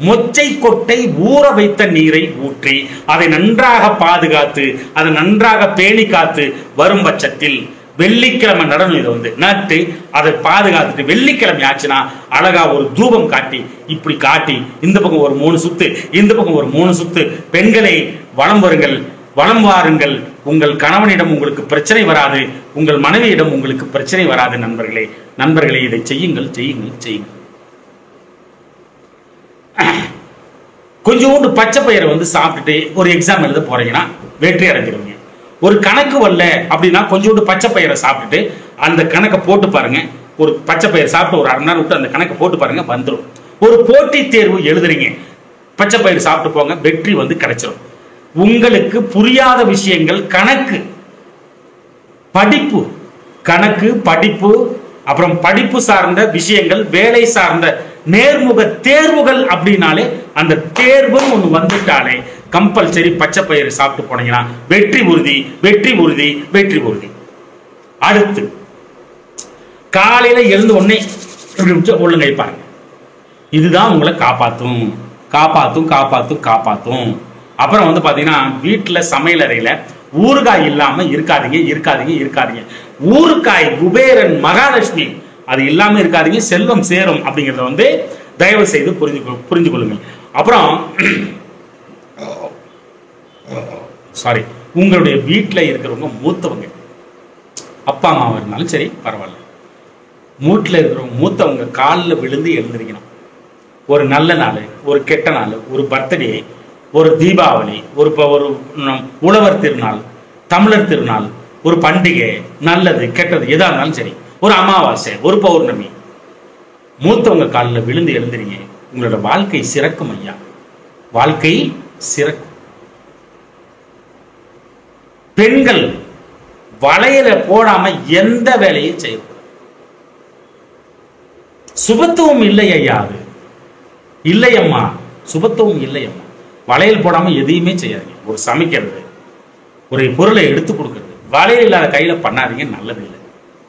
Speaker 1: மொச்சை கொட்டை ஊற வைத்த நீரை ஊற்றி அதை நன்றாக பாதுகாத்து அதை நன்றாக பேணி காத்து வரும் பட்சத்தில் வெள்ளிக்கிழமை நடனம் இதை நட்டு அதை பாதுகாத்துட்டு வெள்ளிக்கிழமை ஆச்சுன்னா அழகா ஒரு தூபம் காட்டி இப்படி காட்டி இந்த பக்கம் ஒரு 3 சுத்து இந்த பக்கம் ஒரு 3 சுத்து பெண்களை வலம் வருங்கள், வலம் வாருங்கள். உங்கள் கணவனிடம் உங்களுக்கு பிரச்சனை வராது, உங்கள் மனைவியிடம் உங்களுக்கு பிரச்சனை வராது. நண்பர்களே இதை செய்யுங்கள் செய்யுங்கள் செய்யுங்கள். கொஞ்சோண்டு பச்சை பயிரை சாப்பிட்டுட்டு ஒரு எக்ஸாம் எழுத போறீங்கன்னா வெற்றி அடைஞ்சிருவீங்க. ஒரு கணக்கு வரல அப்படின்னா கொஞ்சோண்டு பச்சை பயிரை சாப்பிட்டுட்டு அந்த கணக்கை போட்டு பாருங்க. ஒரு பச்சை பயிர் சாப்பிட்டு ஒரு 1/2 மணி நேரம் விட்டு அந்த கணக்கை போட்டு பாருங்க, வந்துடும். ஒரு போட்டி தேர்வு எழுதுறீங்க, பச்சை பயிர் சாப்பிட்டு போங்க, வெற்றி கிடைச்சிடும். உங்களுக்கு புரியாத விஷயங்கள் கணக்கு, படிப்பு, கணக்கு படிப்பு, அப்புறம் படிப்பு சார்ந்த விஷயங்கள், வேலை சார்ந்த நேர்முக தேர்வுகள் அப்படின்னாலே அந்த தேர்வு ஒண்ணு வந்துட்டாலே கம்பல்சரி பச்சை பயிறு சாப்பிட்டு போனீங்கன்னா வெற்றி உறுதி, வெற்றி உறுதி, வெற்றி உறுதி. அடுத்து காலையில எழுந்து உடனே ஒழுங்கை பாருங்க, இதுதான் உங்களை காப்பாத்தும் காப்பாத்தும் காப்பாத்தும் காப்பாத்தும். அப்புறம் பாத்தீங்கன்னா வீட்டுல சமையல் அறையில ஊறுகாய் இல்லாம இருக்காதீங்க இருக்காதீங்க இருக்காதீங்க. ஊறுகாய் குபேரன் மகாலட்சுமி, அது இல்லாம இருக்காதீங்க, செல்வம் சேரும் அப்படிங்கறத தயவு செய்து புரிஞ்சு கொள்ளுங்கள். அப்புறம் சாரி, உங்களுடைய வீட்டில் இருக்கிறவங்க மூத்தவங்க, அப்பா அம்மாவா இருந்தாலும் சரி பரவாயில்ல, வீட்டில் இருக்கிறவங்க மூத்தவங்க காலில் விழுந்து எழுந்திருக்கணும். ஒரு நல்ல நாள், ஒரு கெட்ட நாள், ஒரு பர்த்டே, ஒரு தீபாவளி, ஒரு உழவர் திருநாள், தமிழர் திருநாள், ஒரு பண்டிகை, நல்லது கெட்டது எதா இருந்தாலும் சரி, ஒரு அமாவாசை, ஒரு பௌர்ணமி, மூத்தவங்க காலில் விழுந்து எழுந்திரிங்க. உங்களோட வாழ்க்கை சிறக்கும் ஐயா, வாழ்க்கை சிறக்கும். பெண்கள் வளையல போடாம எந்த வேலையும் செய்யக்கூடாது. சுபத்துவம் இல்லை ஐயா, அது இல்லையம்மா, சுபத்துவம் இல்லையம்மா. வளையல் போடாம எதையுமே செய்யாதீங்க. ஒரு சமைக்கிறது, ஒரு பொருளை எடுத்து கொடுக்கறது, வளையல் இல்லாத கையில பண்ணாதீங்க, நல்லது இல்லை.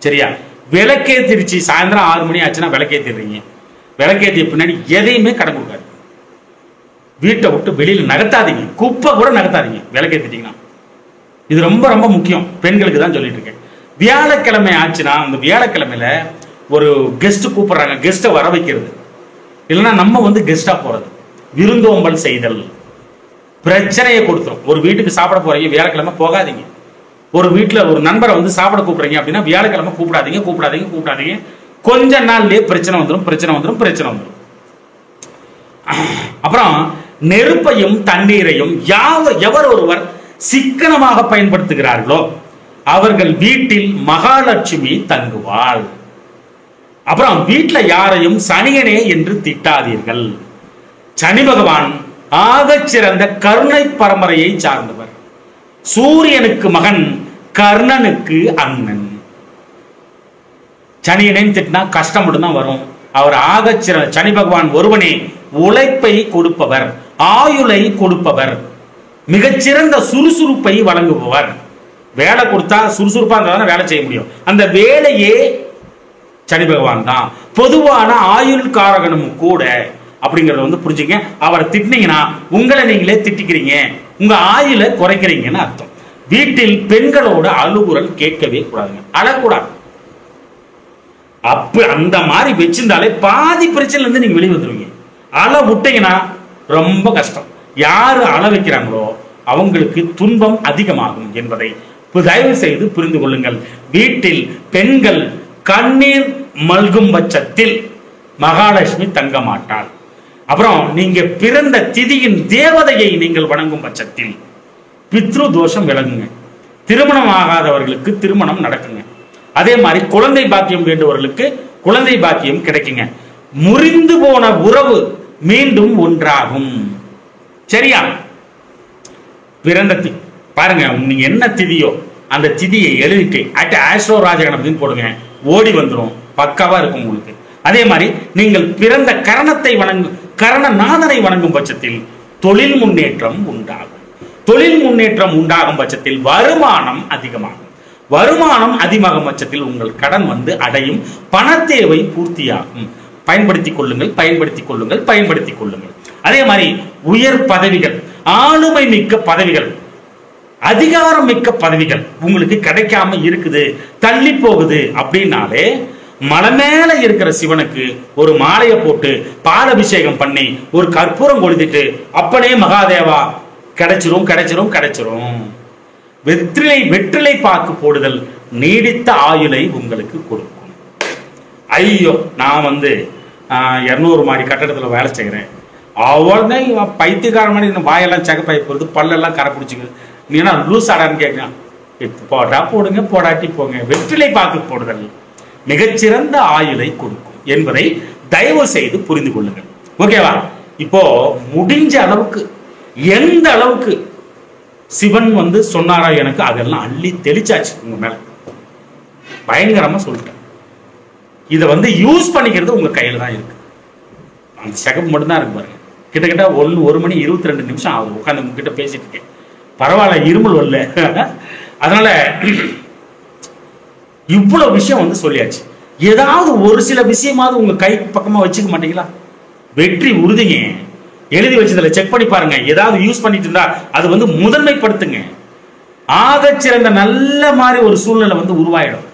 Speaker 1: சரியா? விளக்கேத்திருச்சு, சாயந்தரம் 6 மணி ஆச்சுன்னா விளக்கேத்திடுறீங்க, விளக்கேற்றிய பின்னாடி எதையுமே கடன் கொடுக்காது. வீட்டை விட்டு வெளியில நகர்த்தாதீங்க, குப்பை கூட நகர்த்தாதீங்க விளக்கேத்திட்டீங்கன்னா. இது ரொம்ப ரொம்ப முக்கியம், பெண்களுக்கு தான் சொல்லிட்டு இருக்கேன். வியாழக்கிழமை ஆச்சுன்னா அந்த வியாழக்கிழமையில ஒரு கெஸ்ட் கூப்பிடுறாங்க, கெஸ்ட்டை வர வைக்கிறது, இல்லைன்னா நம்ம கெஸ்டா போறது, விருந்தோம்பல் செய்தல் பிரச்சனையை கொடுத்துரும். ஒரு வீட்டுக்கு சாப்பிட போறீங்க, வியாழக்கிழமை போகாதீங்க. ஒரு வீட்டில் ஒரு நண்பரை வந்து சாப்பிட கூப்பிடுறீங்க அப்படின்னா வியாழக்கிழமை கூப்பிடாதீங்க. கொஞ்ச நாள்லயே பிரச்சனை வந்துடும். அப்புறம் நெருப்பையும் தண்ணீரையும் எவர் ஒருவர் சிக்கனமாக பயன்படுத்துகிறார்களோ அவர்கள் வீட்டில் மகாலட்சுமி தங்குவாள். அப்புறம் வீட்டில் யாரையும் சனியனே என்று திட்டாதீர்கள். சனி பகவான் ஆகச் சிறந்த கருணை பரம்பரையை சார்ந்தவர். சூரியனுக்கு மகன், கர்ணனுக்கு அண்ணன். சனியனை திட்டினா கஷ்டம் மட்டும்தான் வரும். அவர் ஆகச் சிறந்த சனி பகவான் ஒருவனே உழைப்பை கொடுப்பவர், ஆயுளை கொடுப்பவர், மிகச்சிறந்த சுறுசுறுப்பை வழங்குபவர். வேலை கொடுத்தா சுறுசுறுப்பா இருந்தா வேலை செய்ய முடியும். அந்த வேலையே சனி பகவான் தான். பொதுவான ஆயுள் காரகனும் கூட அப்படிங்கறத வந்து புரிஞ்சுங்க. அவரை திட்டினீங்கன்னா உங்களை நீங்களே திட்டிக்கிறீங்க, உங்க ஆயுளை குறைக்கிறீங்கன்னு அர்த்தம். வீட்டில் பெண்களோட அழுகுரல் கேட்கவே கூடாதுங்க, அழக்கூடாது. அப்ப அந்த மாதிரி வச்சிருந்தாலே பாதி பிரச்சனைல இருந்து நீங்க வெளியே வந்துருவீங்க. அழ விட்டீங்கன்னா ரொம்ப கஷ்டம். யாரு அழ வைக்கிறாங்களோ அவங்களுக்கு துன்பம் அதிகமாகும் என்பதை தயவு செய்து புரிந்து கொள்ளுங்கள். வீட்டில் பெண்கள் கண்ணீர் மல்கும் பட்சத்தில் மகாலட்சுமி தங்க மாட்டாள். அப்புறம் நீங்க பிறந்த திதியின் தேவதையை நீங்கள் வணங்கும் பட்சத்தில் பித்ரு தோஷம் விலகுங்க. திருமணம் ஆகாதவர்களுக்கு திருமணம் நடக்குங்க. அதே மாதிரி குழந்தை பாக்கியம் வேண்டுவர்களுக்கு குழந்தை பாக்கியம் கிடைக்குங்க. முறிந்து போன உறவு மீண்டும் ஒன்றாகும். சரியா? பிறந்த பாருங்க, நீங்க என்ன திதியோ அந்த திதியை எழுதிட்டு ஆஸ்ட்ரோ ராஜகணபதினு போடுங்க, ஓடி வந்துடும், பக்காவா இருக்கும் உங்களுக்கு. அதே மாதிரி நீங்கள் பிறந்த கரணத்தை கரணநாதனை வணங்கும் பட்சத்தில் தொழில் முன்னேற்றம் உண்டாகும். தொழில் முன்னேற்றம் உண்டாகும் பட்சத்தில் வருமானம் அதிகமாகும். வருமானம் அதிகமாகும் பட்சத்தில் உங்கள் கடன் வந்து அடையும், பண தேவை பூர்த்தியாகும். பயன்படுத்திக் கொள்ளுங்கள். அதே மாதிரி உயர் பதவிகள், ஆளுமை மிக்க பதவிகள், அதிகாரம் மிக்க பதவிகள் உங்களுக்கு கிடைக்காம இருக்குது, தள்ளி போகுது அப்படின்னாலே மலை மேல இருக்கிற சிவனுக்கு ஒரு மாலையை போட்டு பாலபிஷேகம் பண்ணி ஒரு கற்பூரம் கொளுத்திட்டு அப்பனே மகாதேவா கிடைச்சிரும். வெற்றிலை பாக்கு போடுதல் நீடித்த ஆயுளை உங்களுக்கு கொடுக்கும். ஐயோ, நான் வந்து 200 மாடி கட்டடத்தில் வேலை செய்கிறேன், அவ்வளோதான் இவன் பைத்தியக்கார மாதிரி வாயெல்லாம் சகப்பாய் போகிறது, பல்லெல்லாம் கரை பிடிச்சிக்குது, நீ என்ன லூஸ் ஆடான்னு கேட்கலாம். போட்டா போடுங்க, போடாட்டி போங்க. வெற்றிலை பாக்கு போடுதல் மிகச்சிறந்த ஆயுளை கொடுக்கும் என்பதை தயவு செய்து புரிந்து கொள்ளுங்கள். ஓகேவா? இப்போ முடிஞ்ச அளவுக்கு எந்த அளவுக்கு சிவன் வந்து சொன்னாரா எனக்கு அதெல்லாம் அள்ளி தெளிச்சாச்சு உங்க மேல, பயங்கரமா சொல்லிட்டேன். இதை வந்து யூஸ் பண்ணிக்கிறது உங்க கையில தான் இருக்கு. அந்த செகப் மட்டும் தான் இருக்கு பாருங்க. கிட்டத்தட்ட 1 மணி 22 நிமிஷம் ஆகுது உட்காந்து உங்ககிட்ட பேசிட்டு இருக்கேன். பரவாயில்ல, இருமல் வரல. அதனால இவ்வளவு விஷயம் வந்து சொல்லியாச்சு. ஏதாவது ஒரு சில விஷயமாவது உங்க கை பக்கமா வச்சுக்க மாட்டீங்களா? வெற்றி உறுதிங்க. எழுதி வச்சதுல செக் பண்ணி பாருங்க. ஏதாவது யூஸ் பண்ணிட்டு இருந்தா அது வந்து முதன்மைப்படுத்துங்க. ஆகச் சிறந்த நல்ல மாதிரி ஒரு சூழ்நிலை வந்து உருவாயிடும்.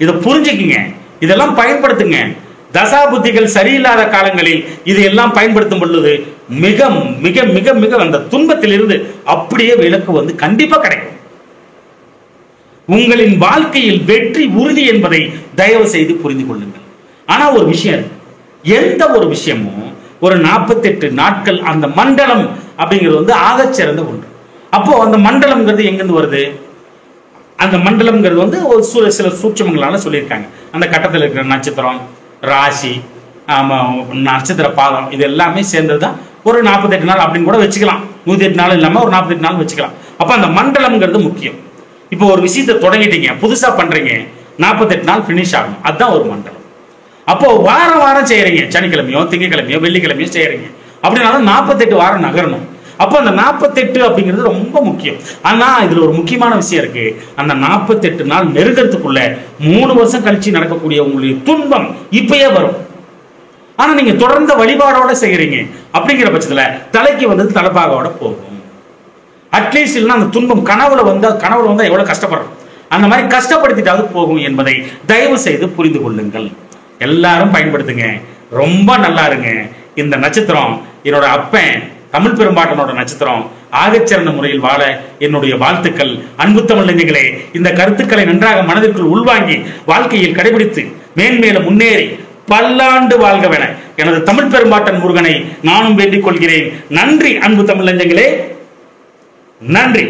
Speaker 1: இதை புரிஞ்சுக்குங்க, இதெல்லாம் பயன்படுத்துங்க. தசா புத்திகள் சரியில்லாத காலங்களில் இதையெல்லாம் பயன்படுத்தும் பொழுது மிக மிக மிக மிக அந்த துன்பத்திலிருந்து அப்படியே விலக்கு வந்து கண்டிப்பா கிடைக்கும். உங்களின் வாழ்க்கையில் வெற்றி உறுதி என்பதை தயவு செய்து புரிந்து கொள்ளுங்கள். ஆனா ஒரு விஷயம், எந்த ஒரு விஷயமும் ஒரு 48 நாட்கள் அந்த மண்டலம் அப்படிங்கிறது வந்து ஆகச் சிறந்த ஒன்று. அப்போ அந்த மண்டலம்ங்கிறது எங்கிருந்து வருது? அந்த மண்டலம்ங்கிறது வந்து ஒரு சில சூட்சமங்களால சொல்லியிருக்காங்க. அந்த கட்டத்தில் இருக்கிற நட்சத்திரம், ராசி, நட்சத்திர பாதம், இது எல்லாமே சேர்ந்ததுதான் ஒரு 48 நாள் அப்படின்னு கூட வச்சுக்கலாம். 108 நாள் இல்லாம ஒரு 48 நாள் வச்சுக்கலாம். அப்ப அந்த மண்டலம்ங்கிறது முக்கியம். இப்போ ஒரு விஷயத்தை தொடங்கிட்டீங்க, புதுசா பண்றீங்க, 48 நாள் பினிஷ் ஆகணும், அதுதான் ஒரு மண்டலம். அப்போ வாரம் செய்யறீங்க, சனிக்கிழமையோ திங்கக்கிழமையோ வெள்ளிக்கிழமையோ செய்யறீங்க அப்படின்னாலும் 48 வாரம் நகரணும். அப்போ அந்த 48 அப்படிங்கிறது ரொம்ப முக்கியம். ஆனா இதுல ஒரு முக்கியமான விஷயம் இருக்கு. அந்த 48 நாள் நெருங்கிறதுக்குள்ள 3 வருஷம் கழிச்சு நடக்கக்கூடிய உங்களுடைய துன்பம் இப்பயே வரும். ஆனா நீங்க தொடர்ந்த வழிபாடோட செய்யறீங்க அப்படிங்கிற பட்சத்துல தலைக்கு வந்து தலைப்பாகோட போகும். அட்லீஸ்ட் இல்லைன்னா அந்த துன்பம் கனவுல வந்தா எவ்வளவு கஷ்டப்படுறோம், அந்த மாதிரி கஷ்டப்படுத்திட்டாவது போகும் என்பதை தயவு செய்து புரிந்து கொள்ளுங்கள். எல்லாரும் பயன்படுத்துங்க, ரொம்ப நல்லா இருங்க. இந்த நட்சத்திரம் என்னோட அப்பன் தமிழ் பெரும்பாட்டனோட நட்சத்திரம் ஆகச்சிறந்த முறையில் வாழ என்னுடைய வாழ்த்துக்கள். அன்பு தமிழ் நெஞ்சங்களே, இந்த கருத்துக்களை நன்றாக மனதிற்குள் உள்வாங்கி வாழ்க்கையில் கடைபிடித்து மேன்மேலும் முன்னேறி பல்லாண்டு வாழ்கவென எனது தமிழ் பெரும்பாட்டன் முருகனை நானும் வேண்டிக் கொள்கிறேன். நன்றி அன்பு தமிழ் நெஞ்சங்களே, நன்றி.